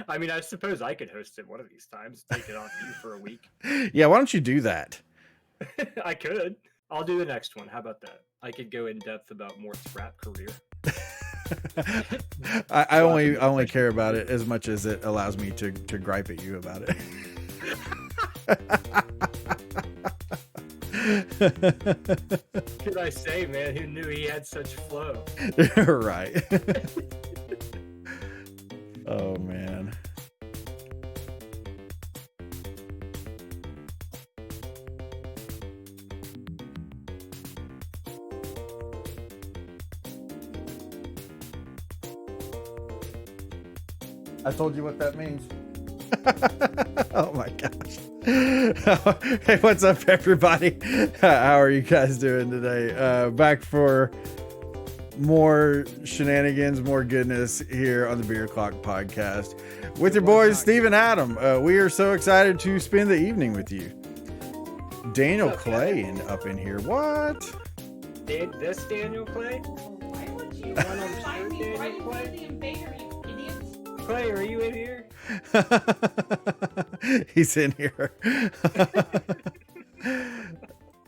I mean, I suppose I could host it one of these times. Take it off you for a week. Yeah, why don't you do that? I could. I'll do the next one. How about that? I could go in depth about Mort's rap career. I only care about it as much as it allows me to gripe at you about it. Could I say, man, who knew he had such flow? Right. Oh man. I told you what that means. Oh my gosh. Hey, what's up, everybody? How are you guys doing today? Back for more shenanigans, more goodness here on the Beer Clock podcast with your boys, Steve and Adam. We are so excited to spend the evening with you. Daniel Clay up in here. What? This Daniel Clay? Why would you One on the find shirt, me right Daniel in front of the invader, you idiots? Clay, are you in here? He's in here.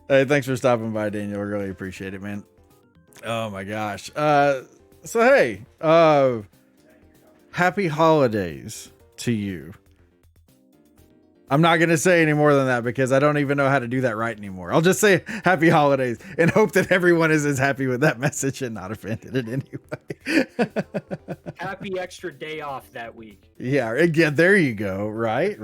Hey, thanks for stopping by, Daniel. I really appreciate it, man. Oh my gosh. So hey, happy holidays to you. I'm not going to say any more than that because I don't even know how to do that right anymore. I'll just say happy holidays and hope that everyone is as happy with that message and not offended in any way. Happy extra day off that week. Yeah, there you go. Right.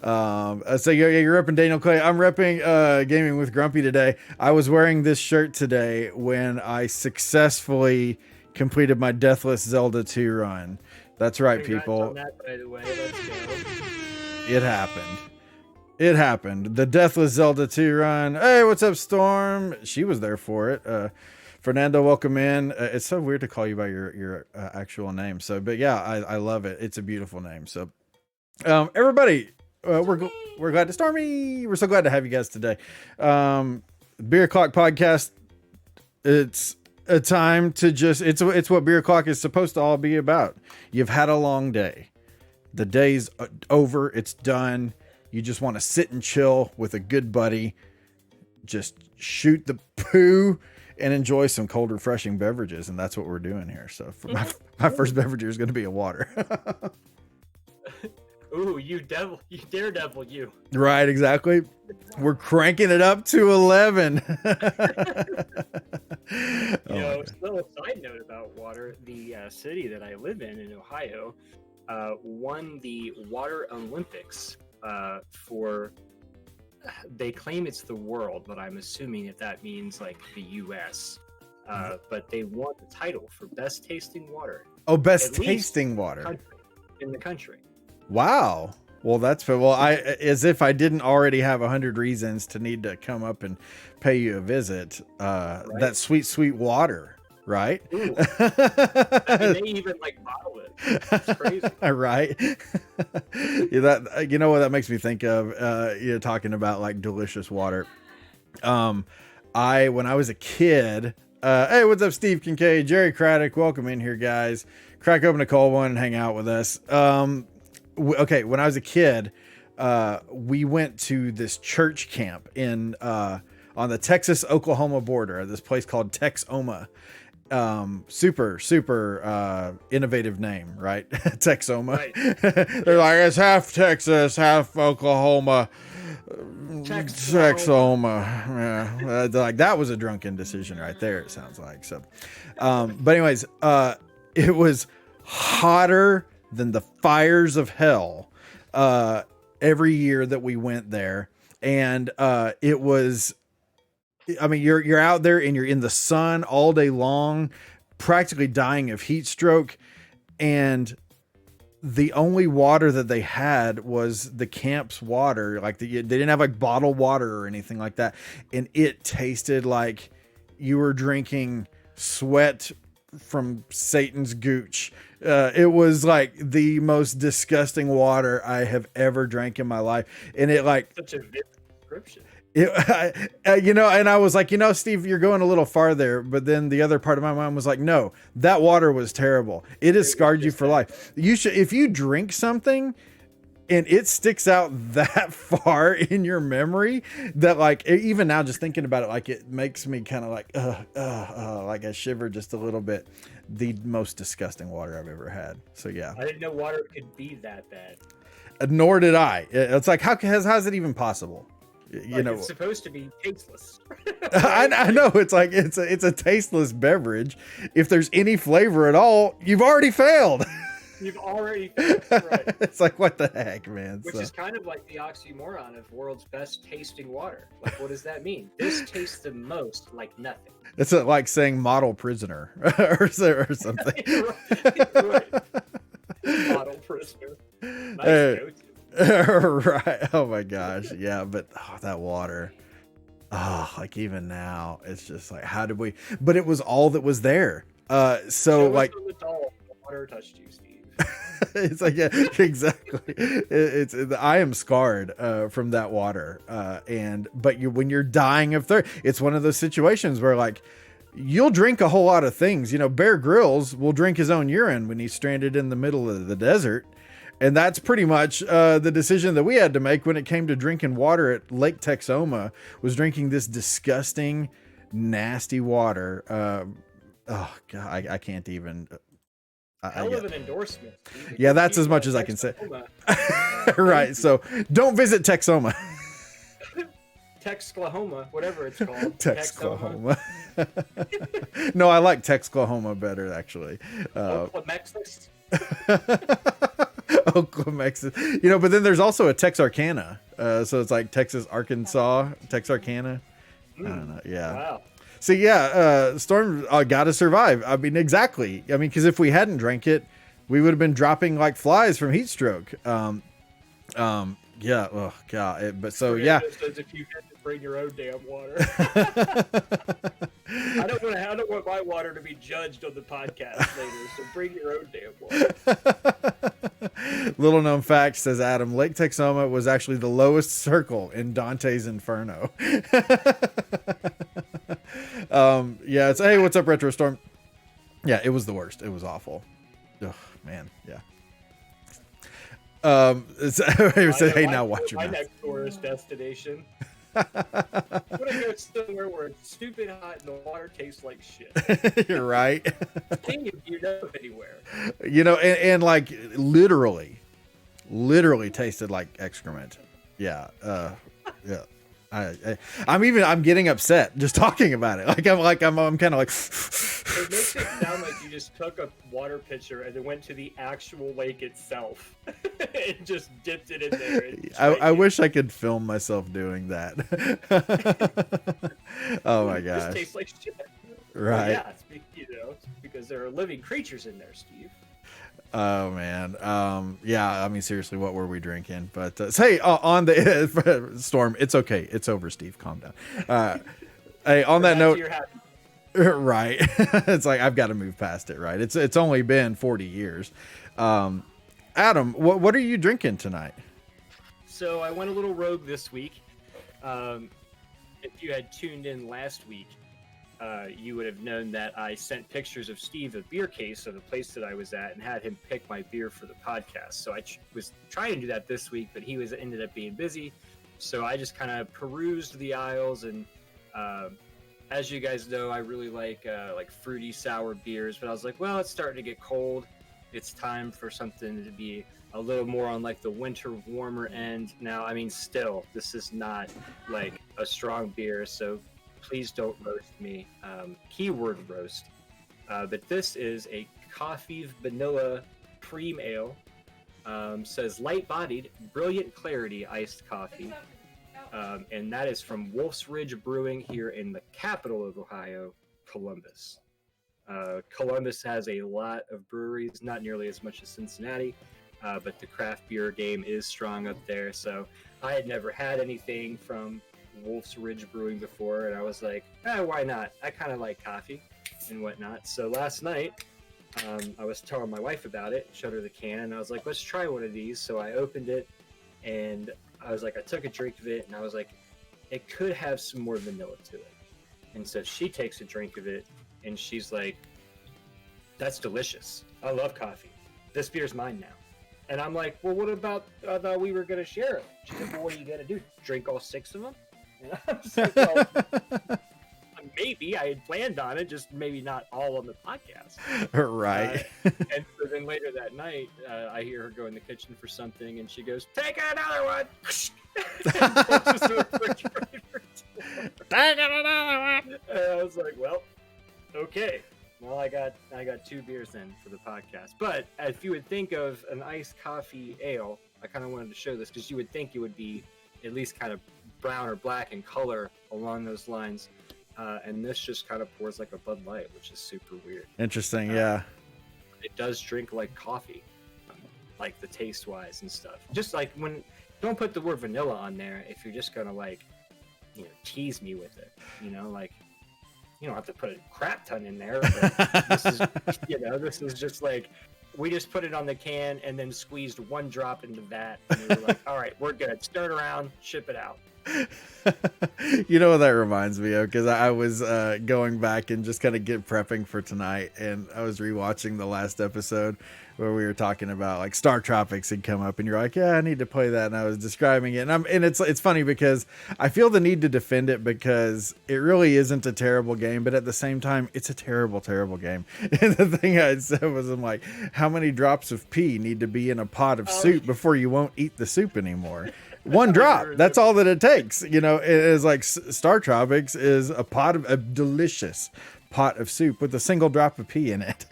So you're repping Daniel Clay. I'm repping Gaming with Grumpy today. I was wearing this shirt today when I successfully completed my Deathless Zelda 2 run. That's right, Congrats people. on that, by the way. Let's go. It happened. The Deathless Zelda 2 run. Hey, what's up, Storm? She was there for it. Fernando, welcome in. It's so weird to call you by your actual name. So, but yeah, I love it. It's a beautiful name. So, everybody, we're glad to Stormy. We're so glad to have you guys today. Beer Clock podcast. It's a time to just. It's what Beer Clock is supposed to all be about. You've had a long day. The day's over. It's done. You just want to sit and chill with a good buddy. Just shoot the poo and enjoy some cold, refreshing beverages. And that's what we're doing here. So for my first beverage is going to be a water. Ooh, you daredevil, you. Right, exactly. We're cranking it up to 11. Little side note about water. The city that I live in Ohio, won the Water Olympics they claim it's the world, but I'm assuming that means like the US. But they won the title for best tasting water. Oh, best tasting water in the country. Wow. Well, that's as if I didn't already have 100 reasons to need to come up and pay you a visit. Right. That sweet water. Right. I mean, they even bottle it. It's crazy. Right. Yeah, you know what that makes me think of, talking about delicious water. When I was a kid, hey, what's up, Steve Kincaid, Jerry Craddock, welcome in here, guys. Crack open a cold one and hang out with us. Okay. When I was a kid, we went to this church camp on the Texas-Oklahoma border at this place called Texoma. Super innovative name, right? Texoma. Right. They're like, it's half Texas, half Oklahoma. Texoma. Yeah. That was a drunken decision right there, it sounds like. So, but anyways, it was hotter than the fires of hell every year that we went there. And it was, I mean, you're out there and you're in the sun all day long, practically dying of heat stroke. And the only water that they had was the camp's water. They didn't have bottled water or anything like that. And it tasted like you were drinking sweat from Satan's gooch. It was the most disgusting water I have ever drank in my life. And it such a vivid description. And I was like, Steve, you're going a little far there. But then the other part of my mind was like, no, that water was terrible. It has scarred you for life. You should, if you drink something and it sticks out that far in your memory, that like, even now, just thinking about it, like it makes me kind of like, like I shiver just a little bit. The most disgusting water I've ever had. So yeah, I didn't know water could be that bad. Nor did I. It's like, how's it even possible? It's supposed to be tasteless. I know, it's like it's a tasteless beverage. If there's any flavor at all, you've already failed. You've already failed, right? It's like, what the heck, man? Which is kind of like the oxymoron of world's best tasting water. Like, what does that mean? This tastes the most like nothing. It's like saying model prisoner or something. Right. Model prisoner. Nice go-to. Right. Oh my gosh. Yeah, but that water. Like even now, it's just like, how did we? But it was all that was there. So like, the water touched you, Steve. It's like, yeah, exactly. I am scarred from that water. But when you're dying of thirst, it's one of those situations where like you'll drink a whole lot of things. Bear Grylls will drink his own urine when he's stranded in the middle of the desert. And that's pretty much the decision that we had to make when it came to drinking water at Lake Texoma, was drinking this disgusting, nasty water. Oh God, I can't even. Hell of an endorsement. Yeah, that's as much as I can say. Right. So don't visit Texoma. Texclahoma, whatever it's called. Texclahoma. No, I like Texclahoma better, actually. Oklahomexis. Oklahomexis. But then there's also a Texarkana. So it's like Texas, Arkansas, Texarkana. I don't know. Yeah. Wow. So yeah, Storm got to survive. I mean, exactly. I mean, because if we hadn't drank it, we would have been dropping like flies from heat stroke. Yeah. Oh God. But so yeah. As if you had to bring your own damn water. I don't want my water to be judged on the podcast later. So bring your own damn water. Little known fact, says Adam, Lake Texoma was actually the lowest circle in Dante's Inferno. Yeah, it's, hey, what's up, Retro Storm? Yeah, it was the worst. It was awful. Oh man, yeah. Hey, now watch your my mouth. next tourist destination. I'm gonna go somewhere where it's stupid hot and the water tastes like shit. You're right. You know anywhere. And like literally tasted like excrement. Yeah. Yeah. I'm getting upset just talking about it. I'm kind of like. It makes it sound like you just took a water pitcher and then went to the actual lake itself and just dipped it in there. I wish I could film myself doing that. Oh my gosh. It tastes like shit. Right. Yeah, it's because there are living creatures in there, Steve. Oh man. Yeah, I mean, seriously, what were we drinking? But hey, on the Storm, it's okay. It's over, Steve. Calm down. Hey, on that note, right. It's like, I've got to move past it. Right. It's only been 40 years. Adam, what are you drinking tonight? So I went a little rogue this week. If you had tuned in last week, you would have known that I sent pictures of Steve a beer case of the place that I was at and had him pick my beer for the podcast. So I was trying to do that this week, but he ended up being busy. So I just kind of perused the aisles, and as you guys know, I really like fruity sour beers. But I was like, well, it's starting to get cold. It's time for something to be a little more on like the winter warmer end. Now, I mean, still, this is not like a strong beer, so please don't roast me. Keyword roast. But this is a coffee vanilla cream ale. Says light-bodied, brilliant clarity iced coffee. And that is from Wolf's Ridge Brewing here in the capital of Ohio, Columbus. Columbus has a lot of breweries, not nearly as much as Cincinnati, but the craft beer game is strong up there. So I had never had anything from Wolf's Ridge Brewing before, and I was like, why not? I kind of like coffee and whatnot. So last night, I was telling my wife about it, showed her the can, and I was like, let's try one of these. So I opened it, and I was like, I took a drink of it, and I was like, it could have some more vanilla to it. And so she takes a drink of it, and she's like, that's delicious. I love coffee. This beer's mine now. And I'm like, well, what about, I thought we were going to share it. She's like, well, what are you going to do? Drink all 6 of them? And I'm just like, well, maybe I had planned on it, just maybe not all on the podcast. Right. And so then later that night, I hear her go in the kitchen for something, and she goes, take another one! And closes the refrigerator door. Take another one! And I was like, well, okay. Well, I got 2 beers then for the podcast. But if you would think of an iced coffee ale, I kind of wanted to show this because you would think it would be at least kind of brown or black in color along those lines. And this just kind of pours like a Bud Light, which is super weird. Interesting, yeah. It does drink like coffee, like the taste wise and stuff. Just like don't put the word vanilla on there if you're just gonna like, tease me with it. Like you don't have to put a crap ton in there. But this is, this is just like we just put it on the can and then squeezed 1 drop into that, and we were like, all right, we're good. Stir it around, ship it out. You know what that reminds me of? Because I was going back and just kind of prepping for tonight, and I was rewatching the last episode where we were talking about like Star Tropics had come up, and you're like, yeah, I need to play that, and I was describing it, and it's funny because I feel the need to defend it because it really isn't a terrible game, but at the same time, it's a terrible game. And the thing I said was, I'm like, how many drops of pee need to be in a pot of soup before you won't eat the soup anymore? 1 drop. That's all that it takes. It is like Star Tropics is a delicious pot of soup with a single drop of pee in it.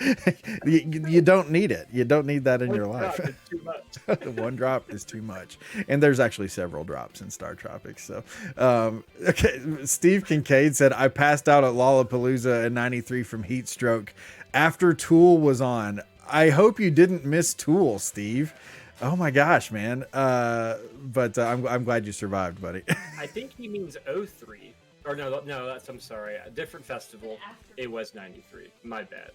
You don't need it. You don't need that in your life. 1 drop is too much. And there's actually several drops in Star Tropics. So, okay. Steve Kincaid said, I passed out at Lollapalooza in '93 from heat stroke after Tool was on. I hope you didn't miss Tool, Steve. Oh my gosh, man. But I'm glad you survived, buddy. I think he means 03. Or no, I'm sorry. A different festival. It was 93. My bad.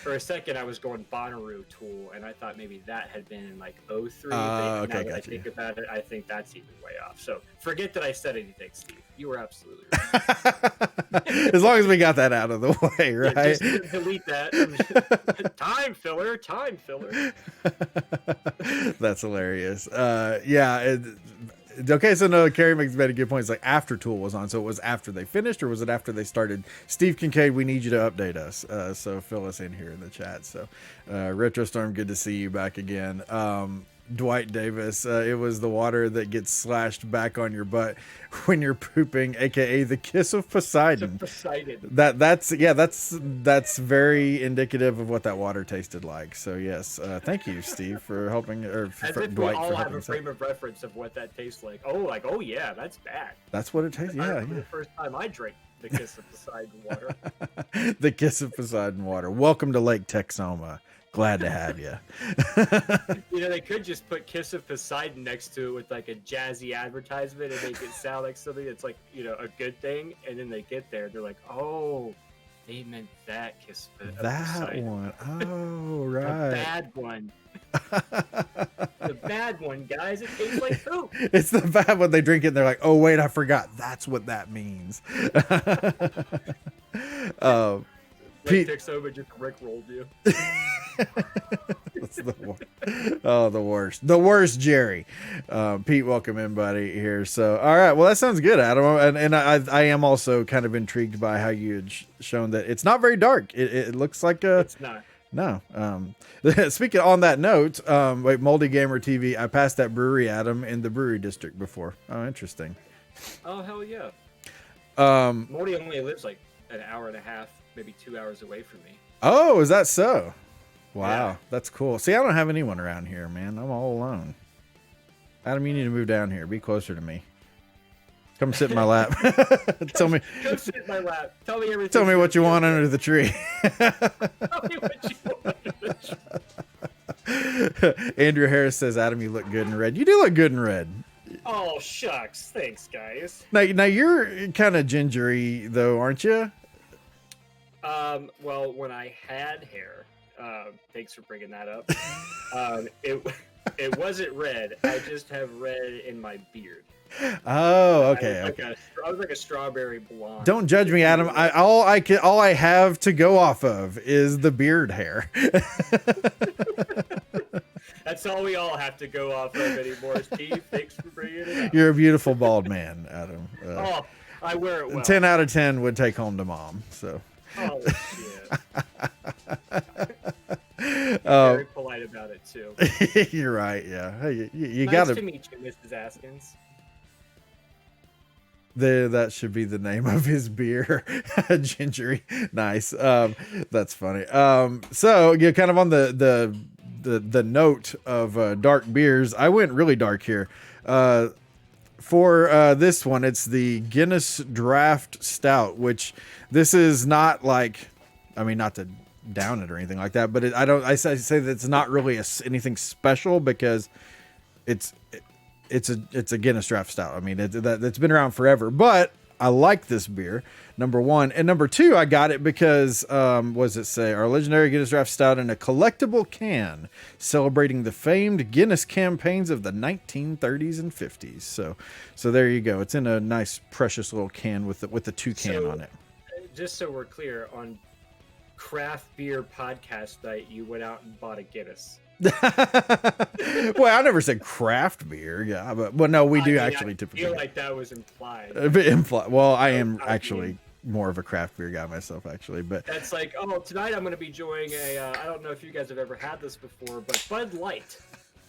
For a second, I was going Bonnaroo Tool, and I thought maybe that had been in like 03. Okay, now that I gotcha. think about it, I think that's even way off. So forget that I said anything, Steve. You were absolutely right. As long as we got that out of the way, right? Yeah, just delete that. Time filler. That's hilarious. Yeah. Okay, so no, Carrie makes a good point. It's like after Tool was on, so it was after they finished, or was it after they started? Steve Kincaid, we need you to update us. So fill us in here in the chat. So, Retrostorm, good to see you back again. Dwight Davis, it was the water that gets slashed back on your butt when you're pooping, aka the kiss of Poseidon. That's very indicative of what that water tasted like. So yes, thank you, Steve, for helping. Or As if Dwight, we all for have helping a frame of reference of what that tastes like. Oh yeah, that's bad. That's what it tastes. I Yeah, remember the first time I drank the kiss of Poseidon water. The kiss of Poseidon water. Welcome to Lake Texoma. Glad to have you. They could just put Kiss of Poseidon next to it with like a jazzy advertisement and make it sound like something that's like, a good thing. And then they get there, they're like, oh, they meant that Kiss of Poseidon. One. Oh, The right. bad one. The bad one, guys. It tastes like poop. It's the bad one. They drink it and they're like, oh, wait, I forgot. That's what that means. Pete takes over, just rickrolled you. That's the worst. The worst, Jerry. Pete, welcome in, buddy, here. So, all right. Well, that sounds good, Adam. And I am also kind of intrigued by how you had shown that it's not very dark. It looks like a... It's not. No. Speaking on that note, wait, Moldy Gamer TV, I passed that brewery, Adam, in the brewery district before. Oh, interesting. Oh, hell yeah. Morty only lives like an hour and a half, maybe 2 hours away from me. Oh, is that so? Wow, Yeah. That's cool. See, I don't have anyone around here, man. I'm all alone. Adam, you need to move down here. Be closer to me. Come sit in my lap. Tell me. Go sit in my lap. Tell me everything. Tell me what you want under the tree. Tell me what you want under the tree. Andrew Harris says, Adam, you look good in red. You do look good in red. Oh, shucks. Thanks, guys. Now you're kind of gingery, though, aren't you? Well, when I had hair, thanks for bringing that up. It wasn't red. I just have red in my beard. Oh, I okay, was like okay. I was like a strawberry blonde. Don't judge me, Adam. All I have to go off of is the beard hair. That's all we all have to go off of anymore. Steve, thanks for bringing it up. You're a beautiful bald man, Adam. Oh, I wear it well. 10 out of 10 would take home to mom. So. Oh shit. Very polite about it too. You're right. Yeah. Hey, you Nice gotta. to meet you, Mrs. Askins. That should be the name of his beer. Gingery. Nice. That's funny. So you're kind of on the note of dark beers. I went really dark here. For this one, it's the Guinness Draft Stout, which this is not like, I mean, not to down it or anything like that, but I say that it's not really anything special because it's a Guinness Draft Stout. I mean, it's been around forever, but I like this beer, number one. And number two, I got it because, what does it say? Our legendary Guinness Draft Stout in a collectible can celebrating the famed Guinness campaigns of the 1930s and 50s. So there you go. It's in a nice, precious little can with the toucan on it. Just so we're clear, on craft beer podcast night, you went out and bought a Guinness. Well, I never said craft beer. Yeah, but no, we do actually I typically. feel like that was implied. A bit implied. Well, I am actually more of a craft beer guy myself, actually. But That's like, oh, tonight I'm going to be enjoying I don't know if you guys have ever had this before, but Bud Light.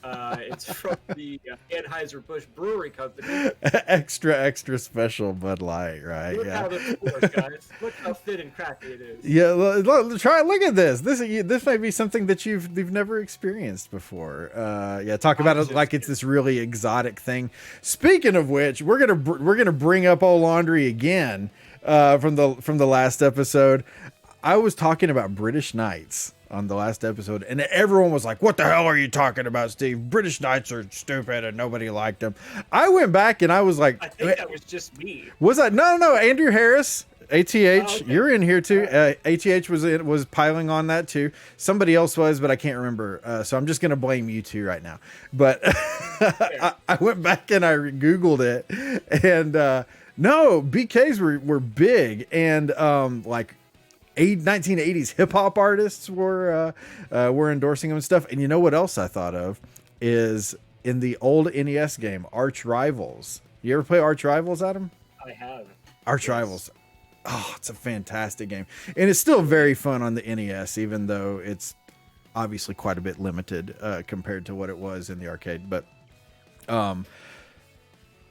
It's from the Anheuser-Busch Brewery Company. extra special Bud Light, right? Look Yeah. how this pours, guys. Look how thin and crappy it is. Yeah, look at this. This may be something that you've never experienced before. Yeah, talk about it like it's this really exotic thing. Speaking of which, we're gonna bring up Old Laundry again from the last episode. I was talking about British Knights on the last episode, and everyone was like, "What the hell are you talking about, Steve? British Knights are stupid, and nobody liked them." I went back and I was like, I think that was just me. "Was that no? Andrew Harris, ATH, okay. You're in here too. ATH was piling on that too. Somebody else was, but I can't remember. So I'm just gonna blame you two right now. But I went back and I googled it, and no, BKs were big, and like 1980s hip hop artists were endorsing them and stuff. And you know what else I thought of is in the old NES game Arch Rivals. You ever play Arch Rivals, Adam? I have. Arch Rivals. Oh, it's a fantastic game. And it's still very fun on the NES, even though it's obviously quite a bit limited compared to what it was in the arcade. But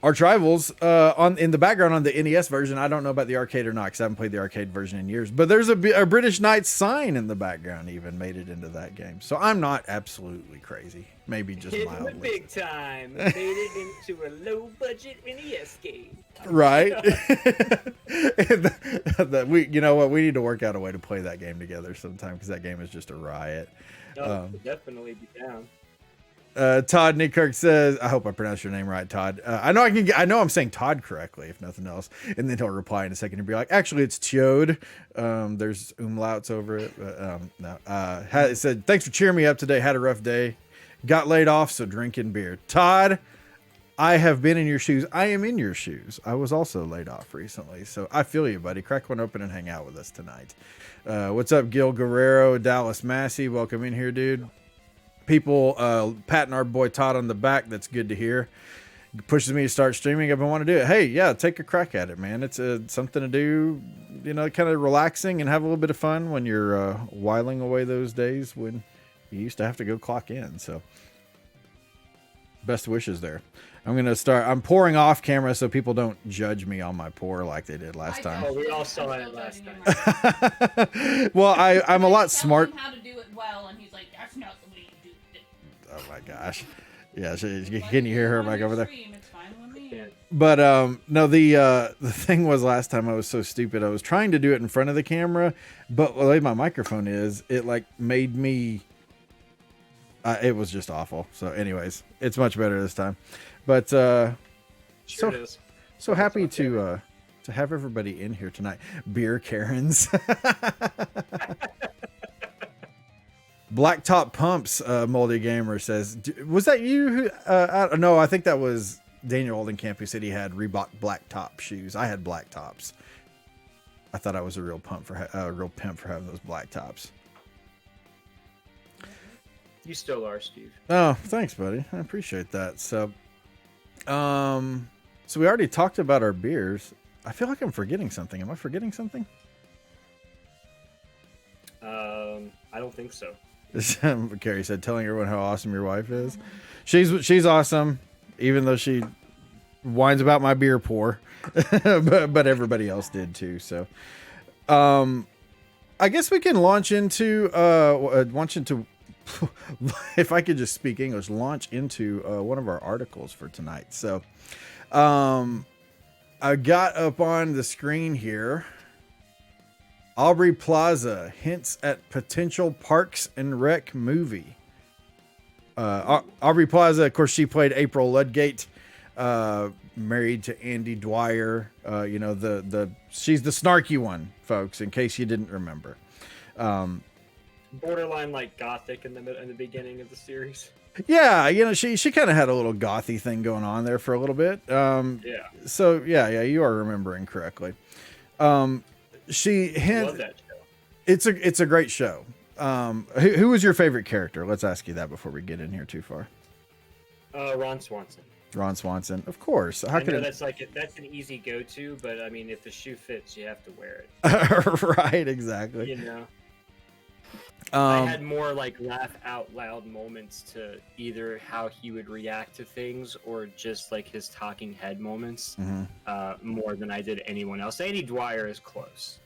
Arch Rivals in the background on the NES version, I don't know about the arcade or not because I haven't played the arcade version in years. But there's a British Knights sign in the background, even made it into that game. So I'm not absolutely crazy. Maybe just Hitting mildly. the big time. Made it into a low budget NES game. Right. You know what? We need to work out a way to play that game together sometime because that game is just a riot. No, definitely be down. Todd Nickirk says, I hope I pronounced your name right, Todd. I know I'm saying Todd correctly, if nothing else. And then he'll reply in a second and be like, actually, it's Chode. There's umlauts over it. But, no. It said, thanks for cheering me up today. Had a rough day. Got laid off, so drinking beer. Todd, I have been in your shoes. I am in your shoes. I was also laid off recently. So I feel you, buddy. Crack one open and hang out with us tonight. What's up, Gil Guerrero, Dallas Massey? Welcome in here, dude. People patting our boy Todd on the back. That's good to hear. It pushes me to start streaming. I've been wanting to do it. Hey, yeah, take a crack at it, man. It's something to do, kind of relaxing and have a little bit of fun when you're whiling away those days when you used to have to go clock in. So best wishes there. I'm pouring off camera so people don't judge me on my pour like they did last time. Oh, we all saw it last time. Well, I'm a lot smart. How to do it well, and he's like, "That's not the way you do it." Oh my gosh. Yeah, can you hear her back over there? It's fine with me. But no, the thing was last time I was so stupid. I was trying to do it in front of the camera, but the way my microphone is, it like made me it was just awful. So anyways, it's much better this time. But Sure it is. so happy to have everybody in here tonight. Beer Karens. Blacktop Pumps, Moldy Gamer says, was that you? No, I think that was Daniel Oldenkamp, who said he had Reebok black top shoes. I had black tops. I thought I was a real pimp for having those black tops. You still are, Steve. Oh, thanks, buddy. I appreciate that. So we already talked about our beers. I feel like I'm forgetting something. Am I forgetting something? I don't think so. Carrie said, telling everyone how awesome your wife is. She's awesome, even though she whines about my beer pour, but everybody else did too. So, I guess we can launch into, if I could just speak English, launch into one of our articles for tonight. So, I got up on the screen here. Aubrey Plaza hints at potential Parks and Rec movie. Aubrey Plaza, of course, she played April Ludgate, married to Andy Dwyer. She's the snarky one, folks, in case you didn't remember. Borderline like gothic in the beginning of the series. Yeah, she kind of had a little gothy thing going on there for a little bit. Yeah. So yeah, you are remembering correctly. She hints. Love that show. It's a great show. Who was your favorite character? Let's ask you that before we get in here too far. Ron Swanson. Ron Swanson, of course. How could that's an easy go-to, but I mean, if the shoe fits, you have to wear it. Right, exactly. You know. I had more like laugh out loud moments to either how he would react to things or just like his talking head moments, more than I did anyone else. Andy Dwyer is close.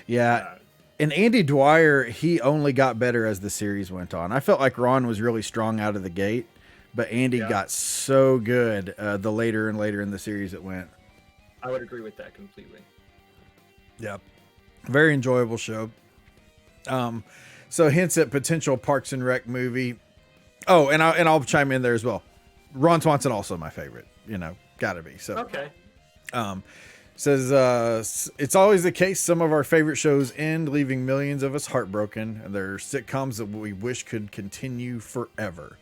Yeah. And Andy Dwyer, he only got better as the series went on. I felt like Ron was really strong out of the gate, but Andy got so good the later and later in the series it went. I would agree with that completely. Yep. Very enjoyable show. So hints at potential Parks and Rec movie. Oh, and I'll chime in there as well. Ron Swanson also my favorite. Gotta be. So okay. Says it's always the case. Some of our favorite shows end, leaving millions of us heartbroken. And there are sitcoms that we wish could continue forever.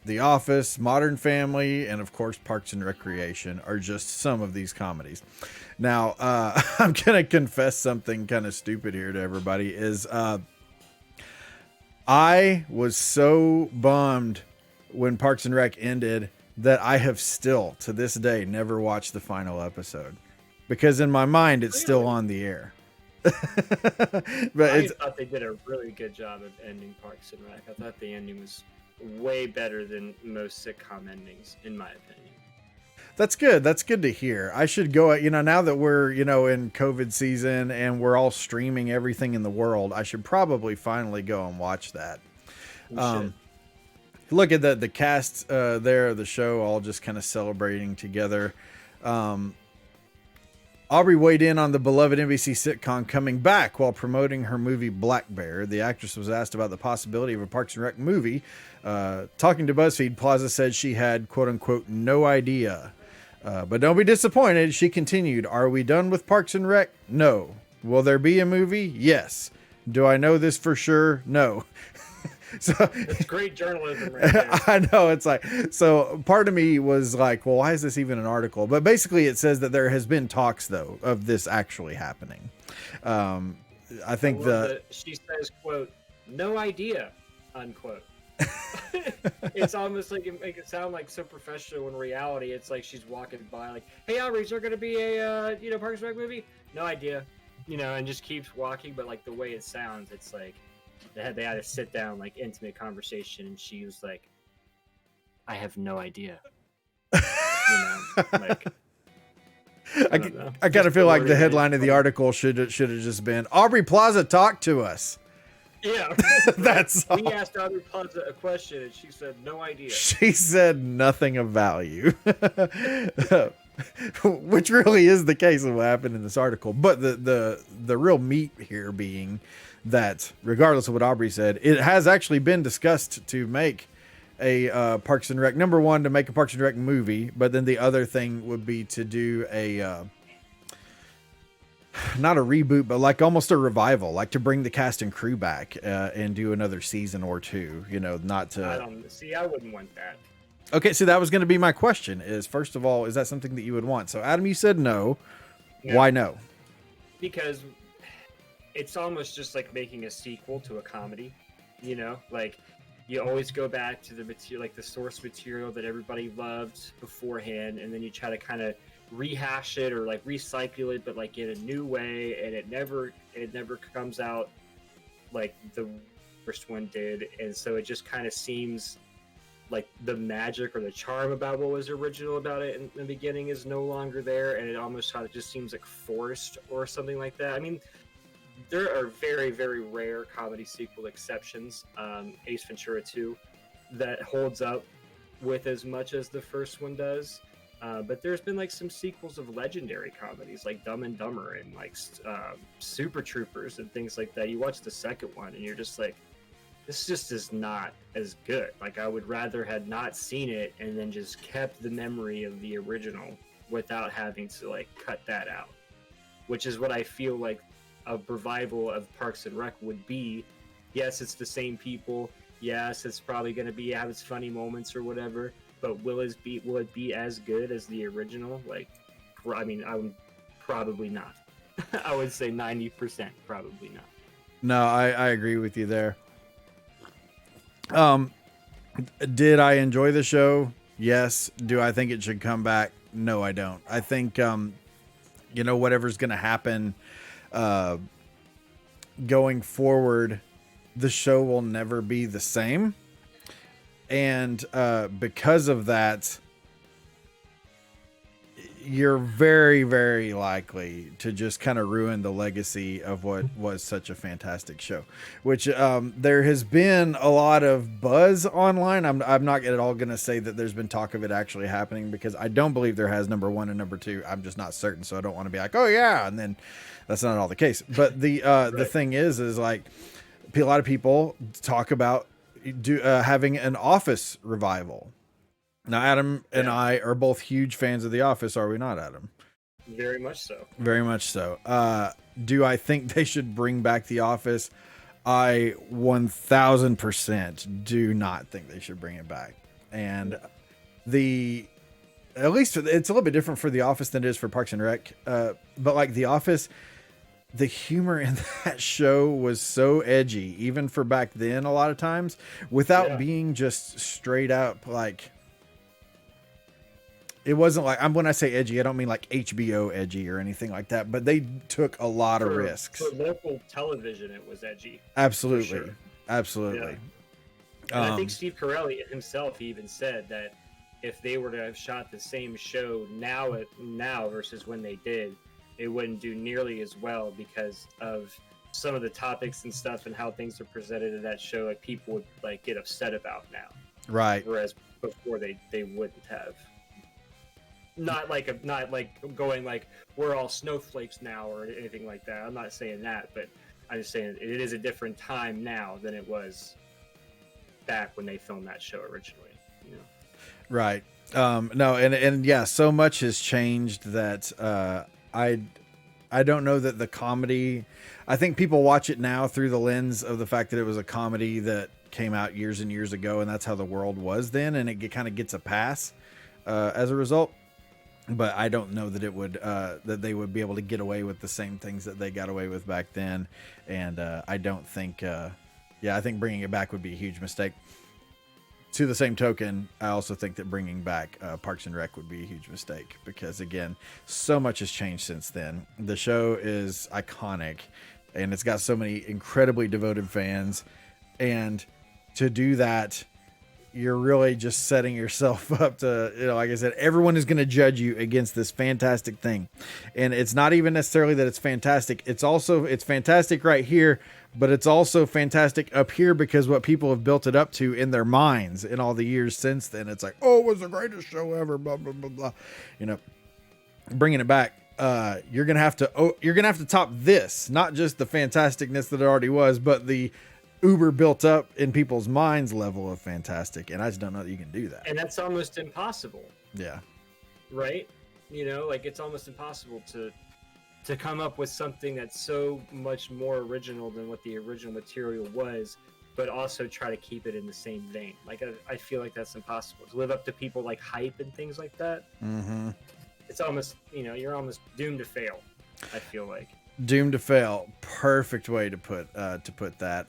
The Office, Modern Family, and of course Parks and Recreation are just some of these comedies. Now, I'm gonna confess something kind of stupid here to everybody. Is I was so bummed when Parks and Rec ended that I have still, to this day, never watched the final episode. Because in my mind, it's still on the air. But I thought they did a really good job of ending Parks and Rec. I thought the ending was way better than most sitcom endings, in my opinion. That's good. That's good to hear. I should go, now that we're, in COVID season and we're all streaming everything in the world, I should probably finally go and watch that. Look at the cast there of the show, all just kind of celebrating together. Aubrey weighed in on the beloved NBC sitcom coming back while promoting her movie Black Bear. The actress was asked about the possibility of a Parks and Rec movie. Talking to BuzzFeed, Plaza said she had, quote unquote, no idea. But don't be disappointed. She continued, "Are we done with Parks and Rec? No. Will there be a movie? Yes. Do I know this for sure? No." So it's great journalism right there. I know. It's like, so part of me was like, well, why is this even an article? But basically it says that there has been talks though of this actually happening. I think she says, quote, "No idea," unquote. It's almost like it make it sound like so professional. In reality, it's like she's walking by like, "Hey, Aubrey, is there going to be a Parks and Rec movie?" "No idea," and just keeps walking. But like the way it sounds, it's like they had a sit down, like intimate conversation, and she was like, "I have no idea." Like I kind of feel like the headline of the article should have just been Aubrey Plaza talk to us. Yeah, that's all. We asked Aubrey Plaza a question, and she said no idea. She said nothing of value, which really is the case of what happened in this article. But the real meat here being that, regardless of what Aubrey said, it has actually been discussed to make a Parks and Rec. Number one, to make a Parks and Rec movie, but then the other thing would be to do a not a reboot, but like almost a revival, like to bring the cast and crew back and do another season or two. Not to. I wouldn't want that. Okay, so that was going to be my question. Is first of all, is that something that you would want? So Adam, you said no. No. Why no? Because it's almost just like making a sequel to a comedy, you know, like you always go back to the material, like the source material that everybody loved beforehand, and then you try to kind of rehash it or like recycle it, but like in a new way, and it never comes out like the first one did, and so it just kind of seems like the magic or the charm about what was original about it in the beginning is no longer there, and it almost kind of just seems like forced or something like that. I mean, there are very, very rare comedy sequel exceptions. Ace Ventura 2 that holds up with as much as the first one does. But there's been like some sequels of legendary comedies like Dumb and Dumber and like Super Troopers and things like that. You watch the second one and you're just like, this just is not as good. Like I would rather had not seen it and then just kept the memory of the original without having to like cut that out, which is what I feel like a revival of Parks and Rec would be. Yes, it's the same people. Yes, it's probably going to have its funny moments or whatever, but will it be as good as the original? Like, I mean, I would probably not. I would say 90% probably not. No, I agree with you there. Did I enjoy the show? Yes. Do I think it should come back? No, I don't. I think, whatever's going to happen, going forward, the show will never be the same. And, because of that, you're very, very likely to just kind of ruin the legacy of what was such a fantastic show, which there has been a lot of buzz online. I'm not at all going to say that there's been talk of it actually happening, because I don't believe there has, number one, and number two, I'm just not certain. So I don't want to be like, oh yeah. And then that's not all the case. But the thing is like a lot of people talk about having an Office revival. Now, Adam and I are both huge fans of The Office, are we not, Adam? Very much so. Very much so. Do I think they should bring back The Office? I 1000% do not think they should bring it back. And at least it's a little bit different for The Office than it is for Parks and Rec. But like The Office, the humor in that show was so edgy, even for back then, a lot of times, without being just straight up like... It wasn't like, when I say edgy, I don't mean like HBO edgy or anything like that, but they took a lot of risks. For local television, it was edgy. Absolutely. Sure. Absolutely. Yeah. And I think Steve Carell himself even said that if they were to have shot the same show now versus when they did, it wouldn't do nearly as well because of some of the topics and stuff and how things are presented in that show. Like people would like get upset about now. Right. Whereas before they wouldn't have. Not like going like we're all snowflakes now or anything like that. I'm not saying that, but I'm just saying it is a different time now than it was back when they filmed that show originally. You know? Right. No, and yeah, so much has changed that I don't know that the comedy. I think people watch it now through the lens of the fact that it was a comedy that came out years and years ago, and that's how the world was then, and it kind of gets a pass as a result. But I don't know that it would that they would be able to get away with the same things that they got away with back then. And I don't think, I think bringing it back would be a huge mistake. To the same token, I also think that bringing back Parks and Rec would be a huge mistake because, again, so much has changed since then. The show is iconic, and it's got so many incredibly devoted fans. And to do that, you're really just setting yourself up to, like I said, everyone is going to judge you against this fantastic thing. And it's not even necessarily that it's fantastic. It's fantastic right here, but it's also fantastic up here because what people have built it up to in their minds in all the years since then. It's like, oh, it was the greatest show ever, blah, blah, blah, blah. Bringing it back. You're going to have to top this, not just the fantasticness that it already was, but the uber built up in people's minds level of fantastic, and I just don't know that you can do that. And that's almost impossible. Yeah. Right? Like it's almost impossible to come up with something that's so much more original than what the original material was but also try to keep it in the same vein. Like I feel like that's impossible to live up to people like hype and things like that. Mm-hmm. It's almost, you're almost doomed to fail. I feel like Doomed to fail. Perfect way to put that.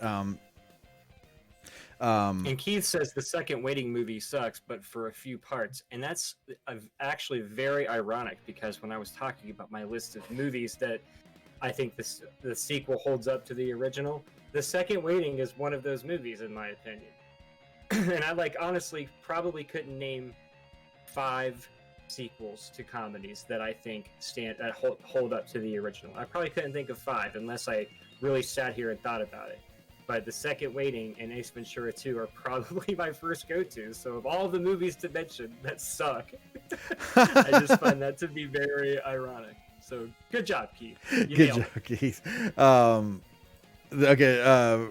And Keith says the second Waiting movie sucks, but for a few parts. And that's actually very ironic, because when I was talking about my list of movies that I think the sequel holds up to the original, the second Waiting is one of those movies, in my opinion. And I honestly probably couldn't name 5 sequels to comedies that I think hold up to the original. I probably couldn't think of 5 unless I really sat here and thought about it. But the second Waiting and Ace Ventura 2 are probably my first go-to. So of all the movies to mention that suck, I just find that to be very ironic. So good job, Keith. Good job, Keith. Okay.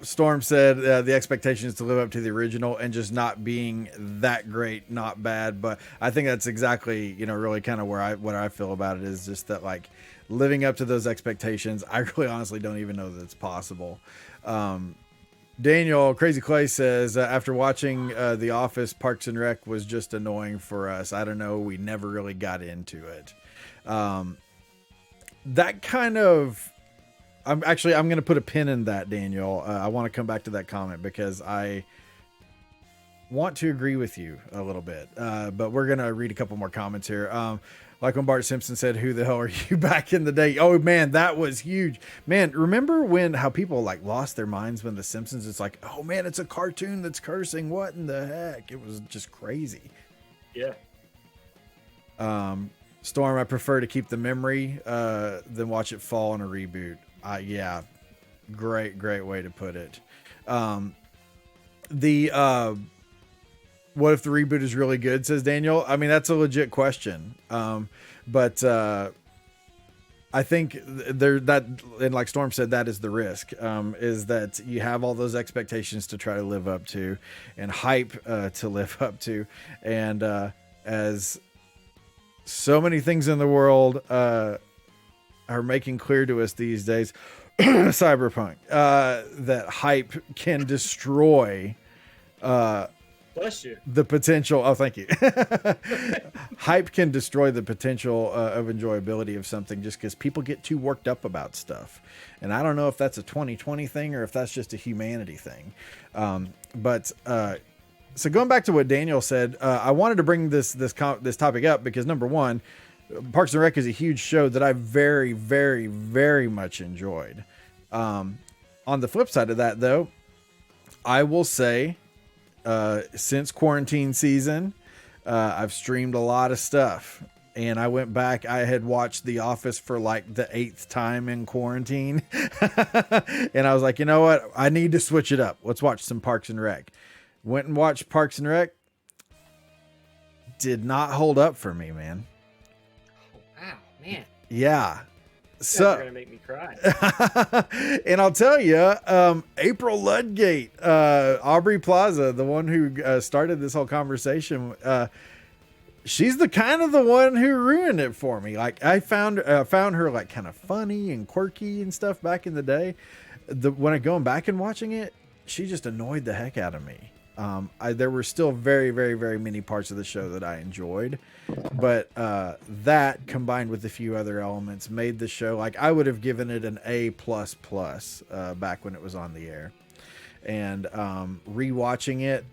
Storm said the expectation is to live up to the original, and just not being that great, not bad. But I think that's exactly, really kind of what I feel about it, is just that, like, living up to those expectations, I really honestly don't even know that it's possible. Daniel Crazy Clay says, after watching The Office, Parks and Rec was just annoying for us. I don't know. We never really got into it. That kind of, I'm going to put a pin in that, Daniel. I want to come back to that comment because I want to agree with you a little bit. But we're going to read a couple more comments here. Like when Bart Simpson said, "Who the hell are you?" back in the day. Oh man, that was huge. Man, remember how people lost their minds when The Simpsons, it's like, oh man, it's a cartoon that's cursing. What in the heck? It was just crazy. Yeah. Storm, I prefer to keep the memory than watch it fall in a reboot. Yeah, great way to put it. What if the reboot is really good, says Daniel? I mean, that's a legit question. But I think and like Storm said, that is the risk, is that you have all those expectations to try to live up to, and hype to live up to. And as so many things in the world are making clear to us these days, Cyberpunk, that hype can destroy Bless you. the potential. Oh, thank you. Hype can destroy the potential of enjoyability of something, just because people get too worked up about stuff. And I don't know if that's a 2020 thing or if that's just a humanity thing. So going back to what Daniel said, I wanted to bring this topic up because, number one, Parks and Rec is a huge show that I very, very, very much enjoyed. On the flip side of that, though, I will say, since quarantine season, I've streamed a lot of stuff, and I went back. I had watched The Office for like the 8th time in quarantine. And I was like, you know what? I need to switch it up. Let's watch some Parks and Rec. Went and watched Parks and Rec. Did not hold up for me, man. Oh, wow, man. Yeah. So you're gonna make me cry. And I'll tell you, April Ludgate, Aubrey Plaza, the one who started this whole conversation, she's the one who ruined it for me. Like, I found her like kind of funny and quirky and stuff back in the day. When I'm going back and watching it, she just annoyed the heck out of me. There were still very, very, very many parts of the show that I enjoyed, but that combined with a few other elements made the show, like, I would have given it an A++ back when it was on the air. And rewatching it,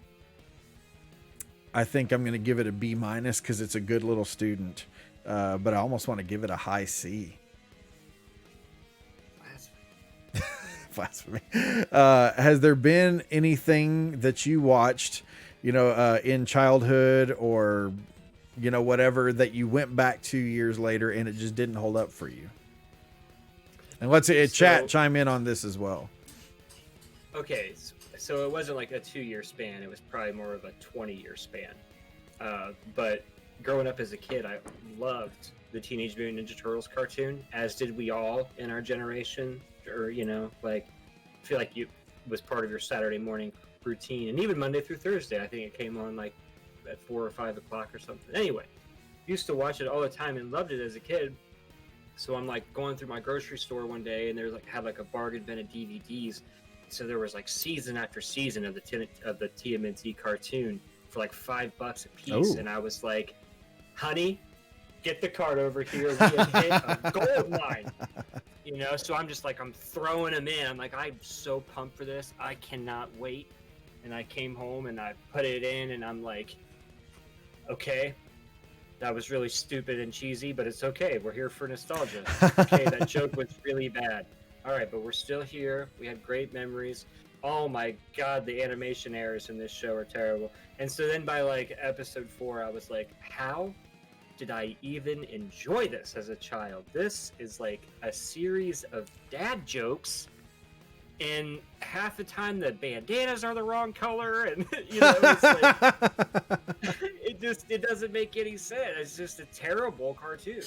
I think I'm going to give it a B- because it's a good little student, but I almost want to give it a high C. Blasphemy. Has there been anything that you watched, in childhood or, whatever, that you went back 2 years later and it just didn't hold up for you? And let's chat chime in on this as well. Okay, so it wasn't like a 2-year span. It was probably more of a 20-year span. But growing up as a kid, I loved the Teenage Mutant Ninja Turtles cartoon, as did we all in our generation. Or, I feel like it was part of your Saturday morning routine, and even Monday through Thursday. I think it came on like at 4 or 5 o'clock or something. Anyway, used to watch it all the time and loved it as a kid. So I'm like going through my grocery store one day, and there's had a bargain bin of DVDs, so there was like season after season of the TMNT cartoon for like $5 a piece, Ooh. and I was like, honey, get the card over here. We have hit a gold mine. You know, so I'm just like, I'm throwing them in. I'm like, I'm so pumped for this. I cannot wait. And I came home and I put it in, and I'm like, okay, that was really stupid and cheesy, but it's okay. We're here for nostalgia. Okay, that joke was really bad. All right, but we're still here. We had great memories. Oh my God, the animation errors in this show are terrible. And so then by like episode 4, I was like, how did I even enjoy this as a child? This is like a series of dad jokes, and half the time the bandanas are the wrong color, and you know, it's like, it doesn't make any sense. It's just a terrible cartoon.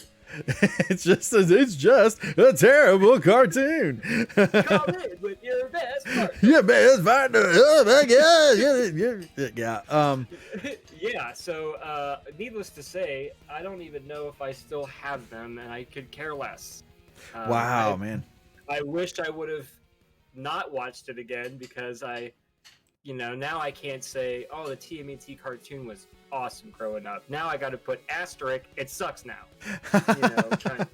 It's just a terrible cartoon. Come in with your best part. Your best partner. Oh my God. Yeah. Yeah, so needless to say, I don't even know if I still have them, and I could care less. Wow, man. I wish I would have not watched it again, because now I can't say, oh, the TMNT cartoon was awesome growing up. Now I got to put asterisk, it sucks now. Kind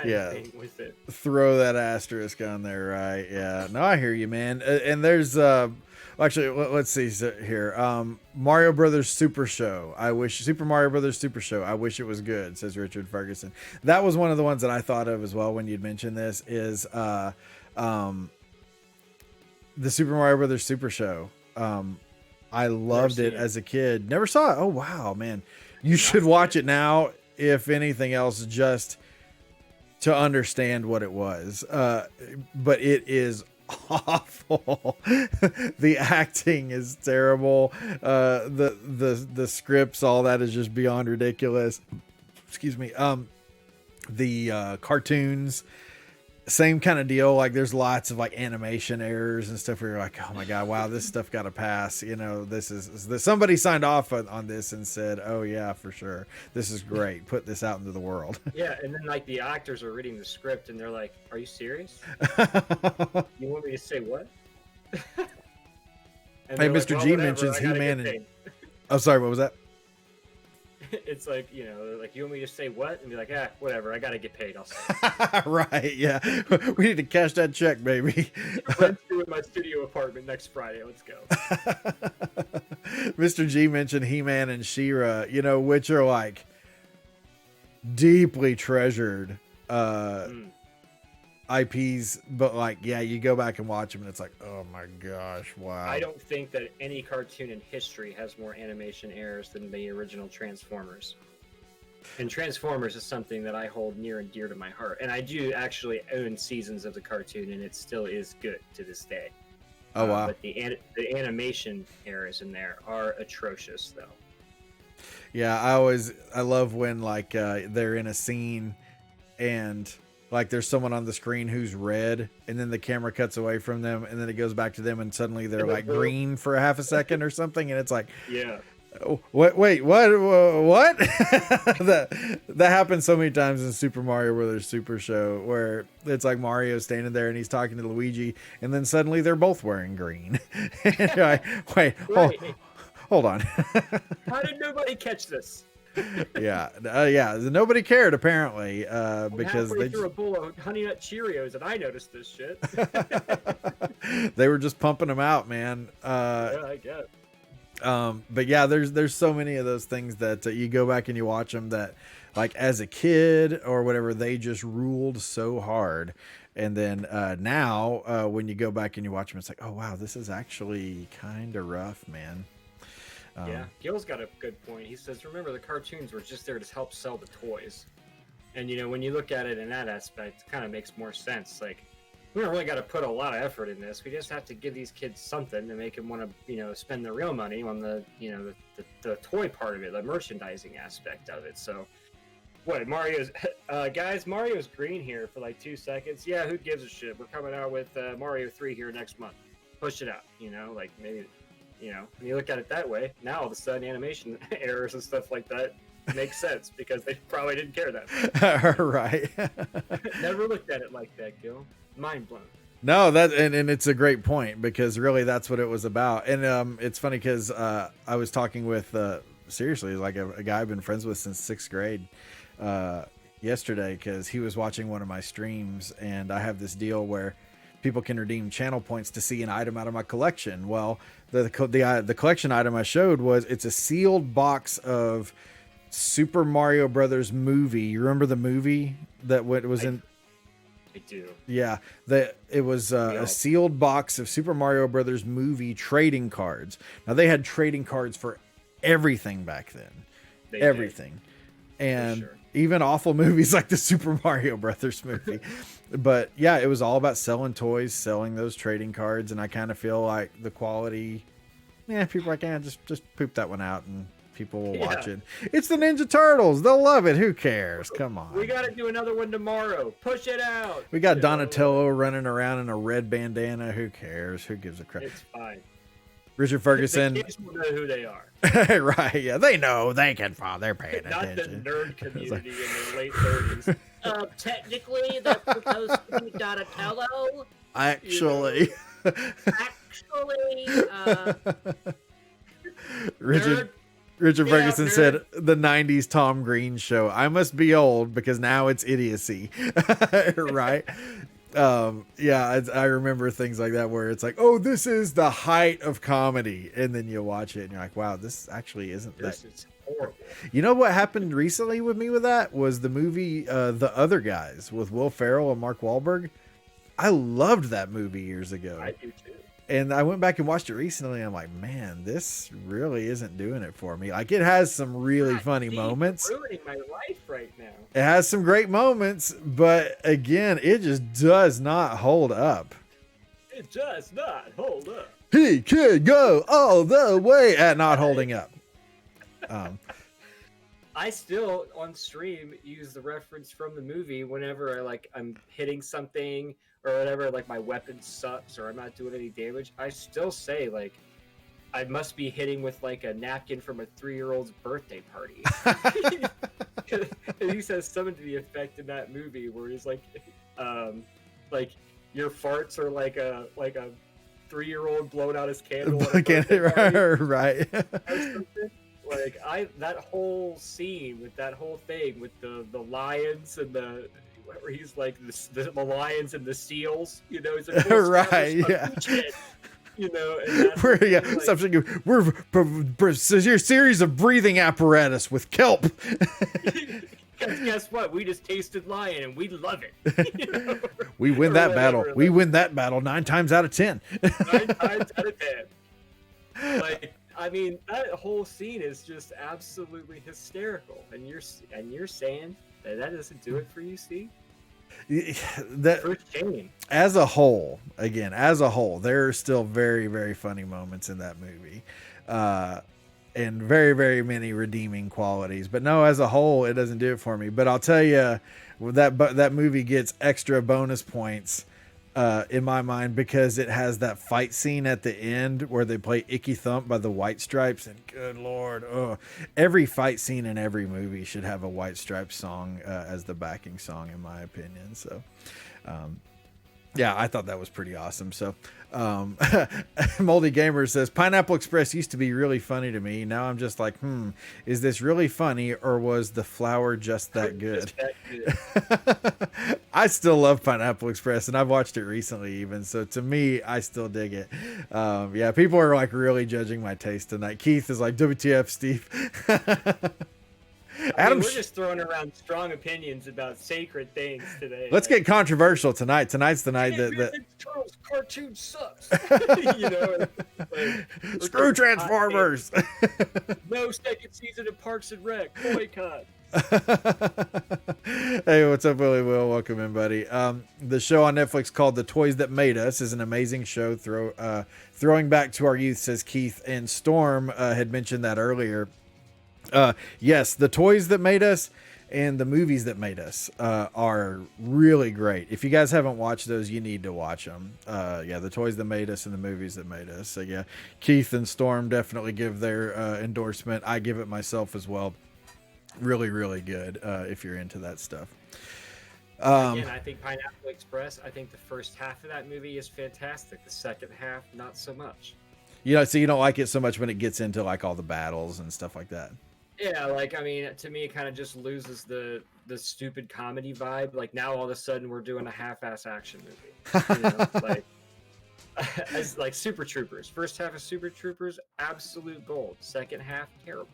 Yeah. of thing with it. Throw that asterisk on there, right? Yeah. No, I hear you, man. And there's actually, let's see here. Mario Brothers Super Show. Super Mario Brothers Super Show. I wish it was good, says Richard Ferguson. That was one of the ones that I thought of as well when you'd mentioned this. Is the Super Mario Brothers Super Show. I loved it as a kid. Never saw it. Oh wow, man! You should watch it now, if anything else, just to understand what it was. But it is awful. The acting is terrible. The scripts, all that is just beyond ridiculous. Excuse me. The cartoons, same kind of deal. Like there's lots of like animation errors and stuff where you're like, oh my God, wow, this stuff got to pass. You know, somebody signed off on this and said, oh yeah, for sure, this is great. Put this out into the world. Yeah, and then like the actors are reading the script and they're like, are you serious? You want me to say what? Hey, Mr. Like, G whatever, mentions I gotta He-Man get and paid. oh, sorry, what was that? It's like, they're like, you want me to say what? And be like, whatever, I gotta get paid. I'll say Right, yeah. We need to cash that check, baby. rent through in my studio apartment next Friday. Let's go. Mr. G mentioned He-Man and She-Ra, which are like deeply treasured IPs, but like, yeah, you go back and watch them and it's like, oh my gosh, wow. I don't think that any cartoon in history has more animation errors than the original Transformers. And Transformers is something that I hold near and dear to my heart. And I do actually own seasons of the cartoon, and it still is good to this day. Oh, wow. But the animation errors in there are atrocious, though. Yeah, I love when like they're in a scene and like there's someone on the screen who's red, and then the camera cuts away from them, and then it goes back to them, and suddenly they're like green for a half a second or something, and it's like, yeah. Oh, wait, what? that happens so many times in Super Mario Brothers Super Show, where it's like Mario standing there and he's talking to Luigi, and then suddenly they're both wearing green. And you're like, wait, hold on. How did nobody catch this? Yeah. Nobody cared apparently, because they threw a bowl of Honey Nut Cheerios, and I noticed this shit. They were just pumping them out, man. Yeah, I guess. But yeah, there's so many of those things that you go back and you watch them that, like as a kid or whatever, they just ruled so hard, and then now when you go back and you watch them, it's like, oh wow, this is actually kind of rough, man. Yeah, Gil's got a good point. He says, remember, the cartoons were just there to help sell the toys. And, when you look at it in that aspect, it kind of makes more sense. Like, we don't really got to put a lot of effort in this. We just have to give these kids something to make them want to, spend the real money on the toy part of it, the merchandising aspect of it. So, what, Mario's green here for like 2 seconds. Yeah, who gives a shit? We're coming out with Mario 3 here next month. Push it out, like maybe... when you look at it that way, now all of a sudden animation errors and stuff like that make sense because they probably didn't care that much. Right. Never looked at it like that, Gil. Mind blown. No, that and it's a great point because really that's what it was about. And it's funny because I was talking with seriously like a guy I've been friends with since 6th grade yesterday because he was watching one of my streams, and I have this deal where people can redeem channel points to see an item out of my collection. Well, the collection item I showed was it's a sealed box of Super Mario Brothers movie. You remember the movie that was in? I do. Yeah, it was a sealed box of Super Mario Brothers movie trading cards. Now they had trading cards for everything back then, everything, and sure. even awful movies like the Super Mario Brothers movie. But yeah, it was all about selling toys, selling those trading cards, and I kind of feel like the quality. Yeah, people are like, just poop that one out and people will watch it. It's the Ninja Turtles. They'll love it. Who cares? Come on. We got to do another one tomorrow. Push it out. We got Donatello running around in a red bandana. Who cares? Who gives a crap? It's fine. Richard Ferguson. The kids will know who they are. Right. Yeah, they know. They can follow. They're paying attention. Not the nerd community in their late 30s. Technically, that's supposed to be Donatello. Actually. Richard Ferguson said the 90s Tom Green show. I must be old because now it's idiocy. Right. Yeah, I remember things like that where it's like, oh, this is the height of comedy. And then you watch it and you're like, wow, this actually isn't this that. Is horrible. You know what happened recently with me with that was the movie The Other Guys with Will Ferrell and Mark Wahlberg. I loved that movie years ago. I do too. And I went back and watched it recently. And I'm like, man, this really isn't doing it for me. Like, it has some really funny moments. You're ruining my life right now. It has some great moments, but again, it just does not hold up. It does not hold up. He could go all the way at not holding up. I still on stream use the reference from the movie whenever I'm hitting something or whatever, like my weapon sucks or I'm not doing any damage. I still say like I must be hitting with like a napkin from a 3-year-old's birthday party. And he says something to the effect in that movie where he's like your farts are like a 3-year-old blowing out his candle. Right. Like that whole scene with that whole thing with the lions and where he's like the lions and the seals, you know, he's like, right, yeah. You know, and we're a series of breathing apparatus with kelp. Guess what? We just tasted lion and we love it. You know? We win that battle. We win that battle 9 times out of 10. 9 times out of 10. Like, I mean, that whole scene is just absolutely hysterical. And you're saying that doesn't do it for you, Steve? That for shame. As a whole, there are still very, very funny moments in that movie. And very, very many redeeming qualities. But no, as a whole, it doesn't do it for me. But I'll tell you, that movie gets extra bonus points in my mind because it has that fight scene at the end where they play Icky Thump by the White Stripes. And good Lord, every fight scene in every movie should have a White Stripes song as the backing song, in my opinion. So, yeah, I thought that was pretty awesome. So, Moldy Gamer says Pineapple Express used to be really funny to me. Now I'm just like, is this really funny or was the flour just that good? I still love Pineapple Express and I've watched it recently even. So to me, I still dig it. Yeah, people are like really judging my taste tonight. Keith is like, WTF, Steve. Adam, we're just throwing around strong opinions about sacred things today. Let's get controversial tonight. Tonight's the night that Turtles cartoon sucks. You know, screw Transformers. No second season of Parks and Rec. Boycott. Hey, what's up, Willie Will? Welcome in, buddy. The show on Netflix called The Toys That Made Us is an amazing show. Throwing back to our youth, says Keith, and Storm had mentioned that earlier. Yes, the toys that made us and the movies that made us are really great. If you guys haven't watched those, you need to watch them. Yeah, the toys that made us and the movies that made us. So yeah, Keith and Storm definitely give their endorsement. I give it myself as well. Really, really good if you're into that stuff. Again, I think Pineapple Express. I think the first half of that movie is fantastic. The second half, not so much. So you don't like it so much when it gets into like all the battles and stuff like that. Yeah, like I mean, to me, it kind of just loses the stupid comedy vibe. Like now, all of a sudden, we're doing a half-ass action movie. You know, like as like Super Troopers. First half of Super Troopers, absolute gold. Second half, terrible.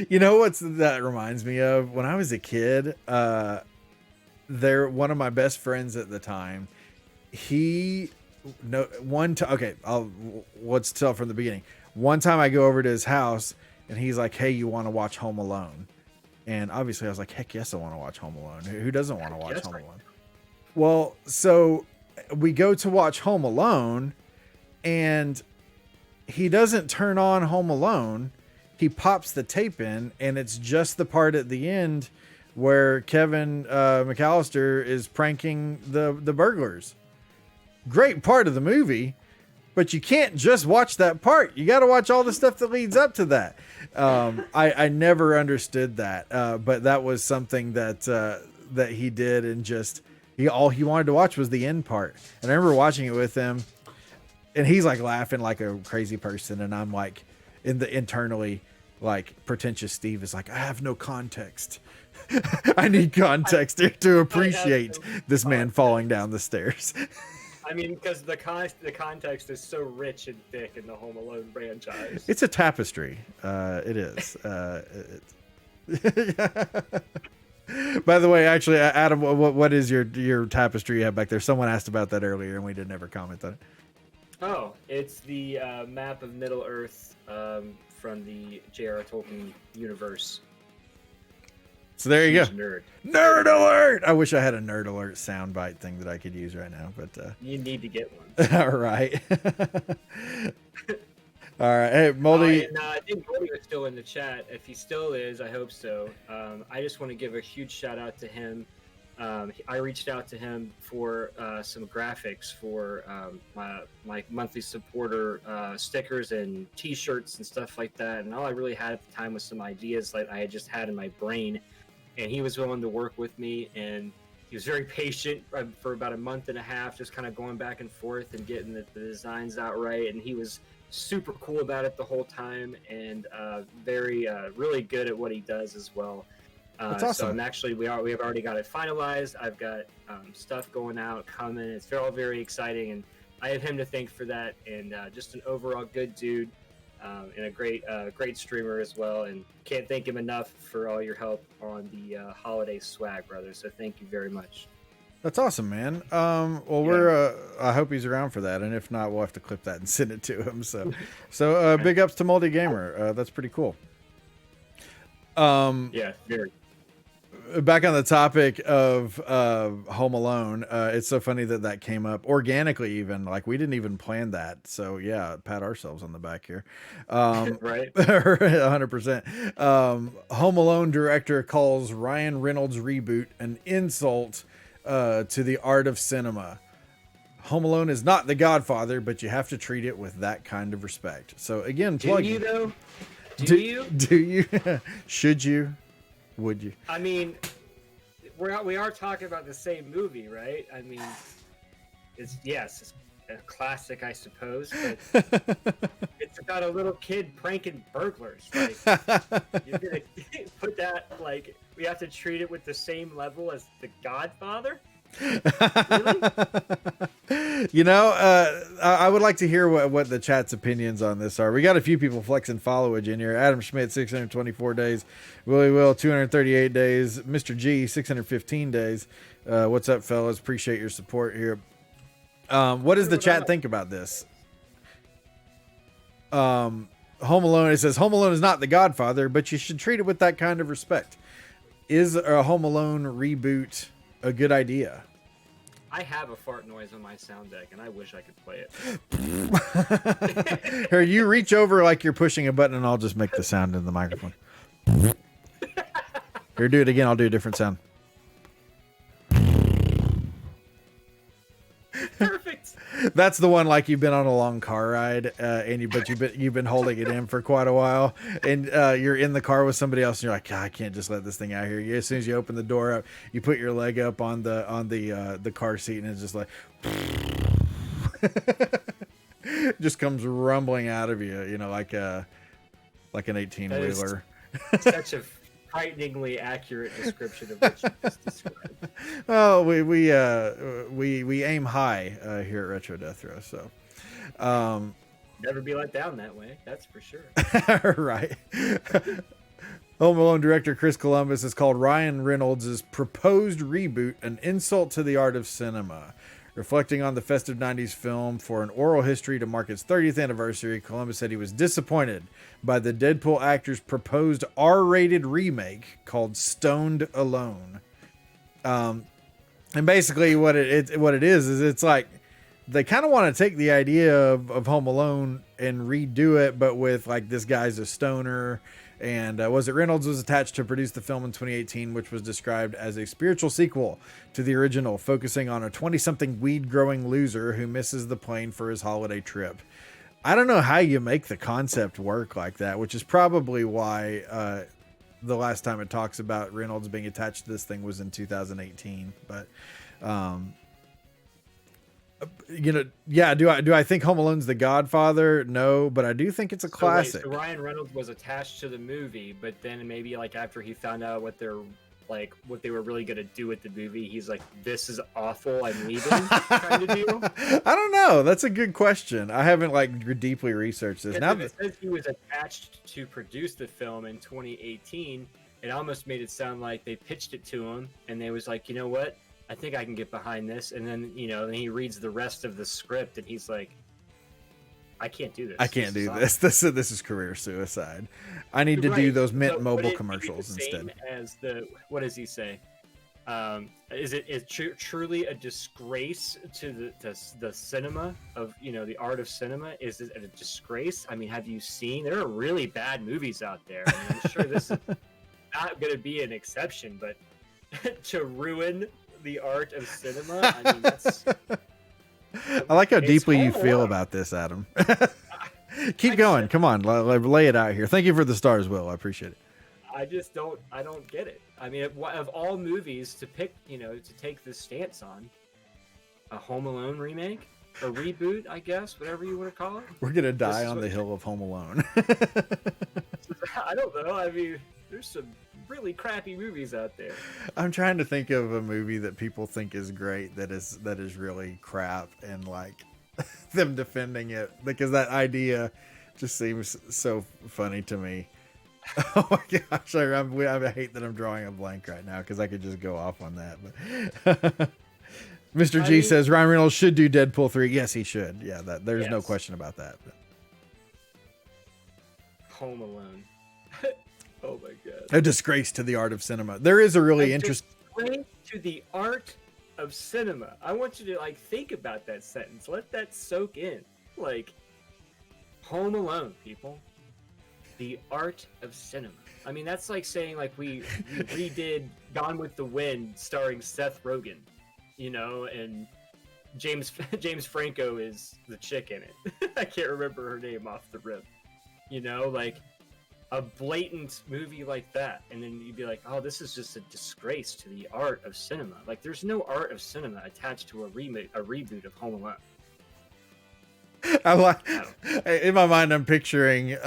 You know what's that reminds me of? When I was a kid, one of my best friends at the time, let's tell from the beginning. One time I go over to his house and he's like, "Hey, you want to watch Home Alone?" And obviously I was like, "Heck yes, I want to watch Home Alone. Who doesn't want to watch Home Alone?" Well, so we go to watch Home Alone and he doesn't turn on Home Alone. He pops the tape in and it's just the part at the end where Kevin McAllister is pranking the burglars. Great part of the movie, but you can't just watch that part. You got to watch all the stuff that leads up to that. I never understood that, but that was something that he did, and just all he wanted to watch was the end part. And I remember watching it with him, and he's like laughing like a crazy person, and I'm like internally like pretentious Steve is like, I have no context. I need context to appreciate this man falling down the stairs. I mean, because the context is so rich and thick in the Home Alone franchise. It's a tapestry. It is. By the way, actually, Adam, what is your tapestry you have back there? Someone asked about that earlier, and we did never comment on it. Oh, it's the map of Middle Earth from the J.R.R. Tolkien universe. So there you go. Nerd. Nerd alert! I wish I had a nerd alert soundbite thing that I could use right now, but you need to get one. All right. All right. Hey, Moldy. I think Moldy was still in the chat. If he still is, I hope so. I just want to give a huge shout out to him. I reached out to him for some graphics for my monthly supporter stickers and T-shirts and stuff like that. And all I really had at the time was some ideas like I had just had in my brain. And he was willing to work with me, and he was very patient for about a month and a half, just kind of going back and forth and getting the designs out right. And he was super cool about it the whole time, and very really good at what he does as well. That's awesome. So I'm actually we have already got it finalized. I've got stuff going out, coming. It's all very exciting, and I have him to thank for that. And just an overall good dude. And a great streamer as well, and can't thank him enough for all your help on the holiday swag, brother. So thank you very much. That's awesome, man. We're I hope he's around for that, and if not, we'll have to clip that and send it to him. So big ups to Moldy Gamer. That's pretty cool. Yeah, very. Back on the topic of Home Alone, it's so funny that came up organically, even like we didn't even plan that. So yeah, pat ourselves on the back here. Right. 100%. Home Alone director calls Ryan Reynolds reboot an insult to the art of cinema. Home Alone is not The Godfather, but you have to treat it with that kind of respect. So again, do you though? Do you? Do you? Should you? Would you? I mean, we are talking about the same movie, right? I mean, it's a classic, I suppose, but it's about a little kid pranking burglars. Like, you're gonna put that like we have to treat it with the same level as The Godfather? Really? I would like to hear what the chat's opinions on this are. We got a few people flexing followage in here. Adam Schmidt, 624 days. Willie Will, 238 days. Mr. G, 615 days. What's up, fellas? Appreciate your support here. What does the chat think about this? Home Alone, it says, Home Alone is not The Godfather, but you should treat it with that kind of respect. Is a Home Alone reboot a good idea? I have a fart noise on my sound deck, and I wish I could play it. Here, you reach over like you're pushing a button, and I'll just make the sound in the microphone. Here, do it again. I'll do a different sound. Perfect. That's the one like you've been on a long car ride, but you've been holding it in for quite a while, and you're in the car with somebody else, and you're like, God, I can't just let this thing out here. As soon as you open the door up, you put your leg up on the car seat, and it's just like, just comes rumbling out of you, like an 18-wheeler. Such a frighteningly accurate description of what you just described. Oh, we aim high here at Retro Death Row, so never be let down that way. That's for sure. Right. Home Alone director Chris Columbus has called Ryan Reynolds' proposed reboot an insult to the art of cinema. Reflecting on the festive 90s film for an oral history to mark its 30th anniversary, Columbus said he was disappointed by the Deadpool actor's proposed R-rated remake called Stoned Alone. And basically what it is it's like they kind of want to take the idea of Home Alone and redo it, but with like this guy's a stoner. And Reynolds was attached to produce the film in 2018, which was described as a spiritual sequel to the original, focusing on a 20-something weed-growing loser who misses the plane for his holiday trip. I don't know how you make the concept work like that, which is probably why the last time it talks about Reynolds being attached to this thing was in 2018. But do I think Home Alone's The Godfather? No, but I do think it's a classic. So Ryan Reynolds was attached to the movie, but then maybe like after he found out what they were really going to do with the movie, he's like, this is awful, I'm leaving kind of deal. I don't know. That's a good question. I haven't deeply researched this. Now it says he was attached to produce the film in 2018, it almost made it sound like they pitched it to him and they was like, you know what? I think I can get behind this. And then, then he reads the rest of the script and he's like, I can't do this. I can't do this. This is career suicide. I need to do those Mint Mobile commercials instead. As what does he say? Is it truly a disgrace to the cinema of, the art of cinema? Is it a disgrace? I mean, have you seen, there are really bad movies out there. I mean, I'm sure this is not going to be an exception, but to ruin the art of cinema, I mean, that's... I like how deeply you feel about this, Adam. Keep going. Come on, lay it out here. Thank you for the stars, Will. I appreciate it. I don't get it. I mean, of all movies to pick, to take this stance on, a Home Alone remake, a reboot, I guess, whatever you want to call it. We're gonna die on the hill of Home Alone. I don't know. I mean, there's some really crappy movies out there. I'm trying to think of a movie that people think is great that is really crap, and like them defending it, because that idea just seems so funny to me. Oh my gosh, I hate that I'm drawing a blank right now because I could just go off on that. But Mr. G says Ryan Reynolds should do Deadpool 3. Yes, he should. Yeah, there's no question about that. Home Alone. Oh my god. A disgrace to the art of cinema. There is a really interesting disgrace to the art of cinema. I want you to think about that sentence. Let that soak in. Home Alone, people. The art of cinema. I mean, that's like saying we redid Gone with the Wind starring Seth Rogen, and James Franco is the chick in it. I can't remember her name off the rip. A blatant movie like that, and then you'd be like, oh, this is just a disgrace to the art of cinema. There's no art of cinema attached to a reboot of Home Alone. In my mind, I'm picturing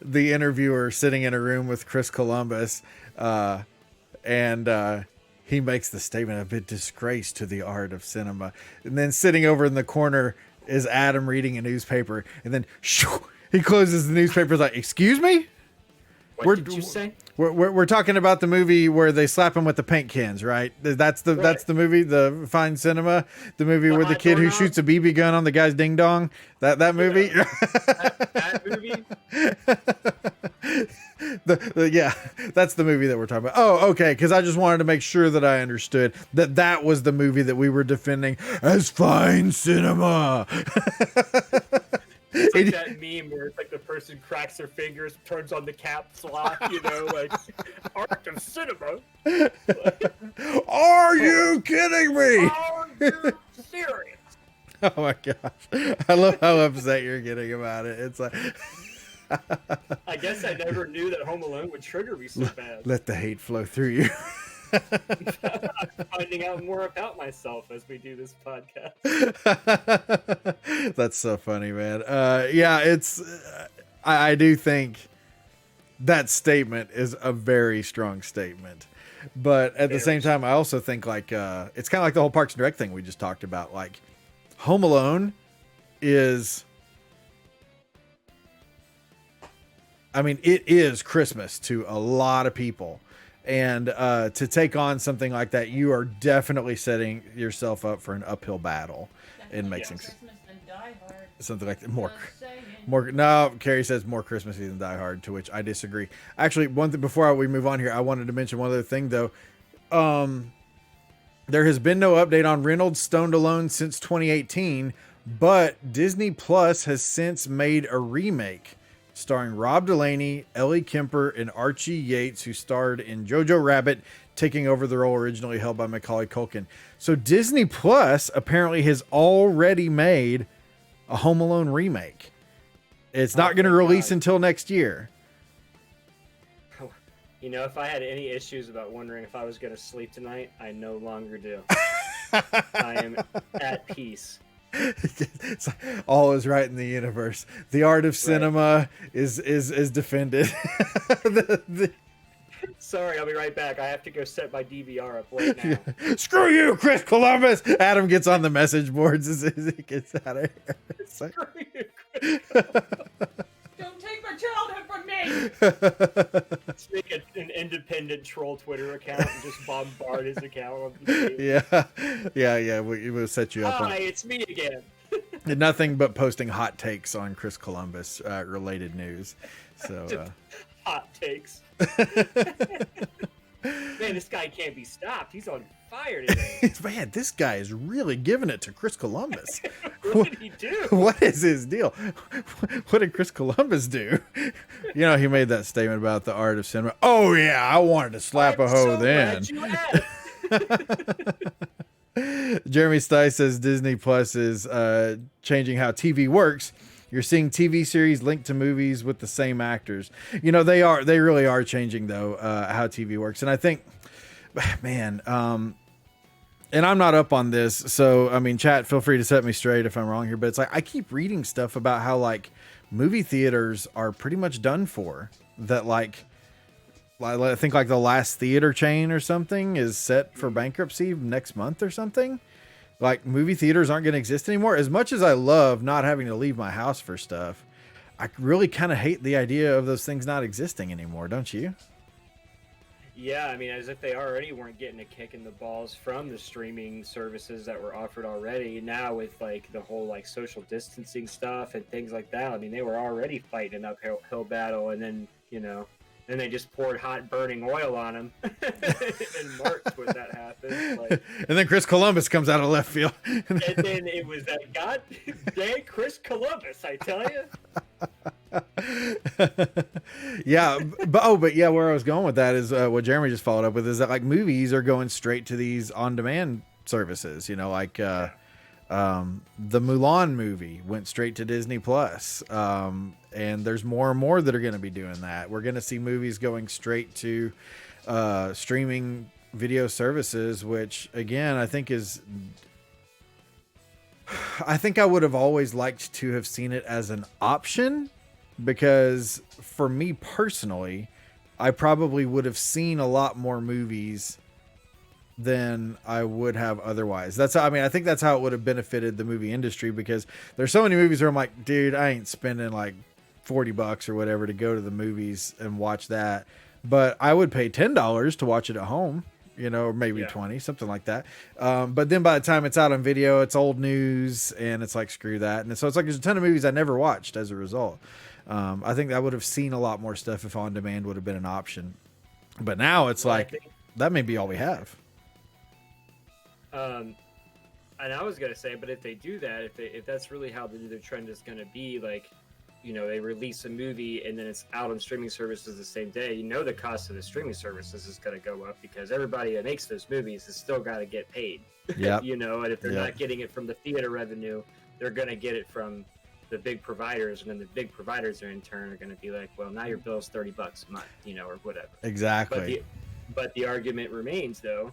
the interviewer sitting in a room with Chris Columbus, and he makes the statement of a disgrace to the art of cinema, and then sitting over in the corner is Adam reading a newspaper, and then shoo, he closes the newspaper. Like, excuse me? What did you say? We're talking about the movie where they slap him with the paint cans, right? That's the movie, the Fine Cinema, the movie where the kid who shoots a BB gun on the guy's ding dong. That movie. Yeah. that movie. Yeah, that's the movie that we're talking about. Oh, okay. Because I just wanted to make sure that I understood that was the movie that we were defending as Fine Cinema. It's like that meme where it's the person cracks their fingers, turns on the caps lock, art of cinema. Are you kidding me? Are you serious? Oh my gosh. I love how upset you're getting about it. It's like I guess I never knew that Home Alone would trigger me so bad. let the hate flow through you. I'm finding out more about myself as we do this podcast. That's so funny, man. Yeah, it's I do think that statement is a very strong statement. But at the same time, I also think like it's kind of like the whole Parks and Rec thing we just talked about. Like Home Alone is, I mean, it is Christmas to a lot of people. And to take on something like that, you are definitely setting yourself up for an uphill battle in making something like that. No, Carrie says more Christmassy than Die Hard, to which I disagree. Actually, one thing before we move on here, I wanted to mention one other thing though. There has been no update on Reynolds Stoned Alone since 2018, but Disney Plus has since made a remake starring Rob Delaney, Ellie Kemper, and Archie Yates, who starred in Jojo Rabbit, taking over the role originally held by Macaulay Culkin. So Disney Plus apparently has already made a Home Alone remake. It's not going to release until next year. You know, if I had any issues about wondering if I was going to sleep tonight, I no longer do. I am at peace. It's like, all is right in the universe. The art of cinema is defended. Sorry, I'll be right back. I have to go set my DVR up right now. Screw you, Chris Columbus. Adam gets on the message boards as he gets out of here. Like, Screw you, Chris Columbus. Don't take my childhood from me. Let's make an independent troll Twitter account and just bombard his account. Yeah. We'll set you up. Hi, it's me again. Nothing but posting hot takes on Chris Columbus related news. So hot takes. Man, this guy can't be stopped. He's on fire today. Man, this guy is really giving it to Chris Columbus. What did he do? What is his deal? What did Chris Columbus do? You know, he made that statement about the art of cinema. Oh yeah, I wanted to slap a hoe then. Jeremy Stice says Disney Plus is changing how TV works. You're seeing TV series linked to movies with the same actors. You know, they really are changing though how TV works. And I think, man, and I'm not up on this, so I mean, chat, feel free to set me straight if I'm wrong here. But it's like I keep reading stuff about how like movie theaters are pretty much done for. That like I think like the Last Theater chain or something is set for bankruptcy next month or something. Like movie theaters aren't going to exist anymore. As much as I love not having to leave my house for stuff, I really kind of hate the idea of those things not existing anymore. Don't you? Yeah, I mean, as if they already weren't getting a kick in the balls from the streaming services that were offered already. Now with like the whole like social distancing stuff and things like that, I mean, they were already fighting an uphill battle, and then, you know, and they just poured hot burning oil on them in March when that happened. Like, and then Chris Columbus comes out of left field. And then it was that goddamn Chris Columbus, I tell you. Yeah, but yeah, where I was going with that is what Jeremy just followed up with is that like movies are going straight to these on-demand services. You know, like the Mulan movie went straight to Disney Plus, and there's more and more that are going to be doing that. We're going to see movies going straight to streaming video services, which again I think I would have always liked to have seen it as an option, because for me personally, I probably would have seen a lot more movies than I would have otherwise. I think that's how it would have benefited the movie industry, because there's so many movies where I'm like, dude, I ain't spending like $40 or whatever to go to the movies and watch that, but I would pay $10 to watch it at home. You know, or maybe 20, something like that. But then by the time it's out on video, it's old news, and it's like, screw that. And so it's like there's a ton of movies I never watched as a result. I think I would have seen a lot more stuff if on demand would have been an option. But now it's that may be all we have. And I was gonna say, but if they do that, if that's really how the trend is gonna be, like, they release a movie and then it's out on streaming services the same day, the cost of the streaming services is going to go up because everybody that makes those movies has still got to get paid. Yeah. And if they're not getting it from the theater revenue, they're going to get it from the big providers, and then the big providers are in turn are going to be like, well, now your bill's $30 a month, or whatever. Exactly. But the argument remains, though,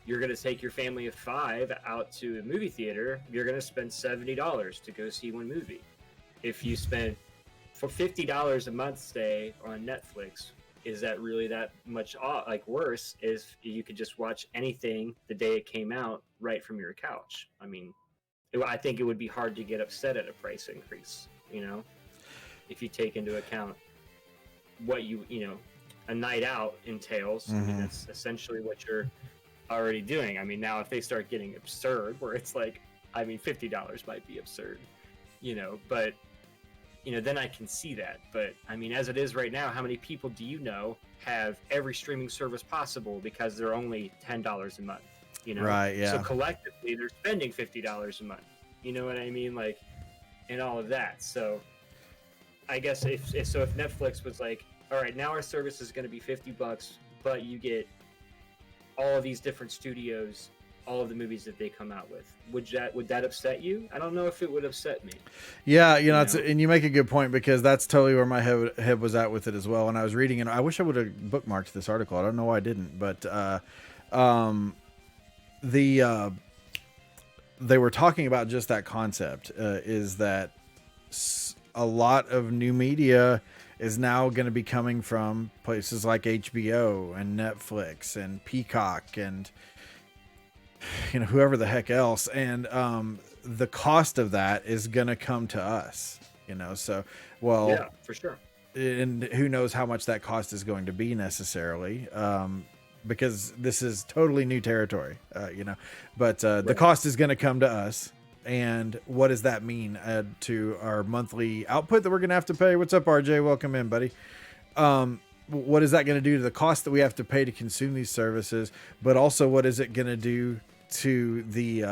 you're going to take your family of 5 out to a movie theater, you're going to spend $70 to go see one movie. If you spend for $50 a month stay on Netflix, is that really that much worse if you could just watch anything the day it came out right from your couch? I mean, I think it would be hard to get upset at a price increase, if you take into account what a night out entails. I mean, that's essentially what you're already doing. I mean, now if they start getting absurd, where it's like, I mean, $50 might be absurd, but then I can see that. But I mean, as it is right now, how many people do you know have every streaming service possible because they're only $10 a month? Right, yeah. So collectively, they're spending $50 a month. You know what I mean? And all of that. So I guess if Netflix was like, all right, now our service is going to be $50, but you get all of these different studios, all of the movies that they come out with, would that upset you? I don't know if it would upset me. Yeah, and you make a good point, because that's totally where my head was at with it as well. And I was reading it. I wish I would have bookmarked this article. I don't know why I didn't, but they were talking about just that concept, is that a lot of new media is now going to be coming from places like HBO and Netflix and Peacock and whoever the heck else, and the cost of that is going to come to us, so yeah, for sure. And who knows how much that cost is going to be necessarily, because this is totally new territory, but right. The cost is going to come to us. And what does that mean to our monthly output that we're going to have to pay? What's up, RJ? Welcome in, buddy. What is that going to do to the cost that we have to pay to consume these services? But also, what is it going to do to the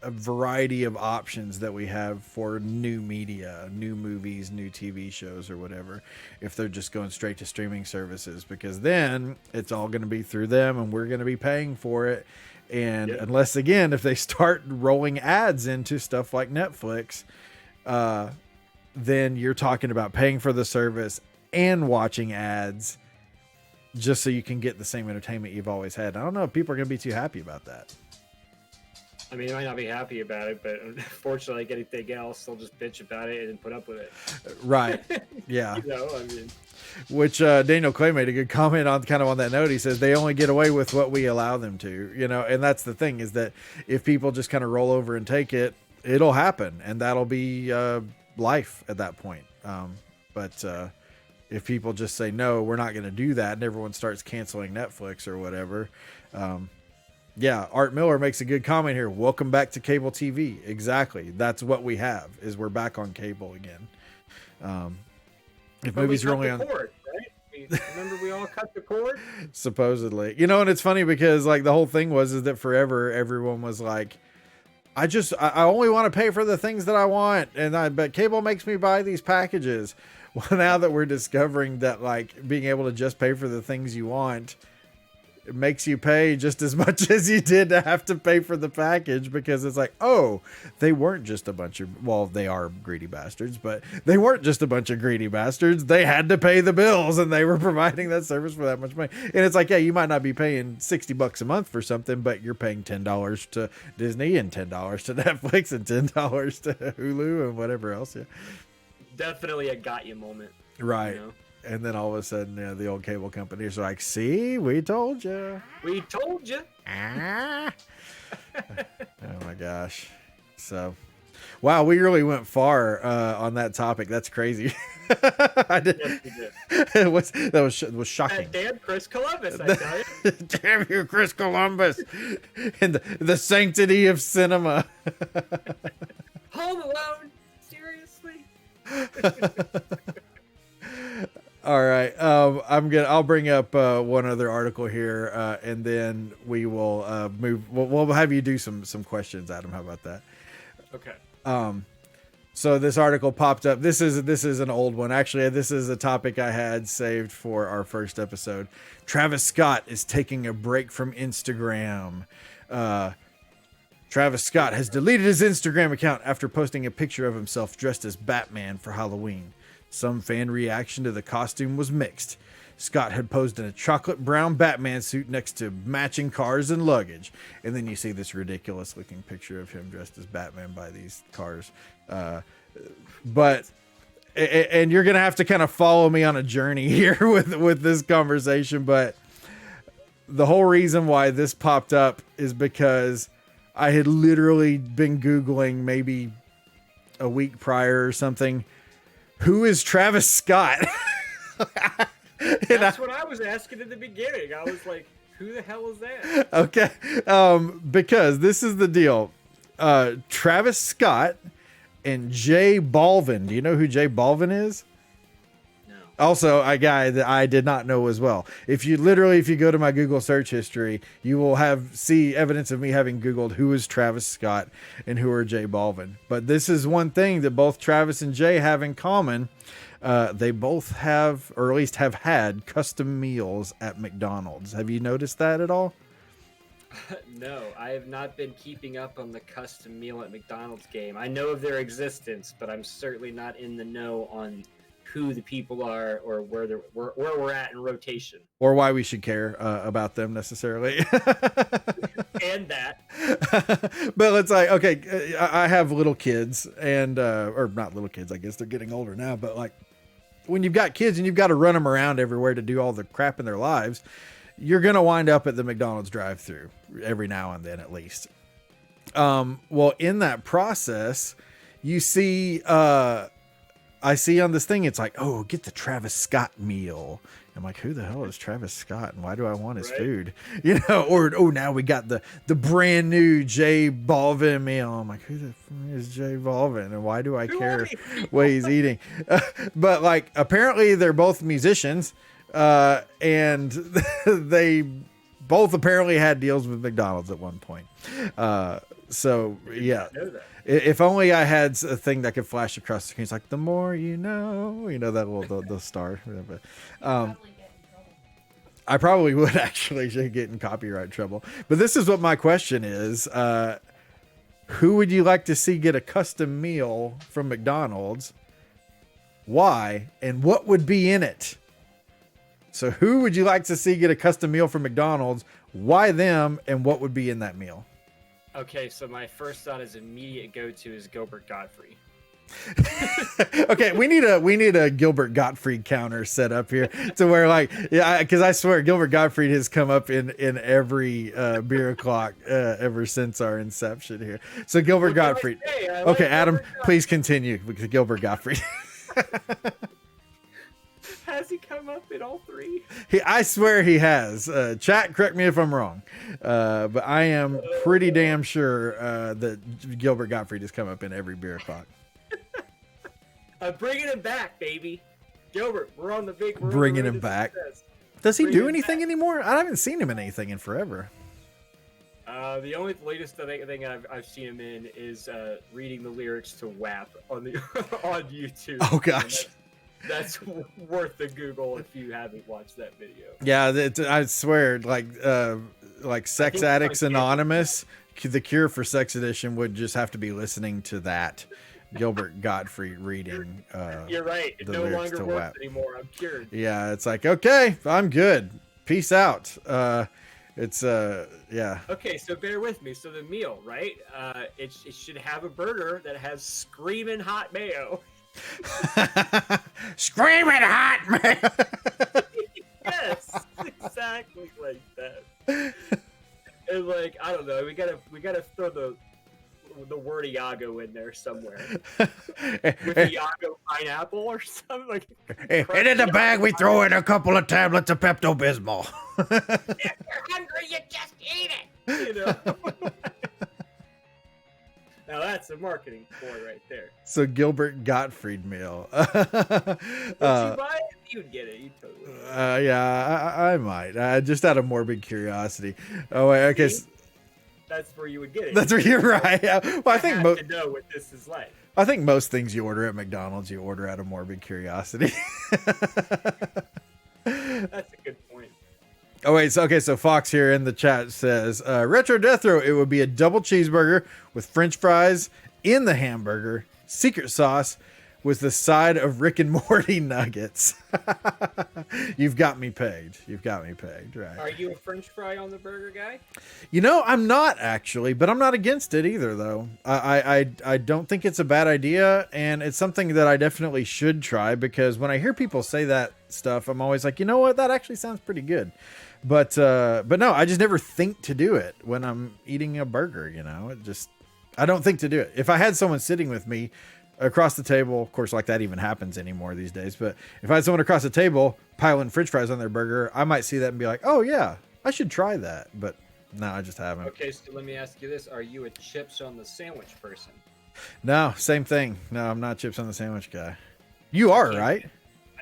a variety of options that we have for new media, new movies, new TV shows, or whatever, if they're just going straight to streaming services? Because then it's all going to be through them, and we're going to be paying for it. And unless, again, if they start rolling ads into stuff like Netflix, then you're talking about paying for the service and watching ads just so you can get the same entertainment you've always had. I don't know if people are going to be too happy about that. I mean, they might not be happy about it, but unfortunately, like anything else, they'll just bitch about it and put up with it. Right. Yeah. I mean... Which Daniel Clay made a good comment on that note. He says they only get away with what we allow them to, and that's the thing, is that if people just kind of roll over and take it, it'll happen, and that'll be life at that point. But if people just say, no, we're not going to do that, and everyone starts canceling Netflix or whatever. Yeah. Art Miller makes a good comment here. Welcome back to cable TV. Exactly. That's what we have, is we're back on cable again. If but movies are only on cord, right? Remember we all cut the cord? Supposedly. And it's funny because the whole thing is that forever everyone was like, I only want to pay for the things that I want, but cable makes me buy these packages. Well, now that we're discovering that being able to just pay for the things you want, it makes you pay just as much as you did to have to pay for the package, because it's like, oh, they weren't just a bunch of, well, they are greedy bastards, but they weren't just a bunch of greedy bastards. They had to pay the bills, and they were providing that service for that much money. And it's like, yeah, you might not be paying $60 a month for something, but you're paying $10 to Disney and $10 to Netflix and $10 to Hulu and whatever else. Yeah. Definitely a got you moment. Right. And then all of a sudden, the old cable companies are like, see, we told you. We told you. Oh, my gosh. So, wow, we really went far on that topic. That's crazy. I did. Yes, we did. That was shocking. Damn Chris Columbus, I tell you. Damn you, Chris Columbus. And the sanctity of cinema. Home Alone? Seriously? All right. I'll bring up one other article here, and then we will move. We'll have you do some questions, Adam. How about that? Okay. So this article popped up. This is an old one. Actually, this is a topic I had saved for our first episode. Travis Scott is taking a break from Instagram. Travis Scott has deleted his Instagram account after posting a picture of himself dressed as Batman for Halloween. Some fan reaction to the costume was mixed. Scott had posed in a chocolate brown Batman suit next to matching cars and luggage. And then you see this ridiculous looking picture of him dressed as Batman by these cars. But you're going to have to kind of follow me on a journey here with this conversation. But the whole reason why this popped up is because I had literally been Googling maybe a week prior or something. Who is Travis Scott? That's what I was asking in the beginning. I was like, who the hell is that? Okay. Because this is the deal. Travis Scott and J Balvin. Do you know who J Balvin is? No. Also, a guy that I did not know as well. If you go to my Google search history, you will see evidence of me having Googled who is Travis Scott and who are J Balvin. But this is one thing that both Travis and Jay have in common. They both have, or at least have had, custom meals at McDonald's. Have you noticed that at all? No, I have not been keeping up on the custom meal at McDonald's game. I know of their existence, but I'm certainly not in the know on who the people are or where we're at in rotation. Or why we should care about them necessarily. And that. But it's like, okay, I have little kids and, or not little kids, I guess they're getting older now, but like when you've got kids and you've got to run them around everywhere to do all the crap in their lives, you're going to wind up at the McDonald's drive-thru every now and then at least. Well, in that process, you see, I see on this thing, it's like, oh, get the Travis Scott meal. I'm like, who the hell is Travis Scott and why do I want his food? You know, or, oh, now we got the brand new J Balvin meal. I'm like, who the fuck is J Balvin and why do I care what he's eating? But like, apparently they're both musicians and they both apparently had deals with McDonald's at one point. So yeah, if only I had a thing that could flash across the screen. It's like, the more you know, that little the star. I probably would actually get in copyright trouble. But this is what my question is: who would you like to see get a custom meal from McDonald's? Why and what would be in it? So, who would you like to see get a custom meal from McDonald's? Why them and what would be in that meal? Okay, so my first thought is immediate go-to is Gilbert Gottfried. Okay, we need a Gilbert Gottfried counter set up here to where, like, yeah, because I swear Gilbert Gottfried has come up in every beer o'clock ever since our inception here. So Gilbert Gottfried. Okay, Adam, please continue with Gilbert Gottfried. Has he come up in all three? I swear he has. Chat, correct me if I'm wrong. But I am pretty damn sure that Gilbert Gottfried has come up in every beer o'clock. I'm bringing him back, baby. Gilbert, we're on the big. Bringing him back. Does he do anything anymore? I haven't seen him in anything in forever. The only latest thing I've seen him in is reading the lyrics to WAP on YouTube. Oh gosh. That's worth the Google if you haven't watched that video. Yeah, I swear, like Sex Addicts Anonymous, the Cure for Sex Edition would just have to be listening to that. Gilbert Gottfried reading. You're right. It no longer works WAP anymore. I'm cured. Yeah, it's like, okay, I'm good. Peace out. It's yeah. Okay, so bear with me. So the meal, right? It should have a burger that has screaming hot mayo. Screaming hot mayo. Yes, exactly like that. And like, I don't know. We gotta throw the word Iago in there somewhere. With Iago pineapple or something like. And in the bag, we throw in a couple of tablets of Pepto-Bismol. If you're hungry, you just eat it. You know. Now that's a marketing ploy right there. So Gilbert Gottfried meal. Would you buy it? You'd get it. You totally would. Yeah, I might. Just out of morbid curiosity. Oh wait, okay. That's where you would get it. That's where you're right. Well, I think to know what this is like. I think most things you order at McDonald's, you order out of morbid curiosity. That's a good point. Oh wait, so Fox here in the chat says, Retro Death Row, it would be a double cheeseburger with French fries in the hamburger, secret sauce with the side of Rick and Morty nuggets. You've got me pegged. Right. Are you a French fry on the burger guy? You know, I'm not actually, but I'm not against it either, though. I don't think it's a bad idea, and it's something that I definitely should try, because when I hear people say that stuff, I'm always like, you know what, that actually sounds pretty good. But no, I just never think to do it when I'm eating a burger. You know, I don't think to do it. If I had someone sitting with me across the table, of course, like that even happens anymore these days. But if I had someone across the table piling French fries on their burger, I might see that and be like, oh yeah, I should try that. But no, I just haven't. Okay, so let me ask you this: are you a chips on the sandwich person? No, same thing. No, I'm not chips on the sandwich guy. You are, right?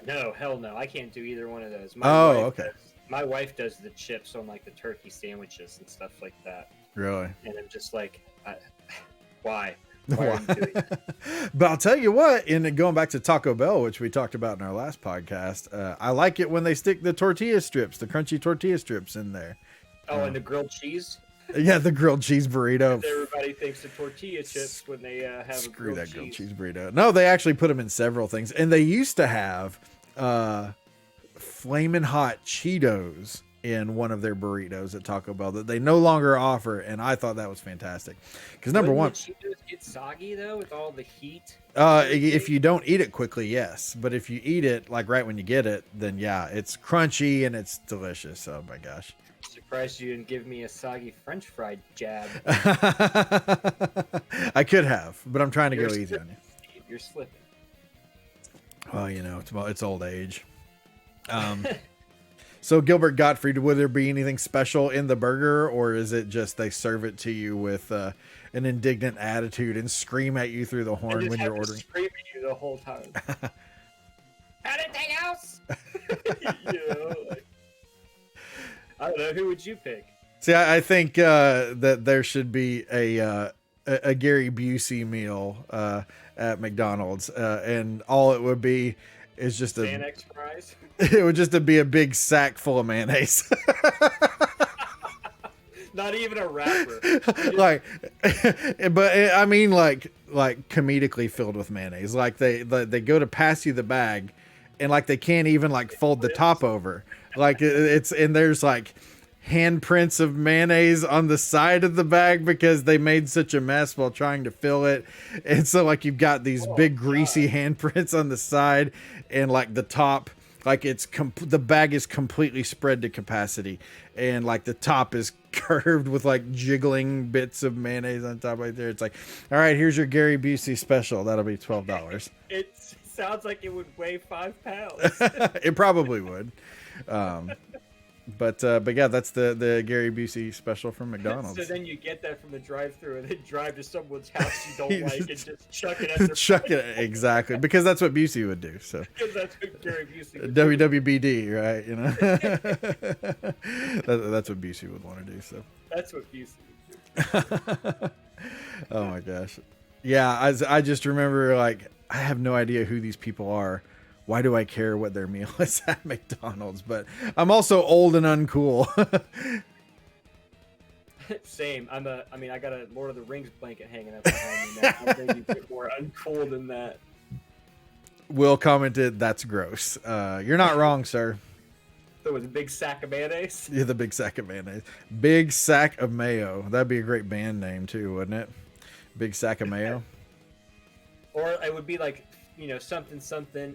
No, hell no. I can't do either one of those. Okay. My wife does the chips on like the turkey sandwiches and stuff like that. Really? And I'm just like, why? Why are you doing that? But I'll tell you what, going back to Taco Bell, which we talked about in our last podcast, I like it when they stick the tortilla strips, the crunchy tortilla strips in there. Oh, and the grilled cheese? Yeah, the grilled cheese burrito. Everybody thinks of tortilla chips when they have Screw a grilled grilled cheese burrito. No, they actually put them in several things. And they used to have flaming hot Cheetos in one of their burritos at Taco Bell that they no longer offer, and I thought that was fantastic. Because number one, the Cheetos get soggy though with all the heat. If you don't eat it quickly, yes, but if you eat it like right when you get it, then yeah, it's crunchy and it's delicious. Oh my gosh! Surprised you didn't give me a soggy French fry jab. I could have, but I'm trying to go easy on you. You're slipping. Well, you know, it's old age. So Gilbert Gottfried, would there be anything special in the burger, or is it just they serve it to you with an indignant attitude and scream at you through the horn when you're ordering? Scream at you the whole time. Anything else? You know, like, I don't know. Who would you pick? See, I think that there should be a Gary Busey meal at McDonald's, and all it would be is just Xanax fries. It would just be a big sack full of mayonnaise. Not even a wrapper. Like, but I mean, like comedically filled with mayonnaise. Like they go to pass you the bag, and like they can't even like fold the top over. Like and there's like handprints of mayonnaise on the side of the bag because they made such a mess while trying to fill it. And so like you've got these big greasy handprints on the side, and like the top, like the bag is completely spread to capacity, and like the top is curved with like jiggling bits of mayonnaise on top right there. It's like, all right, here's your Gary Busey special. That'll be $12. It sounds like it would weigh 5 pounds. It probably would. But yeah, that's the Gary Busey special from McDonald's. So then you get that from the drive-thru and then drive to someone's house you don't like and just chuck it at their chuck it, exactly, because that's what Busey would do. So because that's what Gary Busey would WWBD, right? You know, that's what Busey would want to do. So that's what Busey would do. Oh my gosh, yeah. I just remember, like, I have no idea who these people are. Why do I care what their meal is at McDonald's? But I'm also old and uncool. Same. I got a Lord of the Rings blanket hanging up behind me now. I'm maybe a bit more uncool than that. Will commented, "That's gross." You're not wrong, sir. So with a big sack of mayonnaise? Yeah, the big sack of mayonnaise. Big sack of mayo. That'd be a great band name too, wouldn't it? Big sack of mayo. Or it would be like, you know, something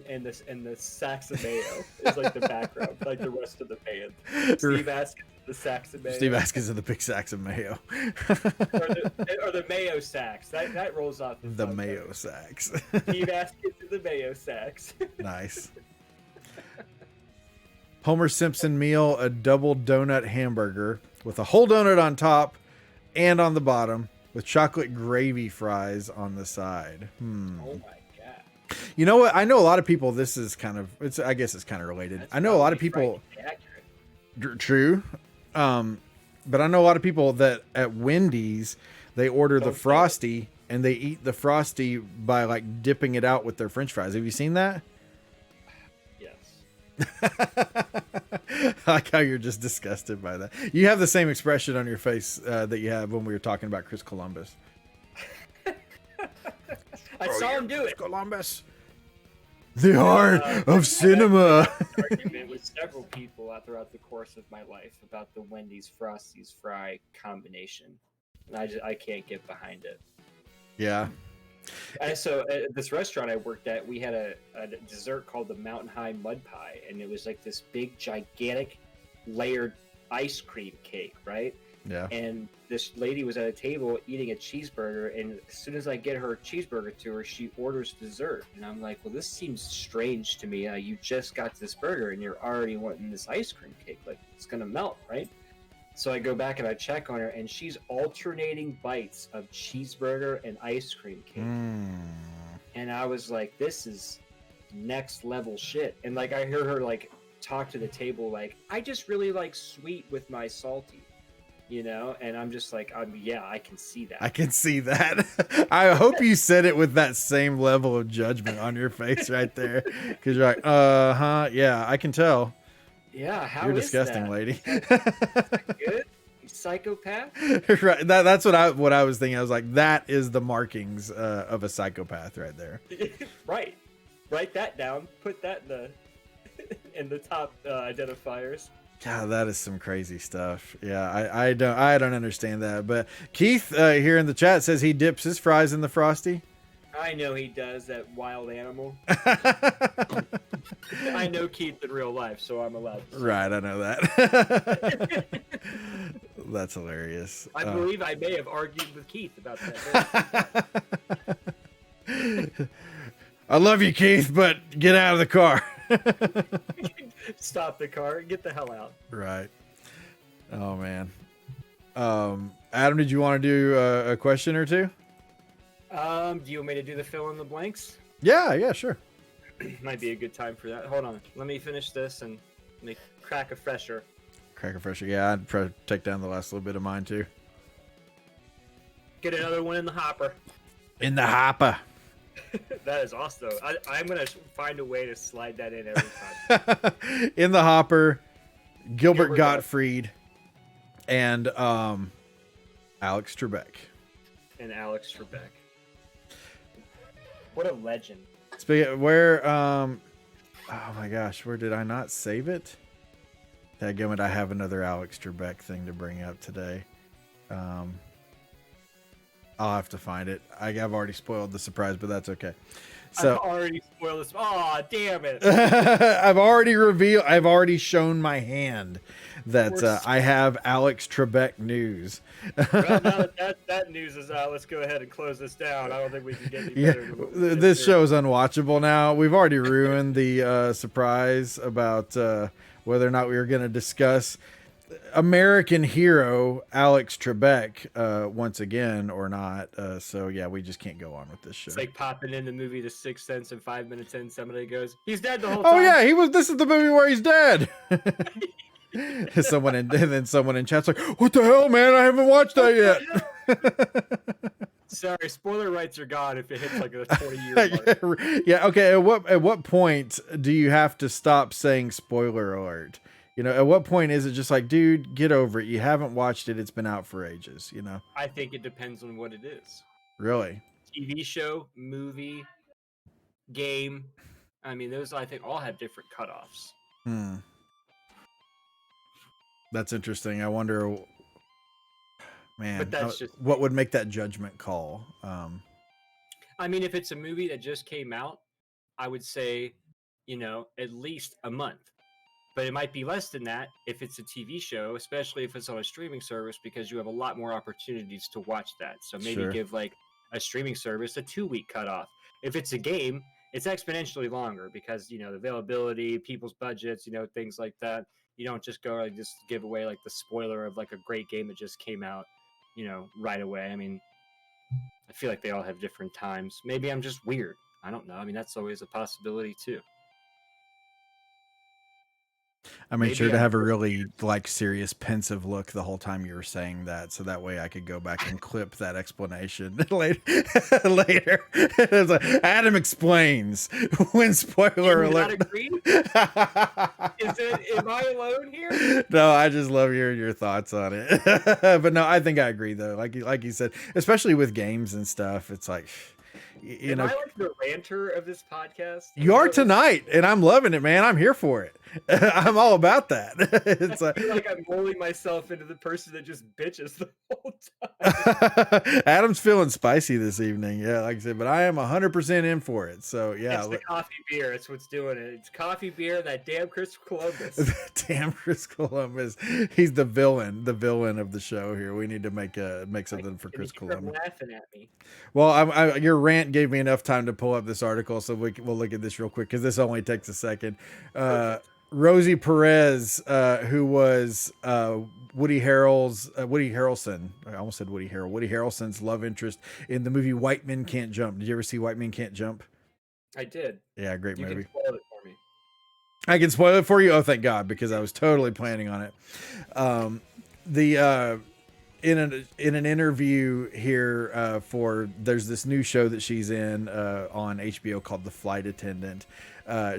and the sacks of mayo is like the background, like the rest of the band. Steve Askins, the sacks of mayo. Steve Askins and the big sacks of mayo. or the mayo sacks. That rolls off. The mayo sacks. Steve Askins and the mayo sacks. Nice. Homer Simpson meal, a double donut hamburger with a whole donut on top and on the bottom, with chocolate gravy fries on the side. Oh my god. You know what? I know a lot of people, I guess it's kind of related. I know a lot of people. True. But I know a lot of people that at Wendy's, they order the Frosty and they eat the Frosty by like dipping it out with their French fries. Have you seen that? Yes. I like how you're just disgusted by that. You have the same expression on your face that you have when we were talking about Chris Columbus. I saw him do it. Columbus. The art of cinema. Argument with several people throughout the course of my life about the Wendy's Frosties fry combination, and I can't get behind it. Yeah. So at this restaurant I worked at, we had a dessert called the Mountain High Mud Pie, and it was like this big, gigantic, layered ice cream cake, right? Yeah. And this lady was at a table eating a cheeseburger, and as soon as I get her cheeseburger to her, she orders dessert. And I'm like, well, this seems strange to me. You just got this burger, and you're already wanting this ice cream cake. Like, it's going to melt, right? So I go back and I check on her, and she's alternating bites of cheeseburger and ice cream cake. And I was like, this is next level shit. And like, I hear her like talk to the table like, I just really like sweet with my salty. You know, and I'm just like, yeah, I can see that. I can see that. I hope you said it with that same level of judgment on your face right there. Because you're like, yeah, I can tell. Yeah, how you're is disgusting, that? lady. Is that good? You psychopath? Right. That's what I was thinking. I was like, that is the markings of a psychopath right there. Right. Write that down. Put that in the top identifiers. God, that is some crazy stuff. Yeah, I don't understand that. But Keith here in the chat says he dips his fries in the Frosty. I know he does, that wild animal. I know Keith in real life, so I'm allowed to say Right, I know that. That's hilarious. I believe I may have argued with Keith about that. I love you, Keith, but get out of the car. Stop the car and get the hell out. Right. Oh, man. Adam, did you want to do a question or two? Do you want me to do the fill in the blanks? Yeah, sure. Might be a good time for that. Hold on. Let me finish this and let me crack a fresher. Crack a fresher. Yeah, I'd probably take down the last little bit of mine, too. Get another one in the hopper. In the hopper. That is awesome. I'm going to find a way to slide that in every time. In the hopper, Gilbert Gottfried, and Alex Trebek. And Alex Trebek. What a legend. Speaking of where, oh my gosh, where did I not save it? Dadgummit, I have another Alex Trebek thing to bring up today. I'll have to find it. I've already spoiled the surprise, but that's okay. So I've already spoiled this. Oh, damn it. I've already shown my hand that I have Alex Trebek news. Well, now that news is out, let's go ahead and close this down. I don't think we can get any better. Yeah, this show is unwatchable now. We've already ruined the surprise about whether or not we were going to discuss American hero Alex Trebek once again or not. So yeah, we just can't go on with this show. It's like popping in the movie The Sixth Sense, and 5 minutes in, somebody goes, "He's dead the whole time." Oh yeah, this is the movie where he's dead. And then someone in chat's like, "What the hell, man? I haven't watched that yet." Sorry, spoiler rights are gone if it hits like a 20-year mark. Yeah. Okay. At what point do you have to stop saying spoiler alert? You know, at what point is it just like, dude, get over it. You haven't watched it. It's been out for ages, you know? I think it depends on what it is. Really? TV show, movie, game. I mean, those I think all have different cutoffs. That's interesting. I wonder, man, but that's just what would make that judgment call? I mean, if it's a movie that just came out, I would say, at least a month. But it might be less than that if it's a TV show, especially if it's on a streaming service, because you have a lot more opportunities to watch that. So maybe give like a streaming service a 2-week cutoff. If it's a game, it's exponentially longer because, the availability, people's budgets, things like that. You don't just go like just give away like the spoiler of like a great game that just came out, right away. I mean, I feel like they all have different times. Maybe I'm just weird. I don't know. I mean, that's always a possibility too. I made Maybe sure to I'm have a really like serious pensive look the whole time you were saying that, so that way I could go back and clip that explanation later. Later, it's like, Adam explains when spoiler Do you not alert. agree? Am I alone here? No, I just love hearing your thoughts on it. But no, I think I agree though. Like you said, especially with games and stuff, it's like you Am know I like the ranter of this podcast? you are tonight, and I'm loving it, man. I'm here for it. I'm all about that. It's I feel like I'm rolling myself into the person that just bitches the whole time. Adam's feeling spicy this evening. Yeah, like I said, but I am 100% in for it. So yeah, It's the coffee beer. It's what's doing it. It's coffee beer and that damn Christopher Columbus. damn Chris Columbus. He's the villain of the show here. We need to make something for Chris Columbus. Laughing at me. Well, your rant gave me enough time to pull up this article, so we'll look at this real quick because this only takes a second. Okay. Rosie Perez, who was Woody Harrelson. I almost said Woody Harrelson's love interest in the movie White Men Can't Jump. Did you ever see White Men Can't Jump? I did. Yeah, great You movie. can spoil it for me. I can spoil it for you. Oh, thank God, because I was totally planning on it. In an interview here there's this new show that she's in on HBO called The Flight Attendant.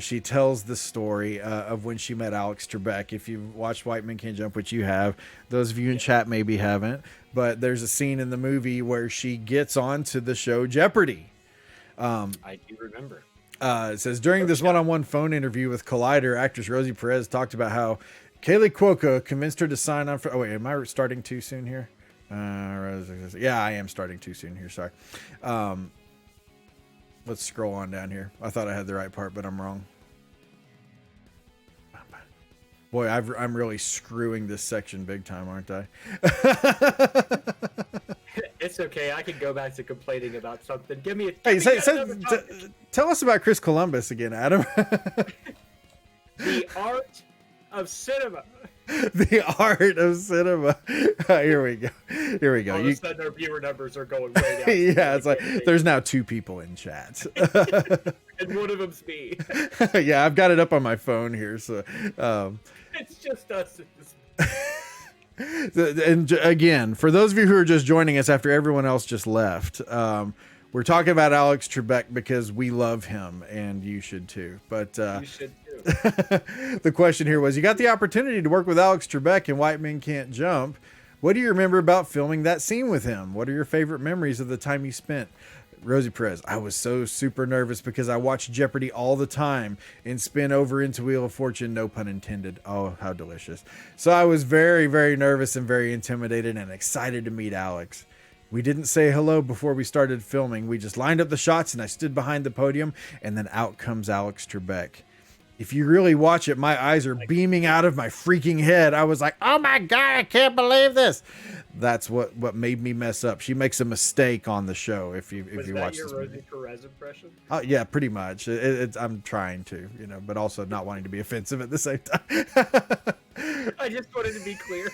She tells the story of when she met Alex Trebek. If you've watched White Men Can't Jump, which you have, those of you in chat maybe haven't, but there's a scene in the movie where she gets onto the show Jeopardy. I do remember. It says, during this one-on-one phone interview with Collider, actress Rosie Perez talked about how Kaylee Cuoco convinced her to sign on for... Oh, wait, am I starting too soon here? Yeah, I am starting too soon here. Sorry. Let's scroll on down here. I thought I had the right part, but I'm wrong. Boy, I'm really screwing this section big time, aren't I? It's okay. I can go back to complaining about something. Give me a. Hey, another topic. tell us about Chris Columbus again, Adam. The art of cinema. The art of cinema. Here we go. All of a sudden, our viewer numbers are going way down. Yeah, it's like there's now 2 people in chat. And one of them's me. Yeah, I've got it up on my phone here. So, It's just us. and again, for those of you who are just joining us after everyone else just left, we're talking about Alex Trebek because we love him, and you should too. But You should too. the question here was, you got the opportunity to work with Alex Trebek in White Men Can't Jump. What do you remember about filming that scene with him? What are your favorite memories of the time you spent? Rosie Perez, I was so super nervous because I watched Jeopardy all the time and spin over into Wheel of Fortune, no pun intended. Oh, how delicious. So I was very, very nervous and very intimidated and excited to meet Alex. We didn't say hello before we started filming. We just lined up the shots and I stood behind the podium, and then out comes Alex Trebek. If you really watch it, my eyes are beaming out of my freaking head. I was like, oh my God, I can't believe this. That's what made me mess up. She makes a mistake on the show. If you watch this movie. Rosie Perez impression? Yeah, pretty much. I'm trying to, but also not wanting to be offensive at the same time. I just wanted to be clear.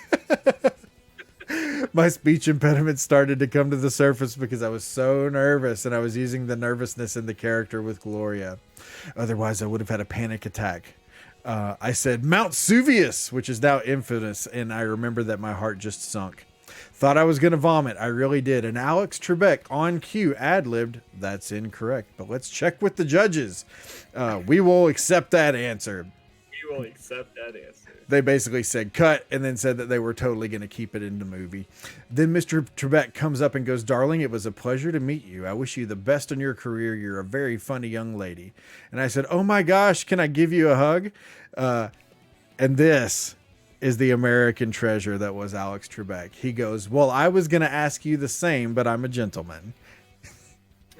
My speech impediment started to come to the surface because I was so nervous, and I was using the nervousness in the character with Gloria. Otherwise, I would have had a panic attack. I said Mount Suvius, which is now infamous, and I remember that my heart just sunk. Thought I was going to vomit. I really did. And Alex Trebek on cue ad-libbed, that's incorrect. But let's check with the judges. We will accept that answer. You will accept that answer. They basically said cut, and then said that they were totally going to keep it in the movie. Then Mr. Trebek comes up and goes, darling, it was a pleasure to meet you. I wish you the best in your career. You're a very funny young lady. And I said, oh my gosh, can I give you a hug? And this is the American treasure that was Alex Trebek. He goes, well, I was going to ask you the same, but I'm a gentleman.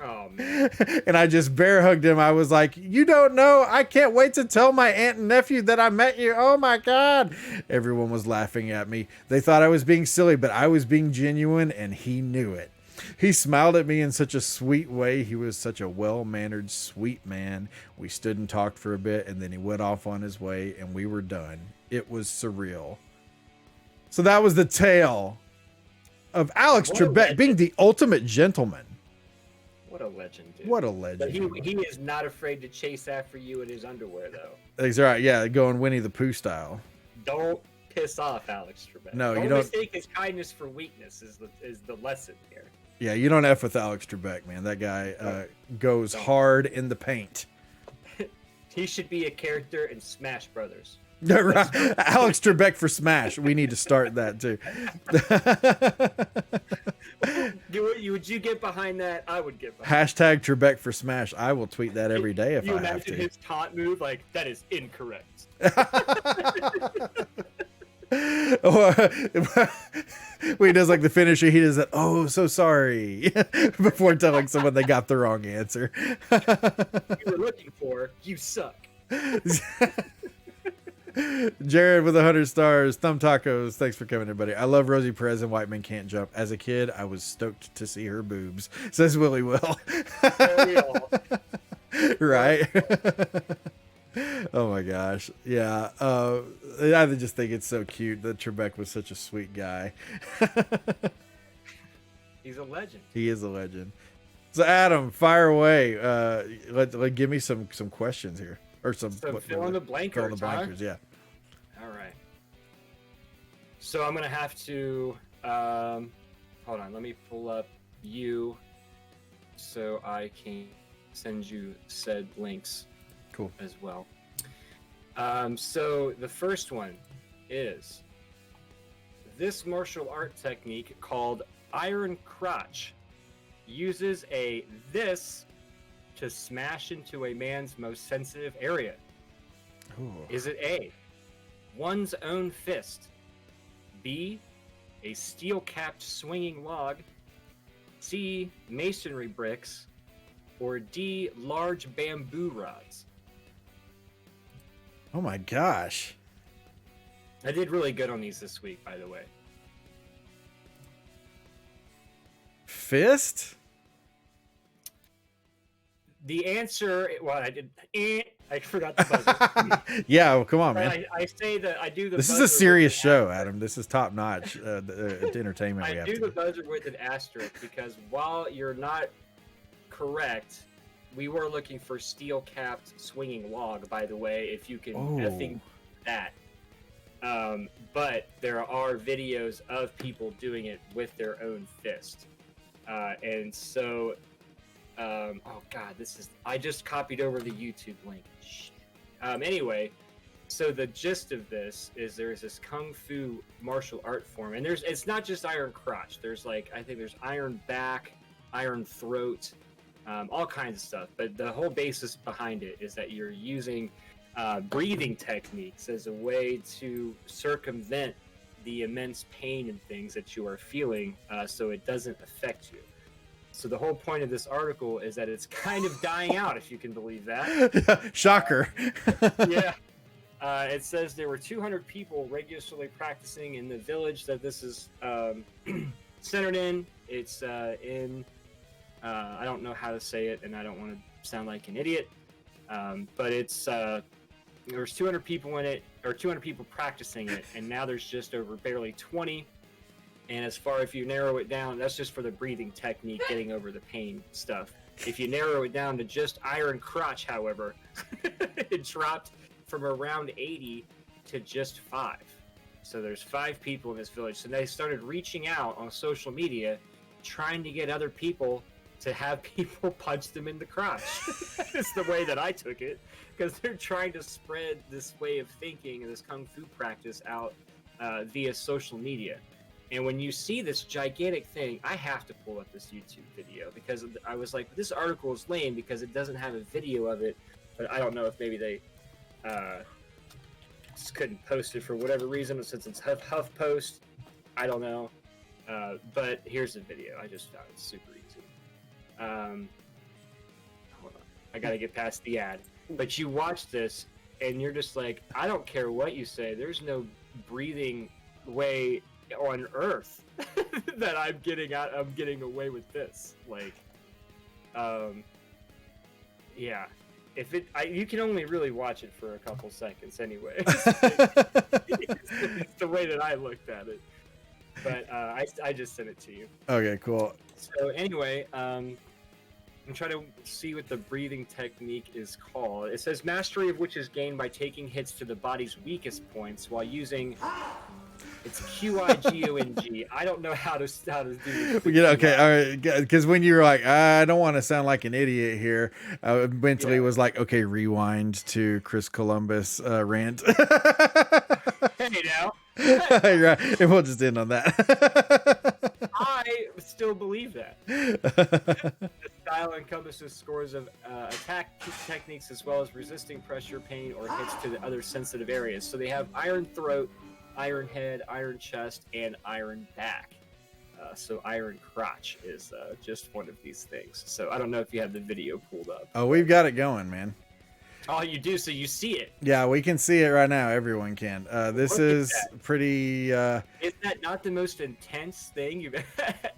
Oh, man. And I just bear hugged him. I was like, you don't know. I can't wait to tell my aunt and nephew that I met you. Oh my God. Everyone was laughing at me. They thought I was being silly, but I was being genuine, and he knew it. He smiled at me in such a sweet way. He was such a well-mannered, sweet man. We stood and talked for a bit, and then he went off on his way, and we were done. It was surreal. So that was the tale of Alex Trebek being the ultimate gentleman. What a legend, dude. What a But legend. he is not afraid to chase after you in his underwear, though. That's right. Yeah, going Winnie the Pooh style. Don't piss off Alex Trebek. No, you don't don't- mistake his kindness for weakness. Is the lesson here. Yeah, you don't F with Alex Trebek, man. That guy goes hard in the paint. He should be a character in Smash Brothers. Right. Alex Trebek for Smash. We need to start that too. Would you get behind that? I would get behind. Hashtag Trebek for Smash. I will tweet that every day if you I have imagine to. his taunt move? Like, that is incorrect. When he does like the finisher, he does that. Oh, so sorry, before telling someone they got the wrong answer. You were looking for, you suck. Jared with 100 stars. Thumb tacos. Thanks for coming, everybody. I love Rosie Perez and White Men Can't Jump. As a kid, I was stoked to see her boobs. Says Willie Will. Right. Oh my gosh. Yeah. I just think it's so cute that Trebek was such a sweet guy. He's a legend. He is a legend. So Adam, fire away. Give me some questions here, or some So fill in the blankers, fill in the blankers. Yeah. All right. So I'm gonna have to hold on. Let me pull up you so I can send you said links. Cool. As well. So the first one is this martial art technique called Iron Crotch uses this to smash into a man's most sensitive area. Ooh. Is it A, one's own fist, B, a steel-capped swinging log, C, masonry bricks, or D, large bamboo rods? Oh my gosh. I did really good on these this week, by the way. Fist? The answer, well, I did. I forgot the buzzer. Yeah, well, come on, man. I say that I do the. This is buzzer a serious with show, an Adam. This is top notch entertainment. asterisk. We I have do to the do. buzzer with an asterisk because while you're not correct, we were looking for steel-capped swinging log. By the way, if you can effing that. But there are videos of people doing it with their own fist, and so. Oh God, I just copied over the YouTube link. Shit. Anyway, so the gist of this is there's this kung fu martial art form, and it's not just iron crotch. There's I think there's iron back, iron throat, all kinds of stuff. But the whole basis behind it is that you're using breathing techniques as a way to circumvent the immense pain and things that you are feeling, so it doesn't affect you. So the whole point of this article is that it's kind of dying out, if you can believe that. Shocker. Yeah. It says there were 200 people regularly practicing in the village that this is centered in. It's in, I don't know how to say it, and I don't want to sound like an idiot, but it's, there's 200 people in it, or 200 people practicing it, and now there's just over barely 20. And as far if you narrow it down, that's just for the breathing technique, getting over the pain stuff. If you narrow it down to just iron crotch, however, it dropped from around 80 to just 5. So there's 5 people in this village. So they started reaching out on social media, trying to get other people to have people punch them in the crotch. That's the way that I took it, because they're trying to spread this way of thinking and this kung fu practice out via social media. And when you see this gigantic thing, I have to pull up this YouTube video because I was like, this article is lame because it doesn't have a video of it. But I don't know if maybe they just couldn't post it for whatever reason, since it's HuffPost. I don't know. But here's the video. I just found it super easy. Hold on. I got to get past the ad. But you watch this, and you're just like, I don't care what you say. There's no breathing way on earth that I'm getting away with this. Yeah. If you can only really watch it for a couple seconds anyway. It's the way that I looked at it. But I just sent it to you. Okay, cool. So anyway, I'm trying to see what the breathing technique is called. It says mastery of which is gained by taking hits to the body's weakest points while using. It's QIGONG. I don't know how to do this. Okay, all right. Because when you were like, I don't want to sound like an idiot here, I mentally was like, okay, rewind to Chris Columbus rant. Hey now. Right, and we'll just end on that. I still believe that. The style encompasses scores of attack techniques as well as resisting pressure, pain, or hits to the other sensitive areas. So they have iron throat, iron head, iron chest, and iron back. So iron crotch is just one of these things. So I don't know if you have the video pulled up. Oh, we've got it going, man. Oh, you do, so you see it. Yeah, we can see it right now. Everyone can. This is pretty... Is that not the most intense thing you've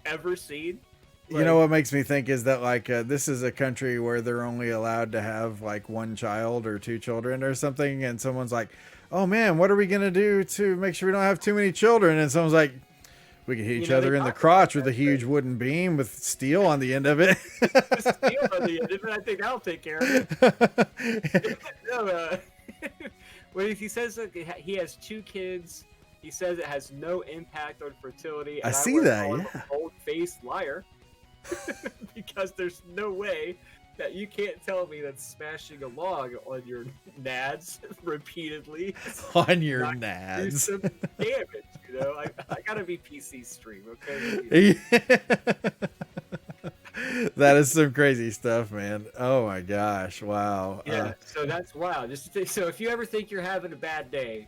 ever seen? You know what makes me think is that like this is a country where they're only allowed to have like one child or two children or something, and someone's like, oh man, what are we gonna do to make sure we don't have too many children? And someone's like, we can hit each other in the crotch with a huge wooden beam with steel on the end of it. Steel on the end of it, I think I'll take care of it. No, well, he says that he has 2 kids. He says it has no impact on fertility. I see that, yeah. Old-faced liar. Because there's no way that you can't tell me that smashing a log on your nads repeatedly On your do nads. some damage, you know? I gotta be PC stream, okay? That is some crazy stuff, man. Oh my gosh. Wow. Yeah, so that's wild. So if you ever think you're having a bad day,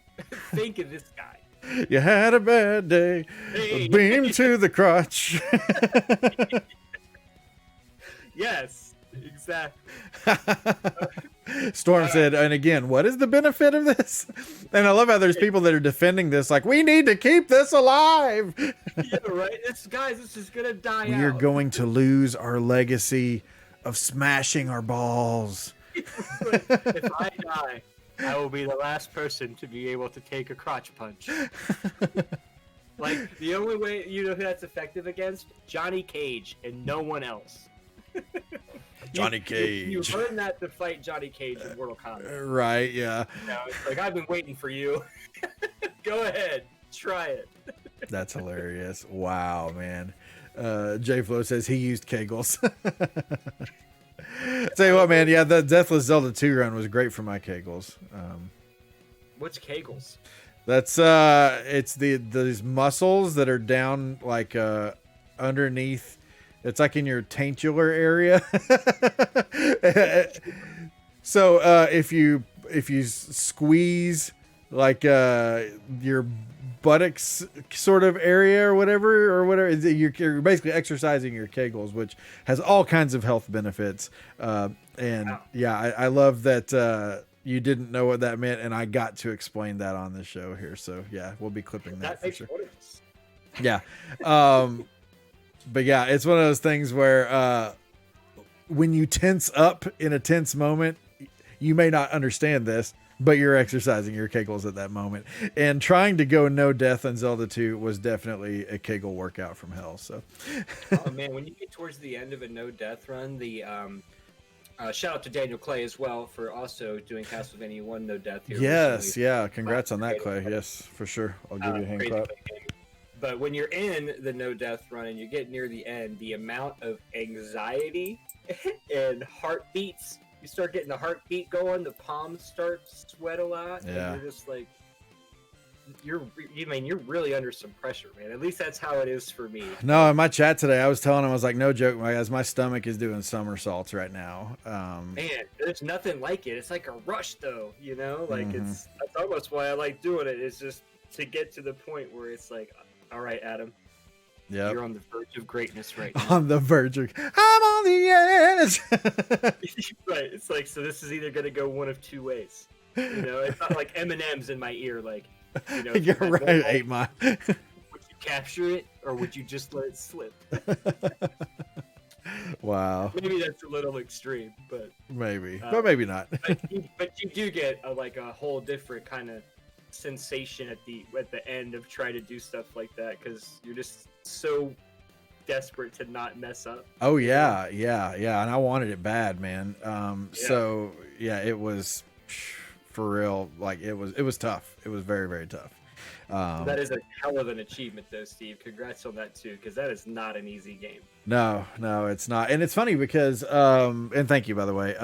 think of this guy. You had a bad day. Hey. Beam to the crotch. Yes, exactly. Storm said, and again, what is the benefit of this? And I love how there's people that are defending this, like, we need to keep this alive. Yeah, right? This is gonna die We are out. going to lose our legacy of smashing our balls. If I die, I will be the last person to be able to take a crotch punch. Like, the only way, you know who that's effective against? Johnny Cage and no one else. Johnny Cage. You learn that to fight Johnny Cage in Mortal Kombat. Right, yeah. You know, it's like, I've been waiting for you. Go ahead, try it. That's hilarious. Wow, man. J Flo says he used Kegels. Tell you what, man. Yeah, the Deathless Zelda 2 run was great for my Kegels. What's Kegels? That's it's these muscles that are down like underneath. It's like in your tentular area. So if you squeeze like your buttocks sort of area or whatever, you're basically exercising your Kegels, which has all kinds of health benefits. And yeah, I love that you didn't know what that meant, and I got to explain that on the show here. So yeah, we'll be clipping that for sure. Yeah. But yeah, it's one of those things where when you tense up in a tense moment, you may not understand this, but you're exercising your Kegels at that moment. And trying to go no death on Zelda 2 was definitely a Kegel workout from hell. So, oh man, when you get towards the end of a no death run, the shout out to Daniel Clay as well for also doing Castlevania 1 no death here. Yes, recently. yeah, congrats on that, Clay. Yes, for sure. I'll give you a hand Crazy clap. game. But when you're in the no death run and you get near the end, the amount of anxiety and heartbeats, you start getting the heartbeat going, the palms start to sweat a lot. Yeah. And you're just like, you're really under some pressure, man. At least that's how it is for me. No, in my chat today, I was telling him, I was like, no joke, guys, my stomach is doing somersaults right now. Man, there's nothing like it. It's like a rush, though, you know? Like, Mhm. that's almost why I like doing it. It's just to get to the point where it's like, all right, Adam, Yeah, you're on the verge of greatness right now. on the verge of, I'm on the edge. Right. It's like, so this is either going to go one of two ways. You know, it's not like M&M's in my ear, like, you know. if You're you had right, one ball, 8 Mile. Would you capture it, or would you just let it slip? Wow, Maybe that's a little extreme, but maybe, but maybe not. but you do get a whole different kind of sensation at the end of trying to do stuff like that, because you're just so desperate to not mess up. Oh yeah, and I wanted it bad, man. So yeah, it was for real. Like it was tough. It was very, very tough. That is a hell of an achievement, though, Steve. Congrats on that too, because that is not an easy game. No, it's not. And it's funny because, and thank you, by the way.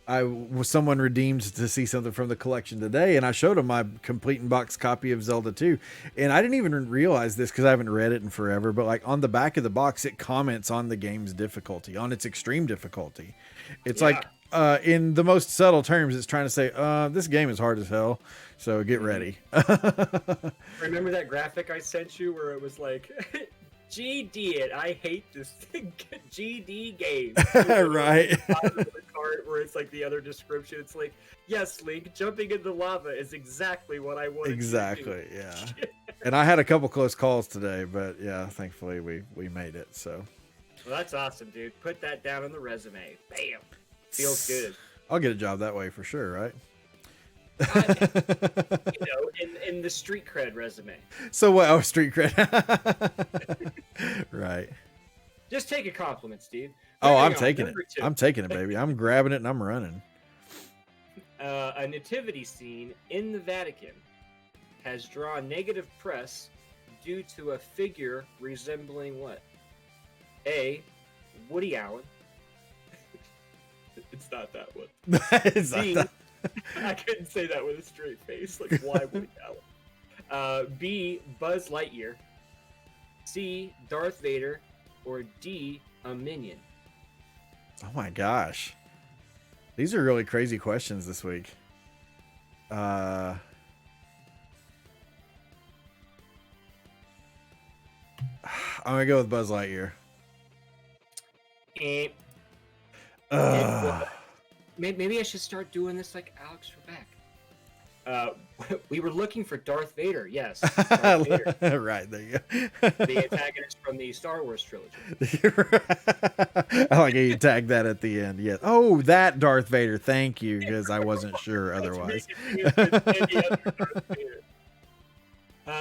I was someone redeemed to see something from the collection today, and I showed him my complete in box copy of Zelda 2. And I didn't even realize this because I haven't read it in forever, but like on the back of the box, it comments on the game's difficulty, on its extreme difficulty. It's like, in the most subtle terms, it's trying to say, this game is hard as hell, so get ready. Remember that graphic I sent you where it was like, GD it, I hate this GD game. Right. The card where it's like the other description. It's like, yes, Link, jumping into lava is exactly what I wanted. Exactly, yeah. And I had a couple close calls today, but yeah, thankfully we made it. So. Well, that's awesome, dude. Put that down on the resume. Bam. Feels good. I'll get a job that way for sure, right? In the street cred resume. So what? Oh, street cred. Right. Just take a compliment, Steve. Oh, I'm taking it. I'm taking it, baby. I'm grabbing it and I'm running. A nativity scene in the Vatican has drawn negative press due to a figure resembling what? A. Woody Allen. It's not that one. B, I couldn't say that with a straight face. Like, why Woody Allen? B. Buzz Lightyear. C. Darth Vader. Or D. A Minion. Oh my gosh. These are really crazy questions this week. I'm going to go with Buzz Lightyear. Maybe I should start doing this like Alex Trebek. We were looking for Darth Vader, yes. Darth Vader. Right, there you go. The antagonist from the Star Wars trilogy. I like how you tagged that at the end. Yes. Oh, that Darth Vader. Thank you, because I wasn't sure otherwise.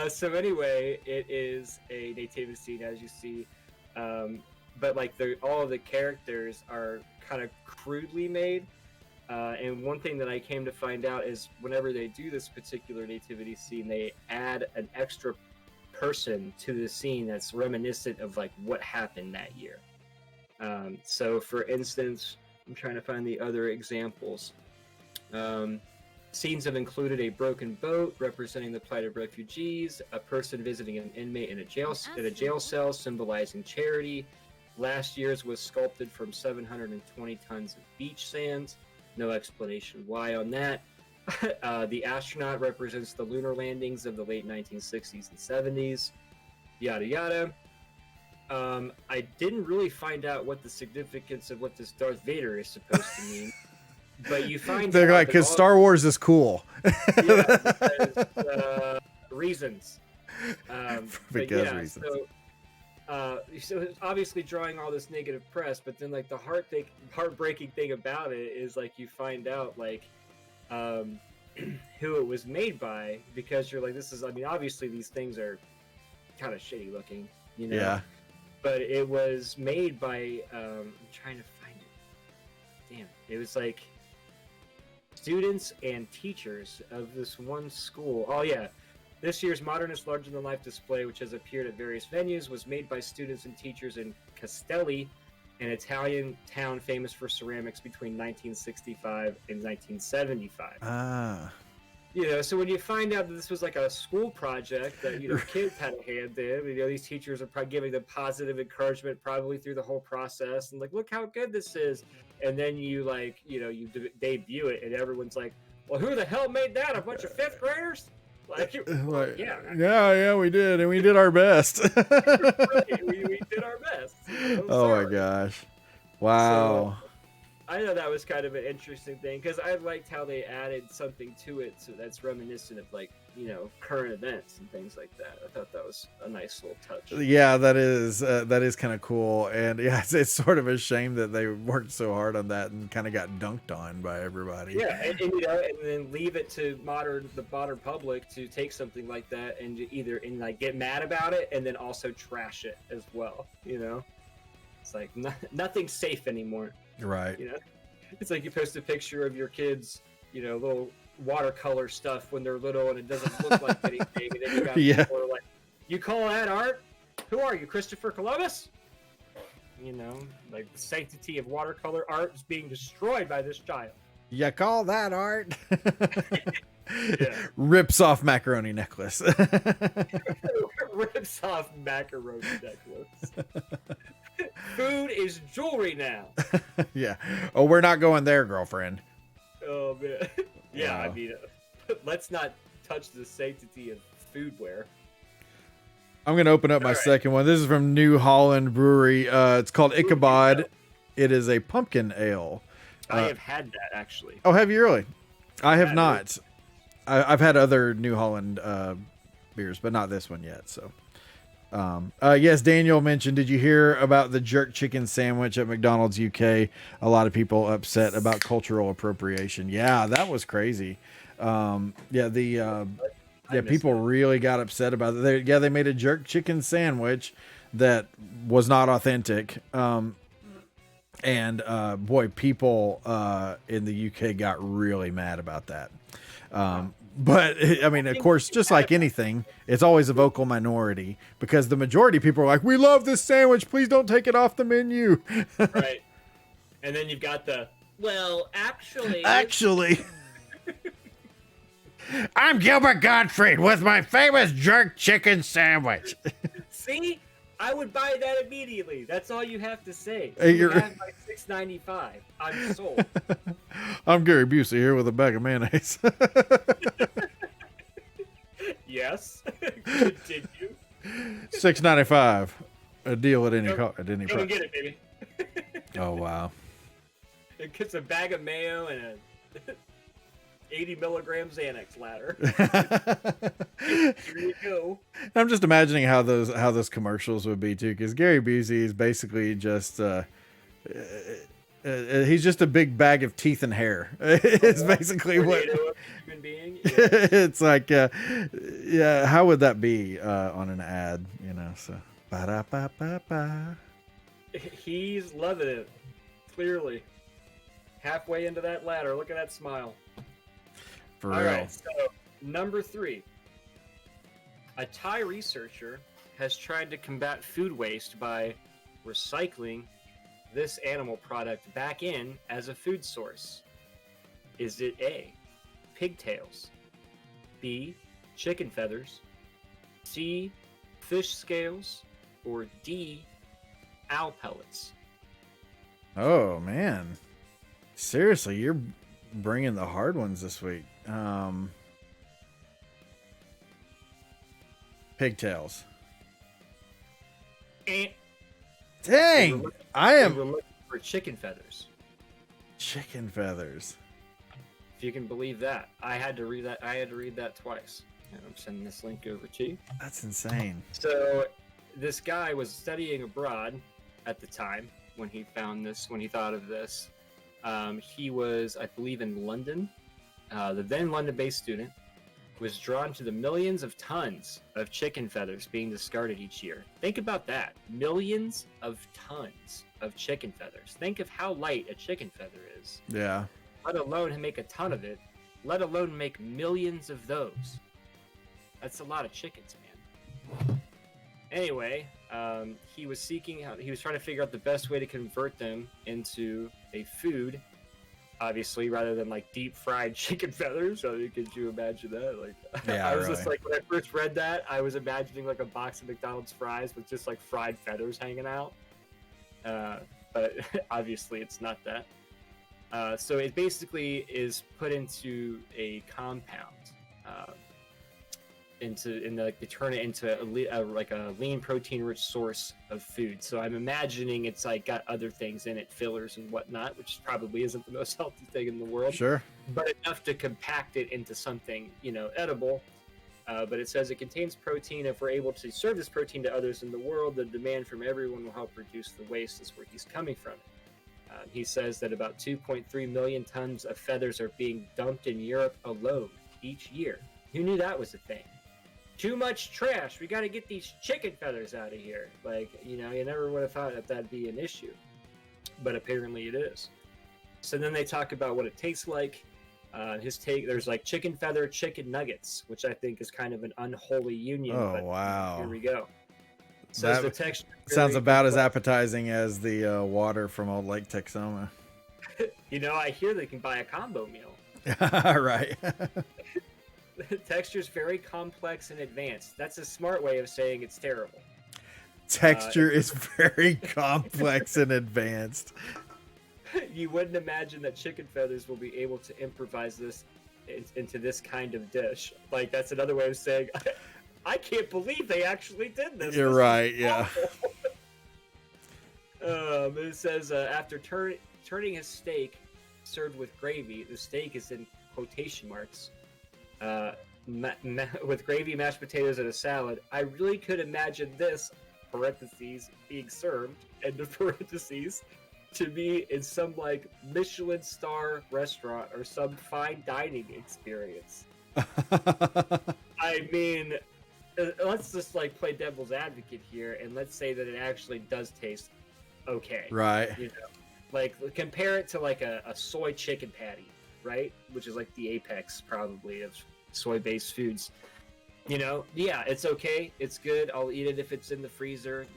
So anyway, it is a nativity scene, as you see. But like all of the characters are kind of crudely made. And one thing that I came to find out is whenever they do this particular nativity scene, they add an extra person to the scene that's reminiscent of like what happened that year. So for instance, I'm trying to find the other examples. Scenes have included a broken boat representing the plight of refugees, a person visiting an inmate in a jail cell symbolizing charity. Last year's was sculpted from 720 tons of beach sands. No explanation why on that. The astronaut represents the lunar landings of the late 1960s and 70s. Yada yada. I didn't really find out what the significance of what this Darth Vader is supposed to mean. But you find they're like, because Star Wars is cool. Yeah, reasons. Because reasons. So it's obviously drawing all this negative press, but then like the heartbreaking thing about it is like you find out like who it was made by, because you're like, this is, I mean, obviously these things are kind of shitty looking, you know. Yeah. But it was made by I'm trying to find it. Damn, it was like students and teachers of this one school. Oh yeah. This year's modernist larger-than-life display, which has appeared at various venues, was made by students and teachers in Castelli, an Italian town famous for ceramics between 1965 and 1975. Ah. You know, so when you find out that this was like a school project that, you know, kids had a hand in, you know, these teachers are probably giving them positive encouragement probably through the whole process, and like, look how good this is. And then you like, you know, you debut it, and everyone's like, well, who the hell made that? A bunch of fifth graders? Like, yeah, we did, and we did our best. we did our best. You know? Oh my gosh! Wow. I know that was kind of an interesting thing because I liked how they added something to it, so that's reminiscent of like current events and things like that. I thought that was a nice little touch. Yeah, that is kind of cool, and yeah, it's sort of a shame that they worked so hard on that and kind of got dunked on by everybody. Yeah, and then leave it to the modern public to take something like that and like get mad about it and then also trash it as well. It's like nothing's safe anymore. Right. It's like you post a picture of your kids, little watercolor stuff when they're little and it doesn't look like anything, and then you got people who are like, "You call that art? Who are you, Christopher Columbus?" Like the sanctity of watercolor art is being destroyed by this child. You call that art? Yeah. Rips off macaroni necklace. Rips off macaroni necklace. Food is jewelry now. Yeah. Oh, we're not going there, girlfriend. Oh man. Yeah, Wow. I mean, let's not touch the sanctity of foodware. I'm going to open up my second one. This is from New Holland Brewery. It's called Ichabod. It is a pumpkin ale. I have had that actually. Oh, have you really? I have Yeah, not. I've had other New Holland beers, but not this one yet. So, yes, Daniel mentioned, did you hear about the jerk chicken sandwich at McDonald's UK? A lot of people upset about cultural appropriation. Yeah, that was crazy. People really got upset about it. They made a jerk chicken sandwich that was not authentic. Boy, people in the UK got really mad about that. But I mean, of course, just like anything, it's always a vocal minority because the majority of people are like, "We love this sandwich. Please don't take it off the menu." Right. And then you've got actually, I'm Gilbert Gottfried with my famous jerk chicken sandwich. See, I would buy that immediately. That's all you have to say. Hey, You you're- have my $6.95. I'm sold. I'm Gary Busey here with a bag of mayonnaise. Yes. Continue. $6.95. A deal at any Go at any Go and price. get it, baby. Oh wow. It gets a bag of mayo and a 80 milligram Xanax ladder. Here you go. I'm just imagining how those commercials would be too, because Gary Busey is basically just he's just a big bag of teeth and hair. It's basically what Tornado of a human being. Yeah. it's like. Yeah, how would that be on an ad? So ba-da-ba-ba-ba. He's loving it. Clearly. Halfway into that ladder. Look at that smile. For All real. right, so number 3. A Thai researcher has tried to combat food waste by recycling this animal product back in as a food source. Is it A, pigtails, B, chicken feathers, C, fish scales, or D, owl pellets? Oh man, seriously, you're bringing the hard ones this week. Pigtails. Eh. Dang, I We're am looking for chicken feathers. chicken feathers. If you can believe that. I had to read that twice. And I'm sending this link over to you. That's insane. So this guy was studying abroad at the time when he thought of this. He was, I believe, in London. The then London-based student was drawn to the millions of tons of chicken feathers being discarded each year. Think about that. Millions of tons of chicken feathers. Think of how light a chicken feather is. Yeah. Let alone make a ton of it. Let alone make millions of those. That's a lot of chickens, man. Anyway, he was trying to figure out the best way to convert them into a food. Obviously, rather than like deep fried chicken feathers. So could you imagine that? Like, Yeah, I was really. just like, when I first read that, I was imagining like a box of McDonald's fries with just like fried feathers hanging out. But obviously, it's not that. So it basically is put into a compound. like they turn it into like a lean protein rich source of food. So I'm imagining it's like got other things in it, fillers and whatnot, which probably isn't the most healthy thing in the world. Sure. But enough to compact it into something, edible. But it says it contains protein. If we're able to serve this protein to others in the world, the demand from everyone will help reduce the waste. Is where he's coming from. He says that about 2.3 million tons of feathers are being dumped in Europe alone each year. Who knew that was a thing? Too much trash. We got to get these chicken feathers out of here. Like, you never would have thought that that'd be an issue. But apparently it is. So then they talk about what it tastes like. There's like chicken feather chicken nuggets, which I think is kind of an unholy union. Oh, wow. Here we go. Says That the texture sounds very about as complex. appetizing as the water from Old Lake Texoma. I hear they can buy a combo meal. Right. The texture's very complex and advanced. That's a smart way of saying it's terrible. Texture is very complex and advanced. You wouldn't imagine that chicken feathers will be able to improvise this into this kind of dish. Like, that's another way of saying, I can't believe they actually did this. You're This is right, yeah. awful. It says after turning his steak served with gravy, the steak is in quotation marks, with gravy, mashed potatoes, and a salad. I really could imagine this, parentheses, being served, end of parentheses, to be in some like Michelin star restaurant or some fine dining experience. I mean, let's just like play devil's advocate here, and let's say that it actually does taste okay. Right. Like compare it to like a soy chicken patty, right? Which is like the apex probably of soy-based foods. Yeah, it's okay. It's good. I'll eat it if it's in the freezer,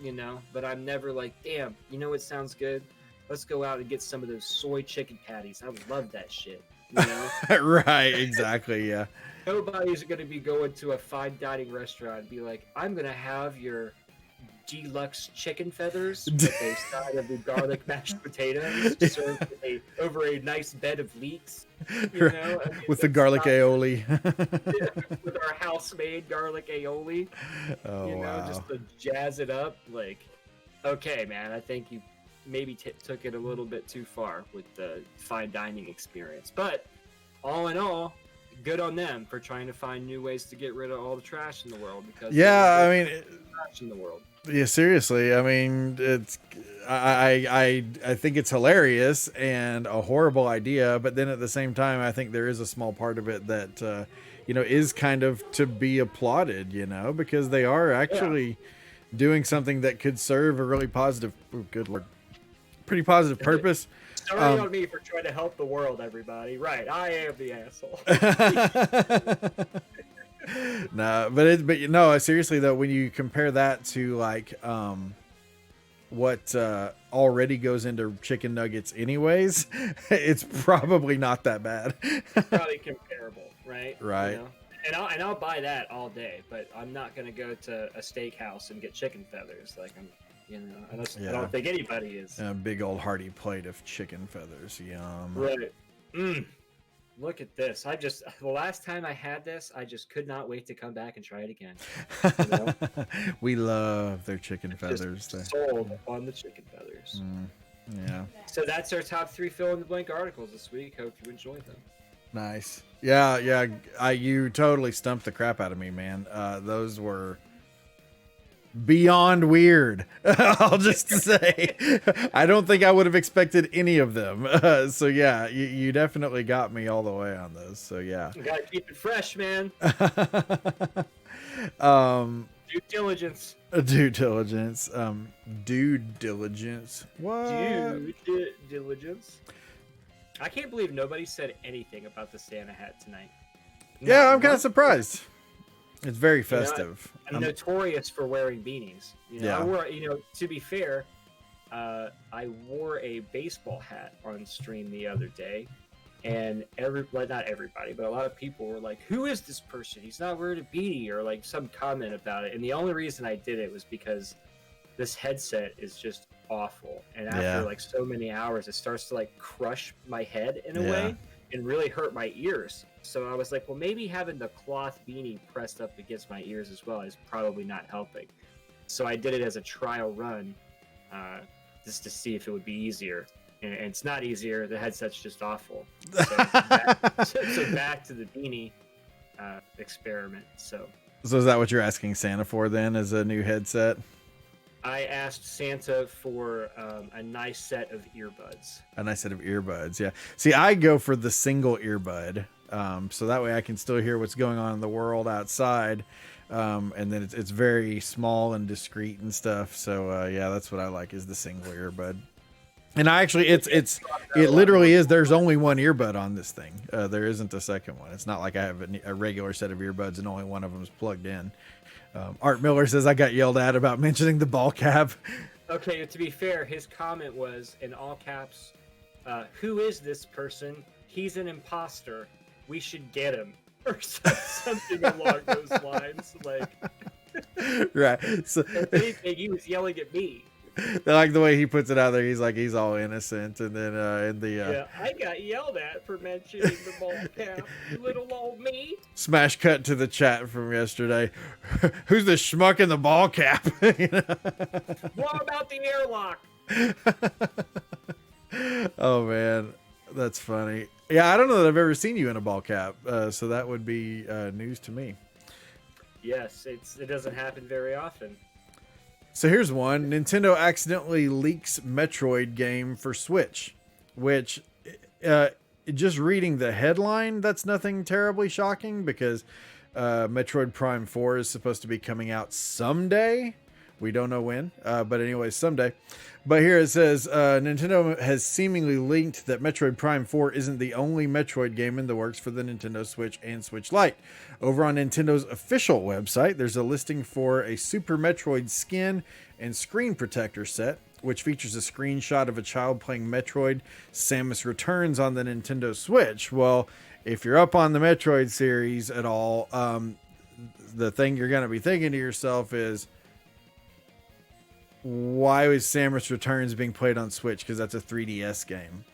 but I'm never like, damn, it sounds good. Let's go out and get some of those soy chicken patties. I love that shit. Right, exactly, yeah. Nobody's going to be going to a fine dining restaurant and be like, I'm going to have your deluxe chicken feathers with a side of the garlic mashed potatoes served over a nice bed of leeks. With the garlic aioli. With our house-made garlic aioli. Oh, wow. Just to jazz it up. Like, okay, man, I think you maybe took it a little bit too far with the fine dining experience. But all in all, good on them for trying to find new ways to get rid of all the trash in the world. Because trash in the world. Yeah, seriously. I mean, I think it's hilarious and a horrible idea, but then at the same time, I think there is a small part of it that is kind of to be applauded, because they are actually doing something that could serve a really positive, pretty positive purpose. Sorry on me for trying to help the world, everybody. Right, I am the asshole. No, but seriously though, when you compare that to like what already goes into chicken nuggets anyways, it's probably not that bad. Probably comparable, right? Right. And I'll buy that all day, but I'm not gonna go to a steakhouse and get chicken feathers. Like I don't think anybody is. A big old hearty plate of chicken feathers, yum. Right. Look at this. The last time I had this, I just could not wait to come back and try it again. We love their chicken feathers. Just sold on the chicken feathers. Yeah. So that's our top 3 fill-in-the-blank articles this week. Hope you enjoyed them. Nice. Yeah. You totally stumped the crap out of me, man. Those were beyond weird. I'll just say, I don't think I would have expected any of them. So yeah, you definitely got me all the way on those. So yeah. You gotta keep it fresh, man. Due diligence. Due diligence. Due diligence. What? Due diligence. I can't believe nobody said anything about the Santa hat tonight. Yeah, I'm kind of surprised. It's very festive. I'm notorious for wearing beanies. Yeah. I wore, to be fair, I wore a baseball hat on stream the other day, and not everybody, but a lot of people were like, "Who is this person? He's not wearing a beanie," or like some comment about it. And the only reason I did it was because this headset is just awful, and after like so many hours, it starts to like crush my head in a way and really hurt my ears. So I was like, well, maybe having the cloth beanie pressed up against my ears as well is probably not helping. So I did it as a trial run, just to see if it would be easier. And it's not easier. The headset's just awful. So back to the beanie experiment. So is that what you're asking Santa for then, as a new headset? I asked Santa for a nice set of earbuds. A nice set of earbuds, yeah. See, I go for the single earbud, so that way I can still hear what's going on in the world outside, and then it's very small and discreet and stuff. So yeah, that's what I like, is the single earbud. And I actually, it literally is. There's only one earbud on this thing. There isn't a second one. It's not like I have a regular set of earbuds and only one of them is plugged in. Art Miller says I got yelled at about mentioning the ball cap. Okay, to be fair, his comment was in all caps, who is this person? He's an imposter. We should get him. Or something along those lines. Like, right. So if anything, he was yelling at me. I like the way he puts it out there. He's like, he's all innocent. And then in the yeah, I got yelled at for mentioning the ball cap. Little old me. smash cut to the chat from yesterday. Who's the schmuck in the ball cap? You know? What about the airlock? Oh man, that's funny. Yeah, I don't know that I've ever seen you in a ball cap, so that would be news to me. Yes, it doesn't happen very often. So here's one. Nintendo accidentally leaks Metroid game for Switch, which just reading the headline, that's nothing terribly shocking, because Metroid Prime 4 is supposed to be coming out someday. We don't know when, but anyway, someday. But here it says, Nintendo has seemingly linked that Metroid Prime 4 isn't the only Metroid game in the works for the Nintendo Switch and Switch Lite. Over on Nintendo's official website, there's a listing for a Super Metroid skin and screen protector set, which features a screenshot of a child playing Metroid Samus Returns on the Nintendo Switch. Well, if you're up on the Metroid series at all, the thing you're going to be thinking to yourself is, why was Samus Returns being played on Switch? Because that's a 3DS game.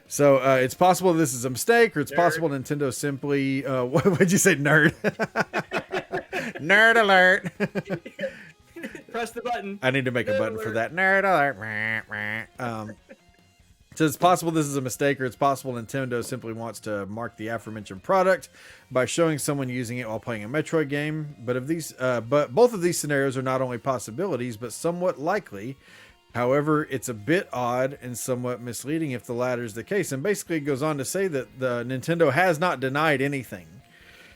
So it's possible this is a mistake, or it's possible Nintendo simply... what would you say, nerd? Nerd alert. Press the button. I need to make a button for that. Nerd alert. So it's possible this is a mistake, or it's possible Nintendo simply wants to mark the aforementioned product by showing someone using it while playing a Metroid game. But both of these scenarios are not only possibilities, but somewhat likely. However, it's a bit odd and somewhat misleading if the latter is the case. And basically it goes on to say that the Nintendo has not denied anything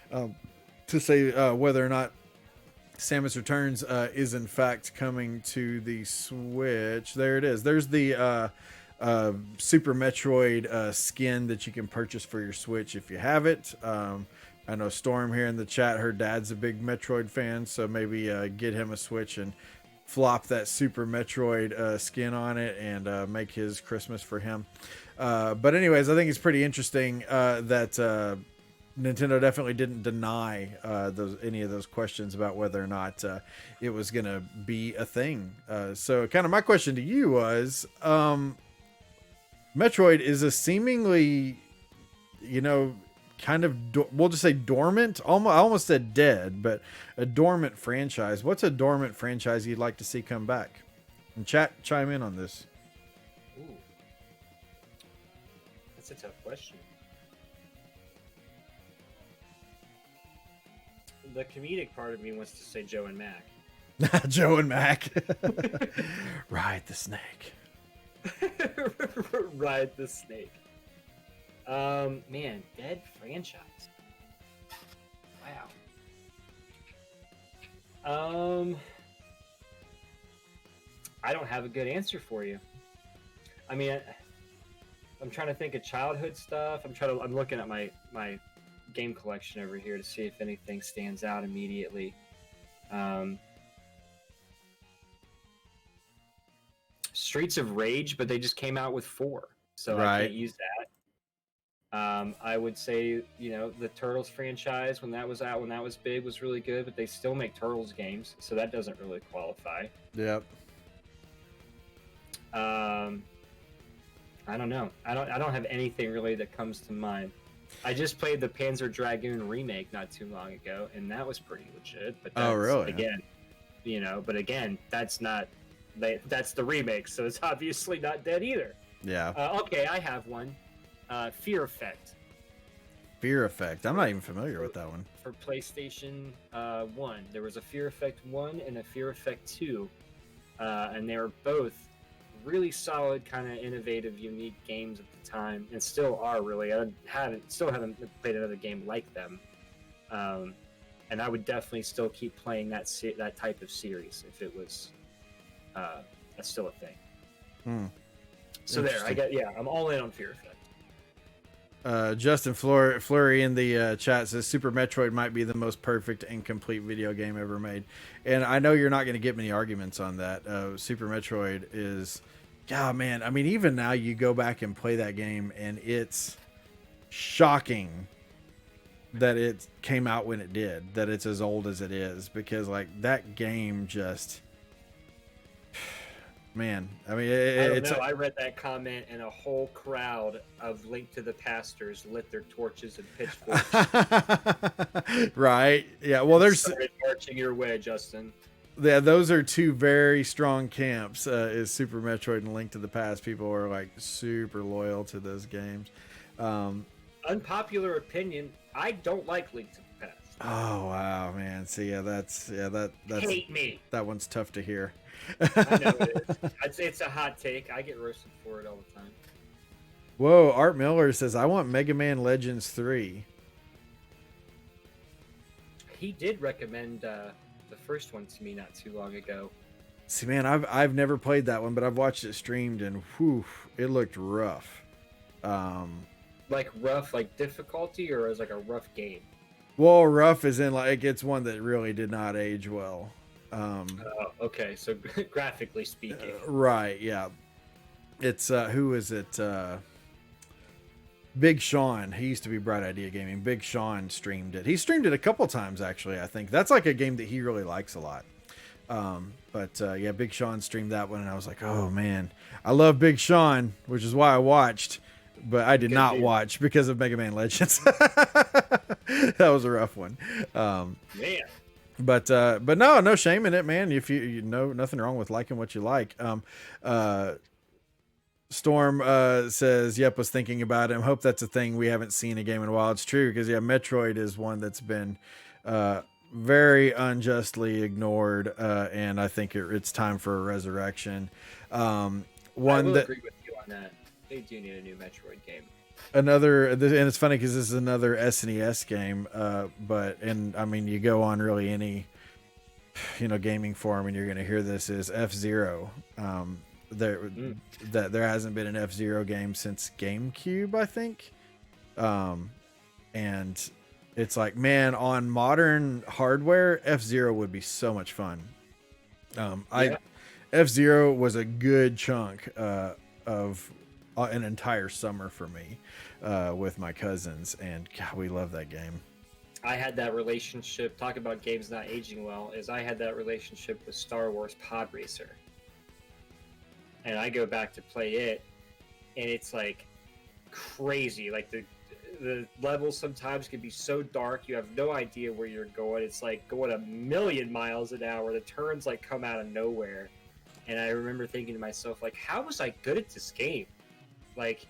to say whether or not Samus Returns is in fact coming to the Switch. There it is. There's the Super Metroid skin that you can purchase for your Switch if you have it. I know Storm here in the chat, her dad's a big Metroid fan, so maybe get him a Switch and flop that Super Metroid skin on it and make his Christmas for him. But anyways, I think it's pretty interesting that Nintendo definitely didn't deny any of those questions about whether or not it was going to be a thing. So kind of my question to you was, Metroid is a seemingly, kind of, we'll just say dormant. I almost said dead, but a dormant franchise. What's a dormant franchise you'd like to see come back? And chat, chime in on this. Ooh. That's a tough question. The comedic part of me wants to say Joe and Mac. Joe and Mac. Ride the snake. Ride the snake. Man, dead franchise. Wow. I don't have a good answer for you. I mean, I'm trying to think of childhood stuff. I'm looking at my game collection over here to see if anything stands out immediately. Streets of Rage, but they just came out with 4, so right. I can't use that. I would say, the Turtles franchise, when that was out, when that was big, was really good, but they still make Turtles games, so that doesn't really qualify. Yep. I don't know. I don't have anything really that comes to mind. I just played the Panzer Dragoon remake not too long ago, and that was pretty legit. But that's, Oh, really? Again, but again, that's the remake, so it's obviously not dead either. Yeah. Okay, I have one. Fear Effect. Fear Effect. I'm not even familiar with that one. For PlayStation 1. There was a Fear Effect 1 and a Fear Effect 2. And they were both really solid, kind of innovative, unique games at the time, and still are really. I still haven't played another game like them. And I would definitely still keep playing that type of series if it was still a thing. So there, I'm all in on Fear Effect. Justin Flurry in the chat says Super Metroid might be the most perfect and complete video game ever made. And I know you're not going to get many arguments on that. Super Metroid is, yeah, man. I mean, even now you go back and play that game and it's shocking that it came out when it did, that it's as old as it is, because like that game just, man, I mean, I read that comment and a whole crowd of Link to the Pastors lit their torches and pitchforks. Right. Yeah. Well, there's started marching your way, Justin. Yeah, those are two very strong camps. Is Super Metroid and Link to the Past. People are like super loyal to those games. Unpopular opinion: I don't like Link to the Past. Oh wow, man! See, that's hate me. That one's tough to hear. I know it is. I'd say it's a hot take. I get roasted for it all the time. Whoa, Art Miller says I want Mega Man Legends 3. He did recommend the first one to me not too long ago. See, man, I've never played that one, but I've watched it streamed, and whew, it looked rough. Like rough, like difficulty, or as like a rough game? Well, rough is in like it's one that really did not age well. Okay, so graphically speaking, right? Yeah, it's who is it? Big Sean. He used to be Bright Idea Gaming. Big Sean streamed it. He streamed it a couple times actually. I think that's like a game that he really likes a lot. But yeah, Big Sean streamed that one, and I was like, oh man, I love Big Sean, which is why I watched. But I did not watch because of Mega Man Legends. That was a rough one. Man. But no shame in it, man. If you know, nothing wrong with liking what you like. Storm says, yep, was thinking about him. Hope that's a thing we haven't seen a game in a while. It's true, because yeah, Metroid is one that's been very unjustly ignored, and I think it's time for a resurrection. I will agree with you on that. They do need a new Metroid game. And it's funny because this is another SNES game, and I mean, you go on really any, gaming forum, and you're going to hear this is F-Zero. There hasn't been an F-Zero game since GameCube, I think. And it's like, man, on modern hardware, F-Zero would be so much fun. F-Zero was a good chunk of an entire summer for me with my cousins, and God, we love that game. I had that relationship, talk about games not aging well, I had that relationship with Star Wars Pod Racer. And I go back to play it, and it's like crazy. Like the levels sometimes can be so dark, you have no idea where you're going. It's like going 1,000,000 miles an hour. The turns like come out of nowhere. And I remember thinking to myself, like, how was I good at this game? Like,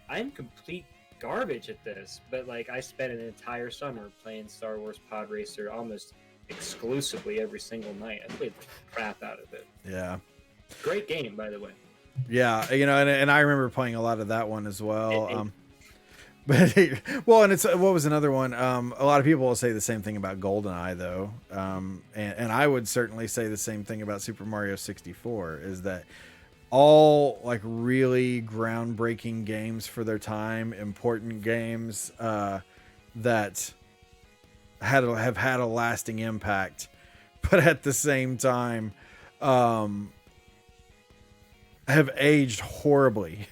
I'm complete garbage at this. But like, I spent an entire summer playing Star Wars Pod Racer almost exclusively every single night. I played the crap out of it. Yeah. Great game, by the way. Yeah, and I remember playing a lot of that one as well. But and it's what was another one? A lot of people will say the same thing about GoldenEye, though, and I would certainly say the same thing about Super Mario 64. Is that all like really groundbreaking games for their time, important games that have had a lasting impact, but at the same time have aged horribly.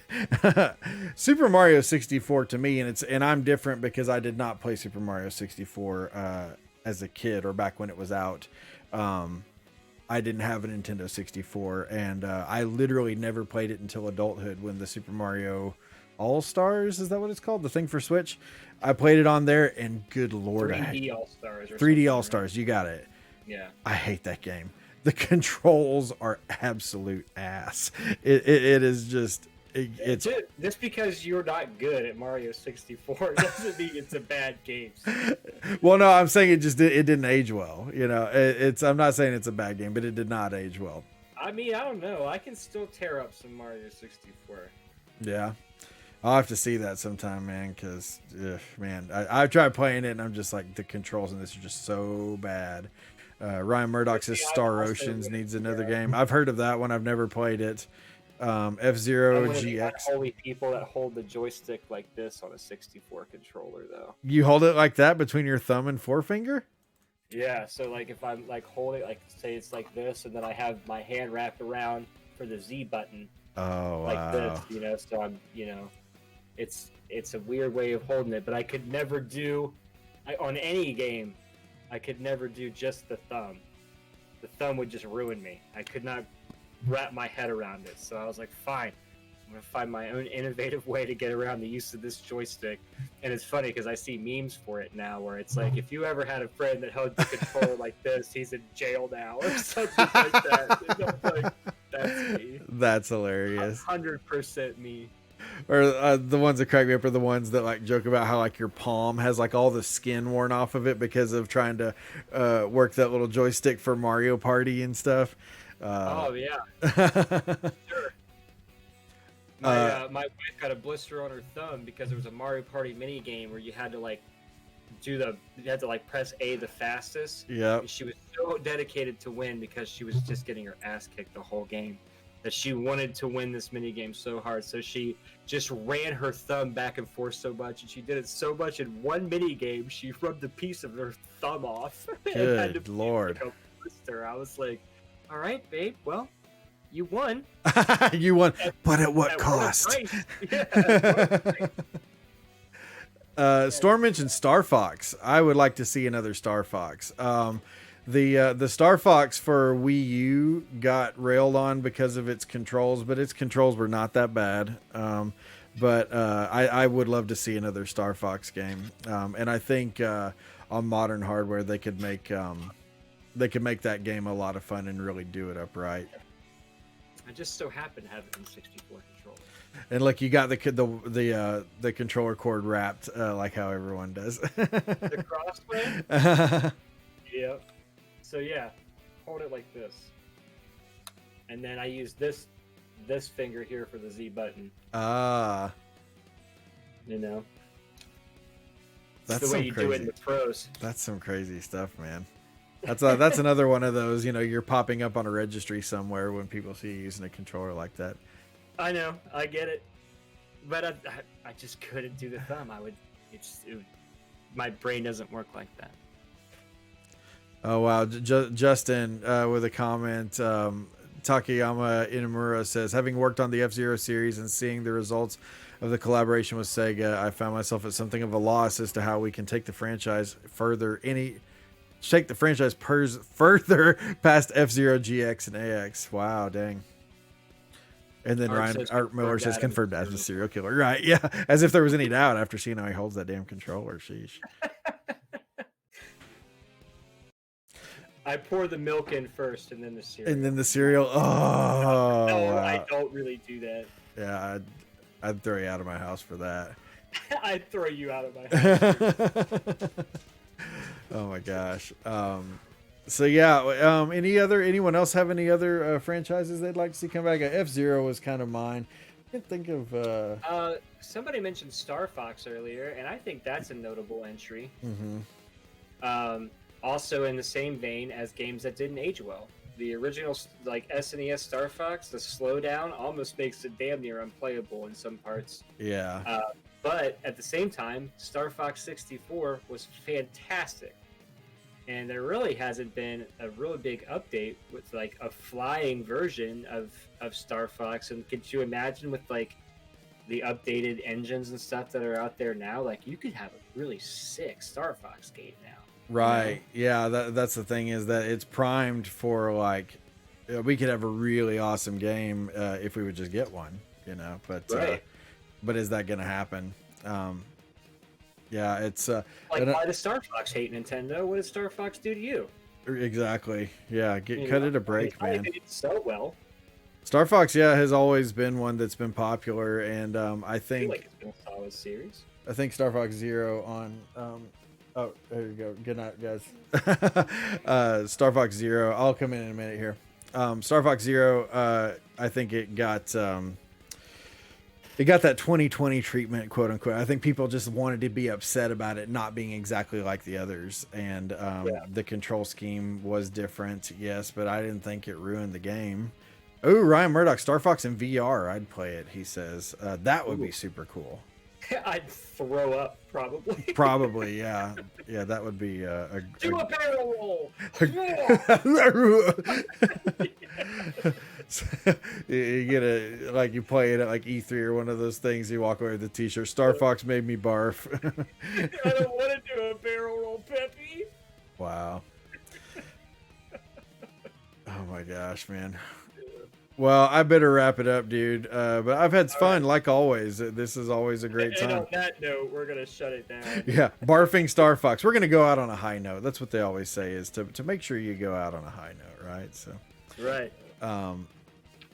Super Mario 64 to me, and I'm different because I did not play Super Mario 64 as a kid or back when it was out. I didn't have a Nintendo 64, and I literally never played it until adulthood when the Super Mario All Stars. Is that what it's called? The thing for Switch. I played it on there, and good lord, 3D All Stars. 3D All Stars. You got it. Yeah. I hate that game. The controls are absolute ass. It is just. It's just because you're not good at Mario 64 doesn't mean it's a bad game. Well, no, I'm saying it didn't age well. You know, I'm not saying it's a bad game, but it did not age well. I mean, I don't know. I can still tear up some Mario 64. Yeah, I'll have to see that sometime, man. Because man, I've tried playing it, and I'm just like, the controls in this are just so bad. Ryan Murdoch says Star Oceans needs another game. I've heard of that one. I've never played it. F-Zero GX. Holy people that hold the joystick like this on a 64 controller, though. You hold it like that between your thumb and forefinger? Yeah, so like if I'm like holding, like say it's like this, and then I have my hand wrapped around for the Z button. Oh, like wow. this, you know. So I'm, you know, it's a weird way of holding it, but I could never do, on any game, I could never do just the thumb. The thumb would just ruin me. I could not wrap my head around it. So I was like, fine, I'm gonna find my own innovative way to get around the use of this joystick. And it's funny because I see memes for it now where it's like, if you ever had a friend that held the controller like this, he's in jail now or something like that. And I'm like, that's me. That's hilarious. 100% me. Or the ones that crack me up are the ones that like joke about how like your palm has like all the skin worn off of it because of trying to work that little joystick for Mario Party and stuff. Oh yeah, sure. My wife got a blister on her thumb because there was a Mario Party mini game where you had to like press A the fastest. Yeah. She was so dedicated to win because she was just getting her ass kicked the whole game that she wanted to win this mini game so hard. So she just ran her thumb back and forth so much, and she did it so much in one mini game she rubbed a piece of her thumb off. Good lord. Like a blister. I was like, all right, babe. Well, you won. You won, but at what cost? Storm mentioned Star Fox. I would like to see another Star Fox. The Star Fox for Wii U got railed on because of its controls, but its controls were not that bad. But I would love to see another Star Fox game. And I think on modern hardware they could make that game a lot of fun and really do it upright. I just so happen to have it in 64 controller. And look, you got the controller cord wrapped like how everyone does. The crossway. Yep. So yeah, hold it like this, and then I use this finger here for the Z button. Ah. You know. That's the way you do it in the pros. That's some crazy stuff, man. That's another one of those, you know, you're popping up on a registry somewhere when people see you using a controller like that. I know, I get it, but I just couldn't do the thumb. My brain doesn't work like that. Oh wow, Justin with a comment. Takayama Inamura says, having worked on the F-Zero series and seeing the results of the collaboration with Sega, I found myself at something of a loss as to how we can take the franchise further further past F-Zero GX and AX. Wow, dang. And then Art Miller says, confirmed as a serial killer. Right, yeah. As if there was any doubt after seeing how he holds that damn controller. Sheesh. I pour the milk in first and then the cereal. And then the cereal. Oh, no, wow. I don't really do that. Yeah, I'd throw you out of my house for that. I'd throw you out of my house. Oh my gosh. So yeah, anyone else have any other franchises they'd like to see come back? F-Zero was kind of mine. I can't think of somebody mentioned Star Fox earlier, and I think that's a notable entry. Mm-hmm. Also in the same vein as games that didn't age well. The original like SNES Star Fox, the slowdown almost makes it damn near unplayable in some parts. Yeah. But at the same time, Star Fox 64 was fantastic. And there really hasn't been a really big update with like a flying version of Star Fox. And could you imagine with like the updated engines and stuff that are out there now? Like you could have a really sick Star Fox game now. Right. Yeah, that's the thing is that it's primed for like we could have a really awesome game if we would just get one, you know. But right. but is that going to happen? Yeah, it's Like, why does Star Fox hate Nintendo? What does Star Fox do to you? exactly. Yeah, You cut know? it a break, I mean, man. They did so well. Star Fox, yeah, has always been one that's been popular, and I I feel think like it's been a solid series. Star Fox Zero on. Oh, there you go. Good night, guys. Star Fox Zero. I'll come in a minute here. Star Fox Zero. I think it got that 2020 treatment, quote unquote. I think people just wanted to be upset about it not being exactly like the others, and the control scheme was different, yes, but I didn't think it ruined the game. Oh, Ryan Murdoch, Star Fox in VR. I'd play it. He says that would be super cool. I'd throw up, probably. Probably, yeah, yeah. That would be Do a barrel roll. You get you play it at like E3 or one of those things. You walk away with the T-shirt. Star Fox made me barf. I don't want to do a barrel roll, Peppy. Wow. Oh my gosh, man. Well, I better wrap it up, dude. But I've had fun, like always. This is always a great And time. on that note, we're gonna shut it down. Yeah, barfing Star Fox. We're gonna go out on a high note. That's what they always say, is to make sure you go out on a high note, right? So, Right.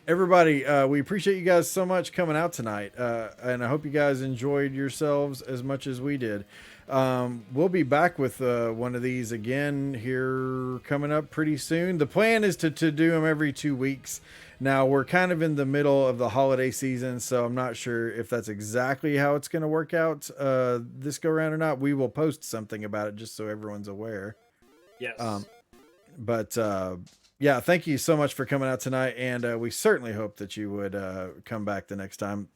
everybody, we appreciate you guys so much coming out tonight, and I hope you guys enjoyed yourselves as much as we did. We'll be back with one of these again here coming up pretty soon. The plan is to do them every 2 weeks. Now, we're kind of in the middle of the holiday season, so I'm not sure if that's exactly how it's going to work out this go around or not. We will post something about it just so everyone's aware. Yes. But yeah, thank you so much for coming out tonight, and we certainly hope that you would come back the next time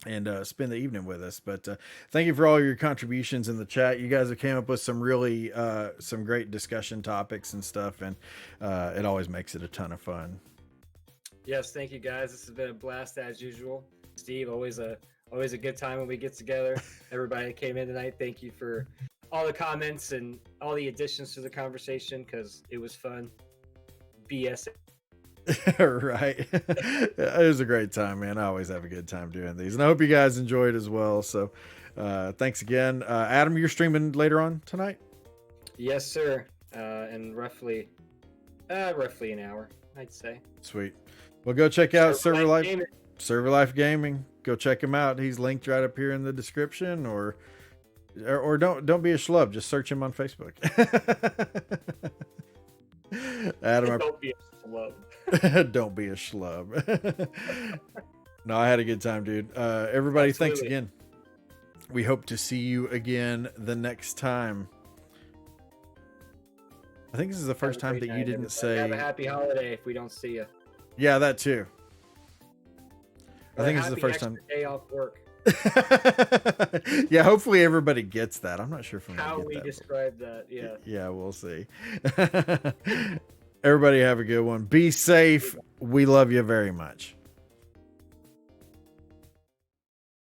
and spend the evening with us. But thank you for all your contributions in the chat. You guys have came up with some really some great discussion topics and stuff, and it always makes it a ton of fun. Yes, thank you guys. This has been a blast as usual. Steve, always a good time when we get together. Everybody that came in tonight, thank you for all the comments and all the additions to the conversation, because it was fun. BS. Right. It was a great time, man. I always have a good time doing these, and I hope you guys enjoyed as well. So thanks again. Adam, you're streaming later on tonight? Yes, sir. In roughly an hour, I'd say. Sweet. Well, go check out Server Life Gaming. Server Life Gaming. Go check him out. He's linked right up here in the description, or don't be a schlub. Just search him on Facebook. Adam, Don't be a schlub. don't be a schlub. No, I had a good time, dude. Everybody, Absolutely. thanks again. We hope to see you again the next time. I think this is the first time that you didn't say. Have a happy holiday if we don't see you. Yeah, that too. I think this is the first time. Day off work. Yeah, hopefully everybody gets that. I'm not sure if I'm gonna How get we that. describe that, yeah. Yeah, we'll see. Everybody have a good one. Be safe. We love you very much.